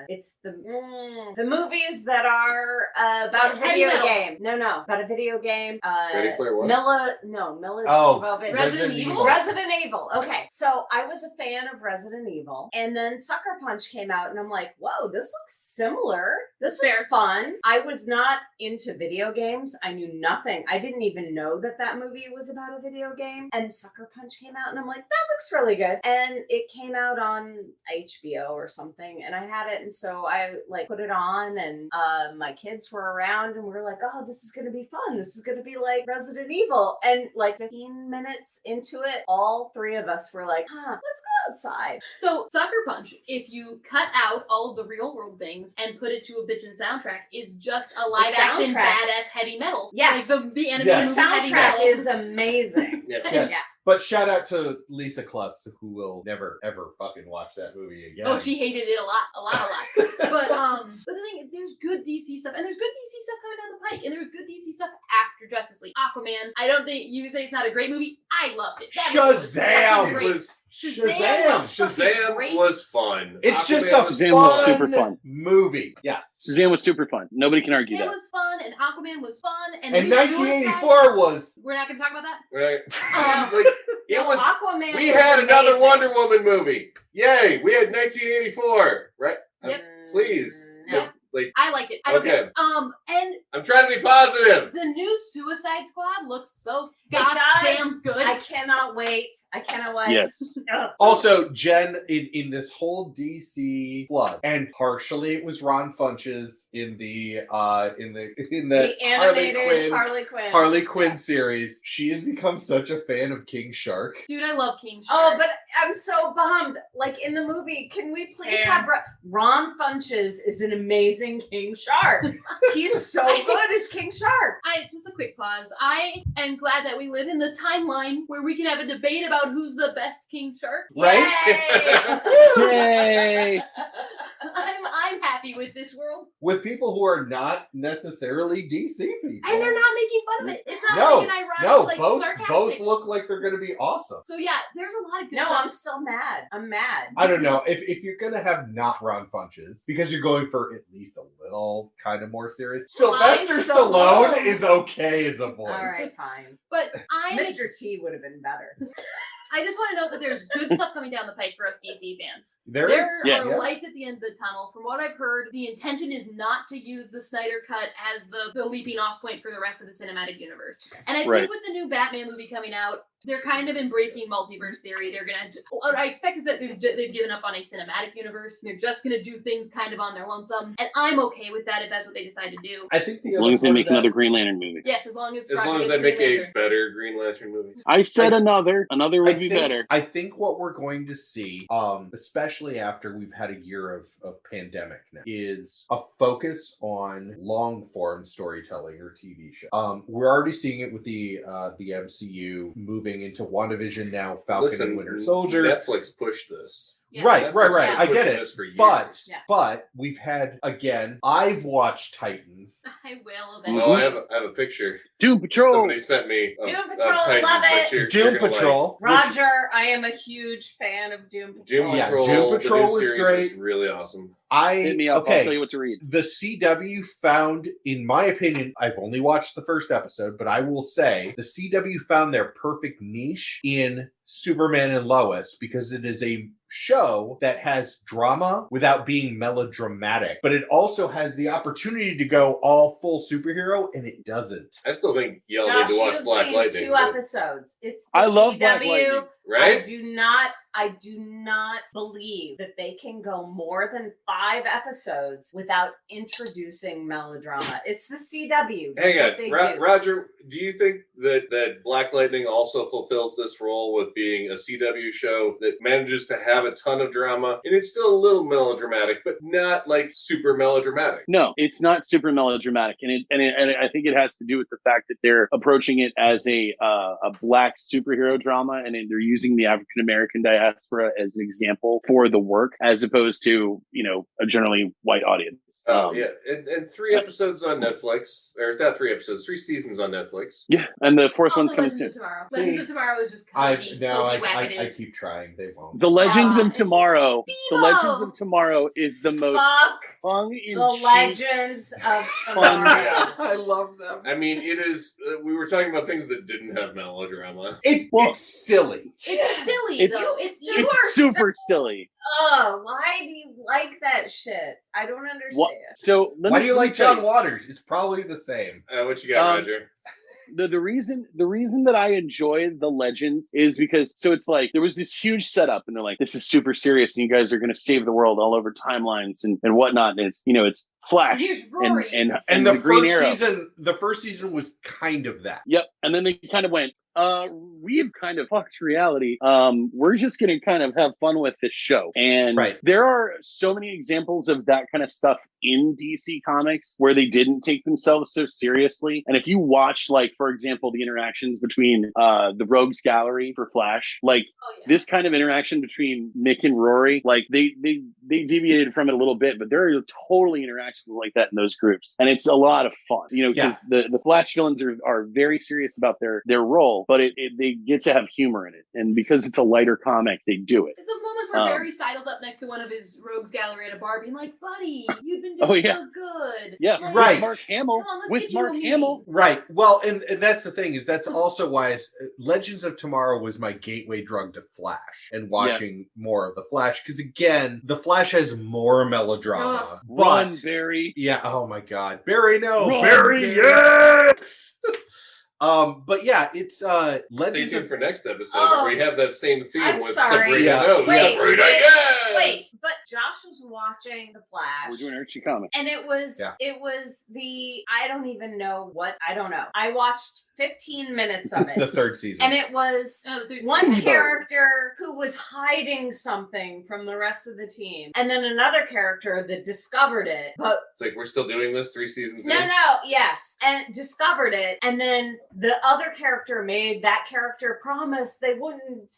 it's the movies that are about a video game. No, about a video game. Ready Player One? Milla Jovovich. Resident Evil. Resident Evil. Okay. So I was a fan of Resident Evil. And then Sucker Punch came out and I'm like, whoa, this looks similar. This looks fun. I was not into video video games. I knew nothing. I didn't even know that movie was about a video game. And Sucker Punch came out, and I'm like, that looks really good. And it came out on HBO or something, and I had it, and so I like put it on, and my kids were around, and we were like, oh, this is gonna be fun. This is gonna be like Resident Evil. And like 15 minutes into it, all three of us were like, let's go outside. So Sucker Punch, if you cut out all of the real world things and put it to a bitchin' soundtrack, is just a live action badass heavy metal. Yes. Like the animated The movie heavy soundtrack metal is amazing. Yes. Yeah. But shout out to Lisa Kluss, who will never ever fucking watch that movie again. Oh, she hated it a lot. But the thing, there's good DC stuff, and there's good DC stuff coming down the pike, and there was good DC stuff after Justice League. Aquaman, I don't think you say it's not a great movie. I loved it. Shazam! Shazam was fun. It's Aquaman just a Shazam was super fun. movie. Yes. Shazam was super fun. Nobody can argue It that. was fun, and Aquaman was fun, and And Suicide- 1984 was. We're not going to talk about that. Right. Like, it was. Aquaman. We was had another amazing. Wonder Woman movie. Yay! We had 1984. Right. Yep. Please. Yeah. Like. I like it. I don't Okay. care. And I'm trying to be positive. the new Suicide Squad looks so It goddamn does. good. I cannot wait. Yes. Also, Jen, in this whole DC flood, and partially it was Ron Funches in the animated Harley Quinn series. She has become such a fan of King Shark. Dude, I love King Shark. Oh, but I'm so bummed. Like in the movie, can we please have Ron Funches is an amazing King Shark. He's so good as King Shark. Just a quick pause. I am glad that we live in the timeline where we can have a debate about who's the best King Shark. Right? Yay! I'm happy with this world. With people who are not necessarily DC people. And they're not making fun of it. It's not No, like an ironic, both sarcastic. look like they're going to be awesome. So yeah, there's a lot of good No, stuff. I'm still mad. I'm mad. I don't know if you're gonna have not Ron Funches because you're going for at least a little kind of more serious. Sylvester Stallone. Stallone is okay as a voice. All right, fine. But Mr. T would have been better. I just want to note that there's good stuff coming down the pike for us DC fans. There There is. are lights at the end of the tunnel. From what I've heard, the intention is not to use the Snyder Cut as the leaping off point for the rest of the cinematic universe. And I Right. think with the new Batman movie coming out, they're kind of embracing multiverse theory. They're gonna. What I expect is that they've given up on a cinematic universe. They're just gonna do things kind of on their lonesome, and I'm okay with that if that's what they decide to do. I think As long as they make another Green Lantern movie. Yes, as long as As long as they make a better Green Lantern movie. I said another would be better. I think what we're going to see, especially after we've had a year of pandemic now, is a focus on long form storytelling or TV show. We're already seeing it with the MCU moving into WandaVision now, Falcon and Winter Soldier. Netflix pushed this. Yeah. Right. Yeah. I get Pushing it. this for years. But we've had, again, I've watched Titans. I will Oh, eventually. I have a picture. Doom Patrol. Somebody sent me. Doom of Patrol, Titans, love but it. you're Doom gonna Patrol. Roger, I am a huge fan of Doom Patrol. Doom Yeah, Patrol. Doom Patrol the new was series great. is really awesome. Hit me up. I'll tell you what to read. The CW found, in my opinion, I've only watched the first episode, but I will say the CW found their perfect niche in Superman and Lois because it is a show that has drama without being melodramatic, but it also has the opportunity to go all full superhero, and it doesn't. I still think y'all Josh, need to watch you've Black seen Lightning. 2 but- episodes. It's the I love CW. Black Lightning. Right? I do not believe that they can go more than 5 episodes without introducing melodrama. It's the CW. That's Hang what they on, do. Roger. Do you think that Black Lightning also fulfills this role with being a CW show that manages to have a ton of drama and it's still a little melodramatic, but not like super melodramatic? No, it's not super melodramatic, and I think it has to do with the fact that they're approaching it as a black superhero drama, and they're using the African American diaspora as an example for the work, as opposed to a generally white audience. Oh yeah, and 3 episodes on Netflix, or not 3 episodes, 3 seasons on Netflix. Yeah, and the 4th one's Also, coming Legends soon. of Tomorrow. See, Legends of Tomorrow is just I wackadoos. keep trying. They won't. The Legends of it's Tomorrow. The Bevo! Legends of Tomorrow is the most Fuck tongue the in Legends of Fun. Tomorrow. I love them. I mean, it is. We were talking about things that didn't have melodrama. It's silly. It's silly It's- though. It's just It's super silly. Oh, why do you like that shit? I don't understand. What? So why do you like John Waters? It's probably the same. What you got, Roger? The reason that I enjoy the Legends is because it's like there was this huge setup and they're like, this is super serious and you guys are going to save the world all over timelines and whatnot. And it's Flash and the Green first Arrow. season. The first season was kind of that. Yep. And then they kind of went, we've kind of fucked reality. We're just going to kind of have fun with this show. And there are so many examples of that kind of stuff in DC Comics where they didn't take themselves so seriously. And if you watch, like, for example, the interactions between the Rogues Gallery for Flash, like this kind of interaction between Mick and Rory, like they deviated from it a little bit, but there are totally interactions like that in those groups. And it's a lot of fun, because the Flash villains are very serious about their role, but they get to have humor in it. And because it's a lighter comic, they do it. It's those moments where Barry sidles up next to one of his Rogues Gallery at a bar being like, buddy, you've been doing so good. Yeah, like, right. Mark Hamill. With Mark Hamill. Right. Well, and that's the thing, is that's also why Legends of Tomorrow was my gateway drug to Flash and watching more of the Flash. Because again, the Flash has more melodrama. Run, Barry. Yeah, oh my God. Barry, no. Run, Barry, yes! But yeah, it's Legends. Stay tuned for next episode where we have that same theme with sorry. Sabrina. No, Sabrina, yes! Wait, but Josh was watching The Flash. We're doing Archie comics. And it was I don't even know I don't know. I watched 15 minutes of it. It's the third season. And it was one character who was hiding something from the rest of the team. And then another character that discovered it. But it's like, we're still doing this 3 seasons in? Yes. And discovered it. And then the other character made that character promise they wouldn't,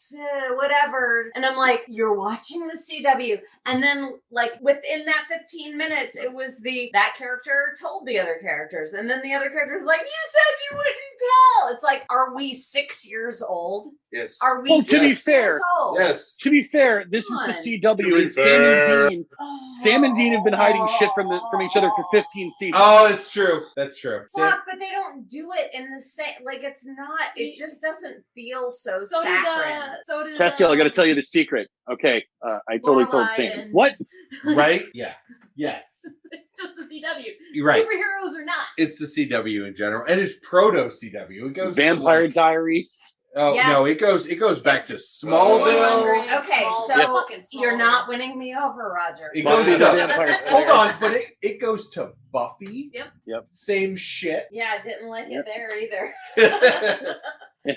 whatever. And I'm like, you're watching the CW. And then, like, within that 15 minutes, it was that character told the other characters. And then the other character was like, you said you wouldn't tell. It's like, are we 6 years old? Yes. Are we 6 years old? Yes. To be fair, this is the CW, and Sam and Dean. Sam and Dean have been hiding shit from each other for 15 seasons. Oh, it's true. That's true. Fuck, but they don't do it in the same. Like, it's not. It just doesn't feel so saccharine. Castiel, I got to tell you the secret. Okay, I totally told Sam. What? Right? Yeah. Yes. It's just the CW. You're right. Superheroes or not. It's the CW in general, and it's proto CW. It goes Vampire Diaries. Oh no, it goes back to Smallville. Okay, so you're not winning me over, Roger. It goes to hold on, but it goes to Buffy. Yep. Same shit. Yeah, I didn't like it there either.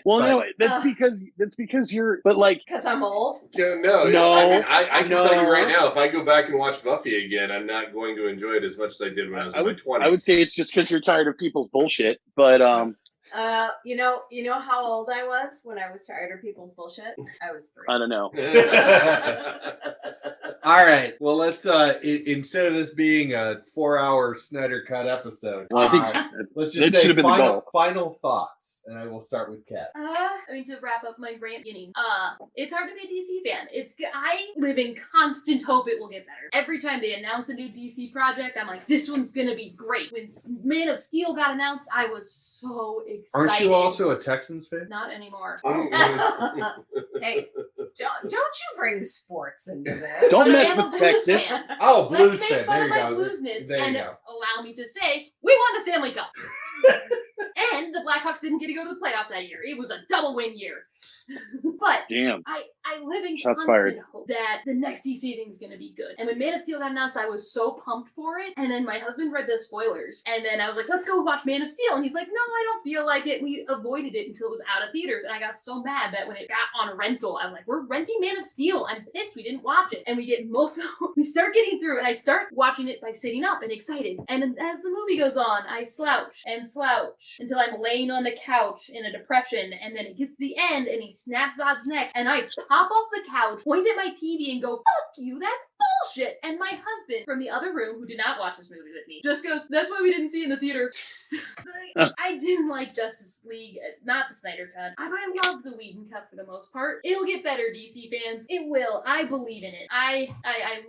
Well, no, that's because you're, but like, because I'm old. No. I can tell you right now, if I go back and watch Buffy again, I'm not going to enjoy it as much as I did when I was in my 20s. I would say it's just because you're tired of people's bullshit, but you know how old I was when I was tired of people's bullshit? I was 3. I don't know. All right. Well, let's instead of this being a 4-hour Snyder Cut episode, let's just say final thoughts, and I will start with Kat. To wrap up my rant beginning, it's hard to be a DC fan. I live in constant hope it will get better. Every time they announce a new DC project, I'm like, this one's gonna be great. When Man of Steel got announced, I was so excited. Aren't you also a Texans fan? Not anymore. Hey, don't you bring sports into this? Don't mess with Texas. Oh, Blues fan. There you Let's make fun go. of my bluesness There you and go. allow me to say, we won the Stanley Cup. And the Blackhawks didn't get to go to the playoffs that year. It was a double win year. But damn, I live in constant hope that the next DC thing is going to be good. And when Man of Steel got announced, I was so pumped for it. And then my husband read the spoilers. And then I was like, let's go watch Man of Steel. And he's like, no, I don't feel like it. We avoided it until it was out of theaters. And I got so mad that when it got on rental, I was like, we're renting Man of Steel. I'm pissed we didn't watch it. And we start getting through, and I start watching it by sitting up and excited. And as the movie goes on, I slouch until I'm laying on the couch in a depression. And then it gets to the end, and he snaps Zod's neck, and I pop off the couch, point at my TV, and go, fuck you, that's bullshit. And my husband from the other room, who did not watch this movie with me, just goes, that's why we didn't see it in the theater. I didn't like Justice League, not the Snyder Cut. But I love the Whedon Cut for the most part. It'll get better, DC fans. It will. I believe in it. I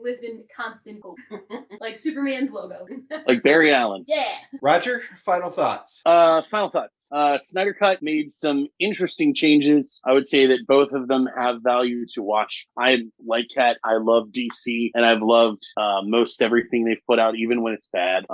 live in constant hope. Like Superman's logo. Like Barry Allen. Yeah. Roger, final thoughts. Final thoughts. Snyder Cut made some interesting changes. I would say that both of them have value to watch. I like Cat. I love DC, and I've loved most everything they've put out, even when it's bad.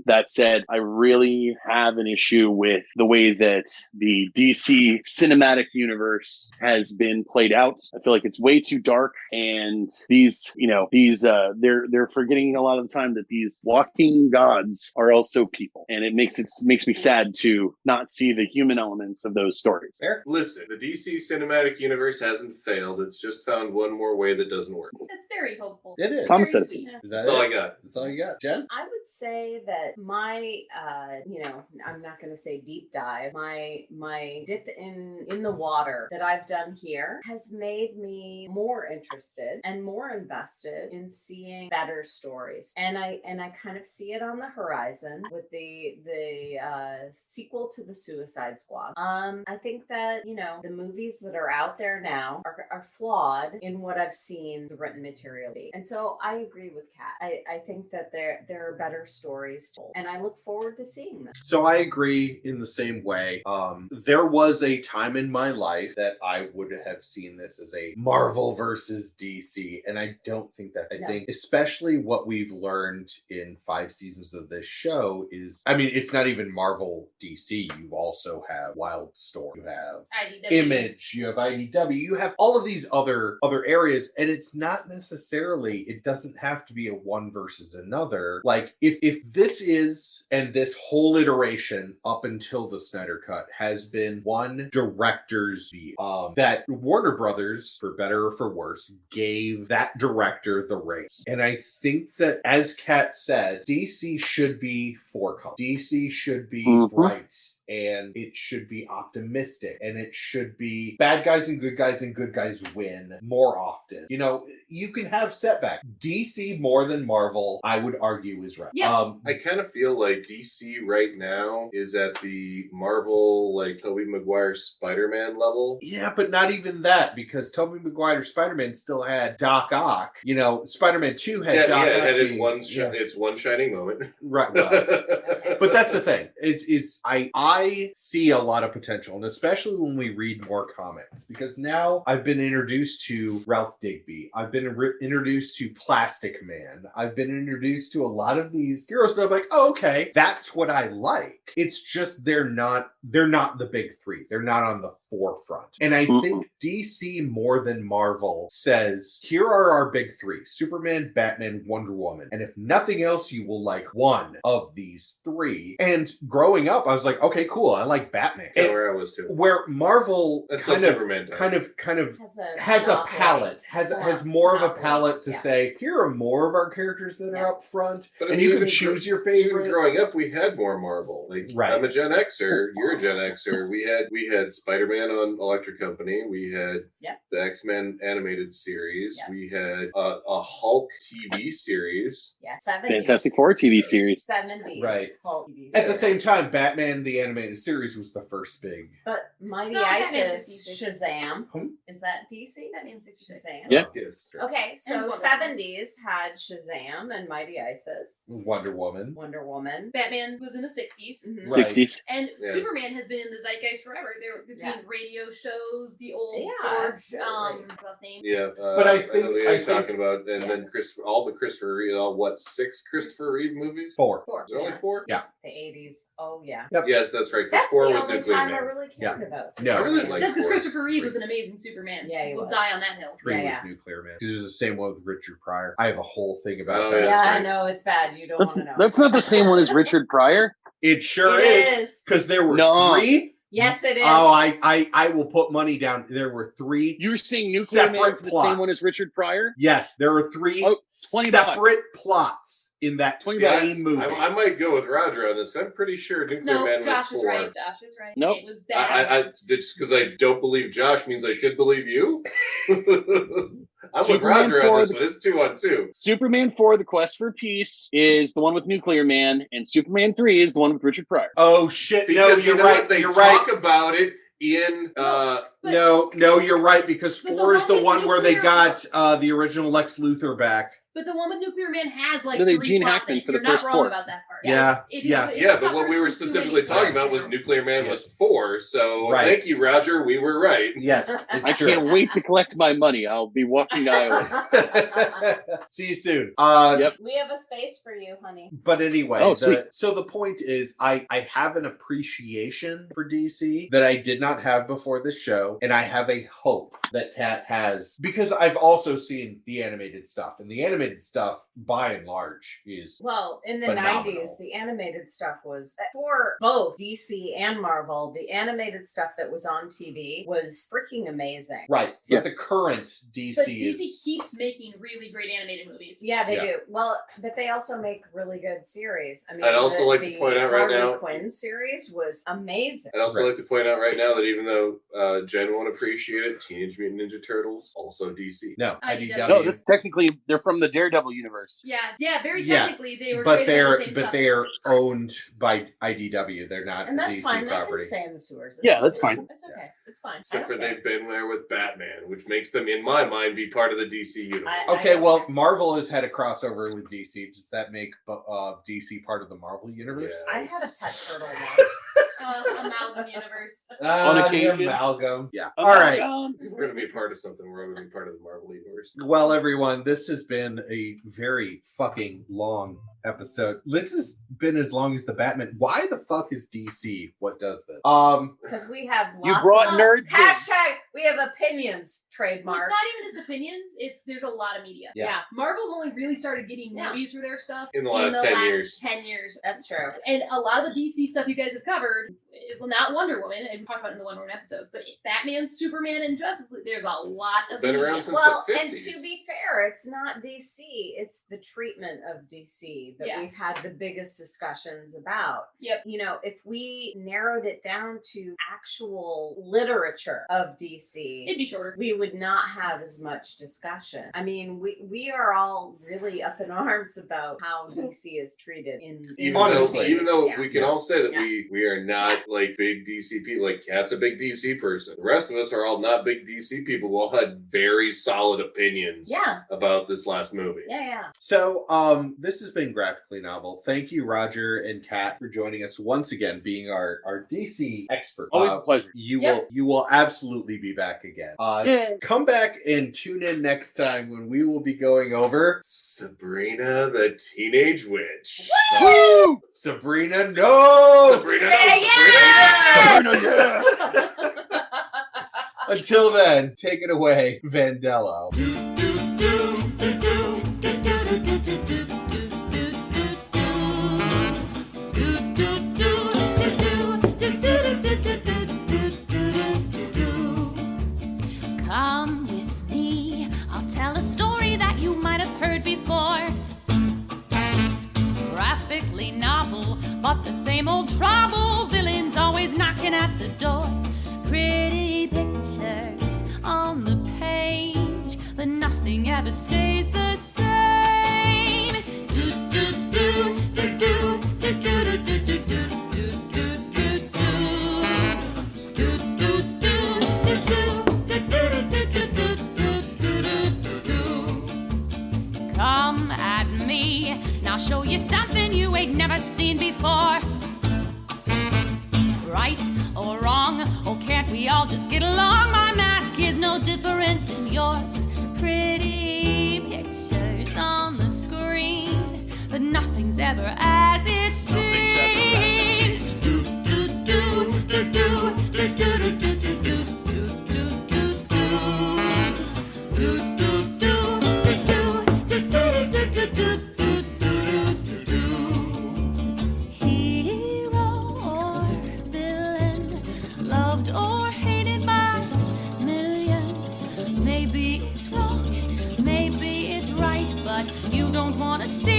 That said, I really have an issue with the way that the DC cinematic universe has been played out. I feel like it's way too dark, and they're forgetting a lot of the time that these walking gods are also people, and it makes me sad to not see the human elements of those stories. Fair. Listen, the DC cinematic universe hasn't failed. It's just found one more way that doesn't work. That's very hopeful. It is. Thomas Very said it. sweet. Is that That's it? all I got. That's all you got, Jen? I would say that my, I'm not going to say deep dive. My dip in the water that I've done here has made me more interested and more invested in seeing better stories. And I kind of see it on the horizon with the sequel to the Suicide Squad. I think that the movies that are out there now are flawed in what I've seen the written material be. And so I agree with Kat. I think that there are better stories told, and I look forward to seeing them. So I agree in the same way. There was a time in my life that I would have seen this as a Marvel versus DC, and I don't think that. I think especially what we've learned in 5 seasons of this show is, I mean, it's not even Marvel DC. You also have Wildstorm, you have IDW. Image, you have IDW, you have all of these other areas, and it's not necessarily, it doesn't have to be a one versus another. Like if this is, and this whole iteration up until the Snyder Cut has been one director's view, that Warner Brothers, for better or for worse, gave that director the reins. And I think that, as Kat said, DC should be forecolor. DC should be bright, and it should be optimistic, and it should be bad guys and good guys win more often. You can have setback. DC more than Marvel, I would argue, is right. Yeah. I kind of feel like DC right now is at the Marvel, like Tobey Maguire Spider-Man level. Yeah, but not even that, because Tobey Maguire Spider-Man still had Doc Ock. Spider-Man 2 had Doc Ock. Yeah, it had it's one shining moment. Right. Well, but that's the thing. I see a lot of potential, and especially when we read more comics, because now I've been introduced to Ralph Digby. I've been introduced to Plastic Man. I've been introduced to a lot of these heroes that I'm like, oh, okay, that's what I like. It's just they're not the big three. They're not on the forefront. And I think DC more than Marvel says, here are our big three: Superman, Batman, Wonder Woman. And if nothing else, you will like one of these three. And growing up, I was like, okay, cool, I like Batman. That's where I was too. Where Marvel kind of has a palette, has more of a palette to say, here are more of our characters that are up front, but and you can choose your favorite. Even growing up, we had more Marvel. Like, right. I'm a Gen Xer. You're a Gen Xer. We had Spider-Man on Electric Company. We had the X-Men animated series. We had a Hulk TV series. Yeah, 70s. Fantastic Four TV series. 70s. Right. Hulk TV At the series. same time, Batman the animated series was the first big. But Mighty No, Isis, Batman's Shazam. Hmm? Is that DC? Batman 66. Shazam. Yeah. Yes. Okay, And so Wonder 70s had Shazam and Mighty Isis. Wonder Woman. Wonder Woman. Batman was in the 60s. Mhm. Right. 60s. And Yeah. Superman has been in the zeitgeist forever. They were between radio shows, the old Yeah, George, absolutely. what's his name? Yeah, But I think- know what I you're think- talking about, and then all the Christopher Reeve, 6 Christopher Reeve movies? 4. Four. Is there only 4? Yeah. The 80s. Oh, yeah. Yes, that's right. Because That's 4 the was only Nuclear time I Man. really cared about No. Superman. I really like That's because 4. Christopher Reeve was an amazing Superman. Yeah, he We'll was. die on that hill. 3 was Yeah. Nuclear Man. This is the same one with Richard Pryor. I have a whole thing about Oh, that. Yeah, that's I right. know, it's bad. You don't want to know. That's not the same one as Richard Pryor. It sure It is. is. Because there were No. 3. Yes, it is. Oh, I will put money down. There were 3. You're saying Nuclear Separate Man's the plots. same one as Richard Pryor? Yes, there are 3 Oh, $20. separate plots in that $20. same movie. I might go with Roger on this. I'm pretty sure Nuclear No, Man Josh was is 4. right. Josh is right. Nope. It was bad. Just because I don't believe Josh means I should believe you. I'm with Superman Roger on 4, this one. It's 2-on-2. Superman 4, The Quest for Peace, is the one with Nuclear Man, and Superman 3 is the one with Richard Pryor. Oh shit! Because no, you're right. They You're talk right. about it in No, you're right because But the 4 is one the with one where they Nuclear- got the original Lex Luthor back. But the one with Nuclear Man has like No, they 3 Gene plots Hackman in it. for the You're not first wrong 4. about that part. Yeah, Yeah, but what we were specifically talking about was Nuclear Man was 4. So thank you, Roger. We were right. Yes, I can't wait to collect my money. I'll be walking to Iowa. See you soon. Yep. We have a space for you, honey. But anyway, sweet. So the point is, I have an appreciation for DC that I did not have before this show, and I have a hope that Kat has, because I've also seen the animated stuff, and the animated stuff, by and large, is Well, in the phenomenal. 90s, the animated stuff was, for both DC and Marvel, the animated stuff that was on TV was freaking amazing. right. Yeah. But the current DC But DC is keeps making really great animated movies. Yeah, they Yeah. do. Well, but they also make really good series. I mean, I'd also like to point out right Harley now- Quinn series was amazing. I'd also Right. like to point out right now that even though Jen won't appreciate it, Teenage Mutant Ninja Turtles, also DC. no IDW. IDW. No, that's technically, they're from the Daredevil universe. Yeah, very Yeah, technically they were but created by the they're same but stuff. they're owned by IDW. They're not And a that's DC fine. They property. can stay in the sewers. Yeah, that's fine. It's okay. It's fine. Except I for don't care. they've been there with Batman, which makes them, in my mind, be part of the DC universe. Okay, well, Marvel has had a crossover with DC. Does that make DC part of the Marvel universe? I had a pet turtle once. Amalgam universe. On occasion. Amalgam. Yeah. Oh All my right. God. If we're going to be part of something, we're going to be part of the Marvel universe. Well, everyone, this has been a very fucking long episode. This has been as long as the Batman. Why the fuck is DC what does this? Because we have lots You brought of nerds in. hashtag we have opinions It's trademark. not even just opinions, there's a lot of media. Yeah. Marvel's only really started getting Yeah. movies for their stuff In the last 10 years. 10 years. That's true. And a lot of the DC stuff you guys have covered, well, not Wonder Woman, and we talked about it in the Wonder Woman episode, but Batman, Superman, and Justice League, there's a lot of Been media. around since Well, the and 50s. to be fair, it's not DC. It's the treatment of DC that Yeah. we've had the biggest discussions about. Yep. You know, if we narrowed it down to actual literature of DC, It'd be shorter. we would not have as much discussion. I mean, we are all really up in arms about how DC is treated in Honestly. Even though yeah. we can all say that Yeah. we are not like big DC people. Like Kat's a big DC person. The rest of us are all not big DC people. We all had very solid opinions Yeah. about this last movie. Yeah. So, this has been Graphically Novel. Thank you, Roger and Kat, for joining us once again, being our DC expert. Always a pleasure. You Yep. will absolutely be back again. Come back and tune in next time when we will be going over Sabrina the Teenage Witch. Woo! Sabrina, no! Sabrina, no! Yeah, Sabrina, yeah! Until then, take it away, Vandello. Come with me, I'll tell a story that you might have heard before. Graphically novel, but the same old trouble. Villains always knocking at the door. Pretty pictures on the page, but nothing ever stays the same. Do do do do do do do do do do. Come at me, and I'll show you something you ain't never seen before. Right or wrong, oh can't we all just get along? My mask is no different than yours. Pretty pictures on the screen, but nothing's ever as it seems. Do do do do do do do do do do do do do do do. Hero or villain, loved or hated by millions. Maybe it's wrong, maybe it's right, but you don't want to see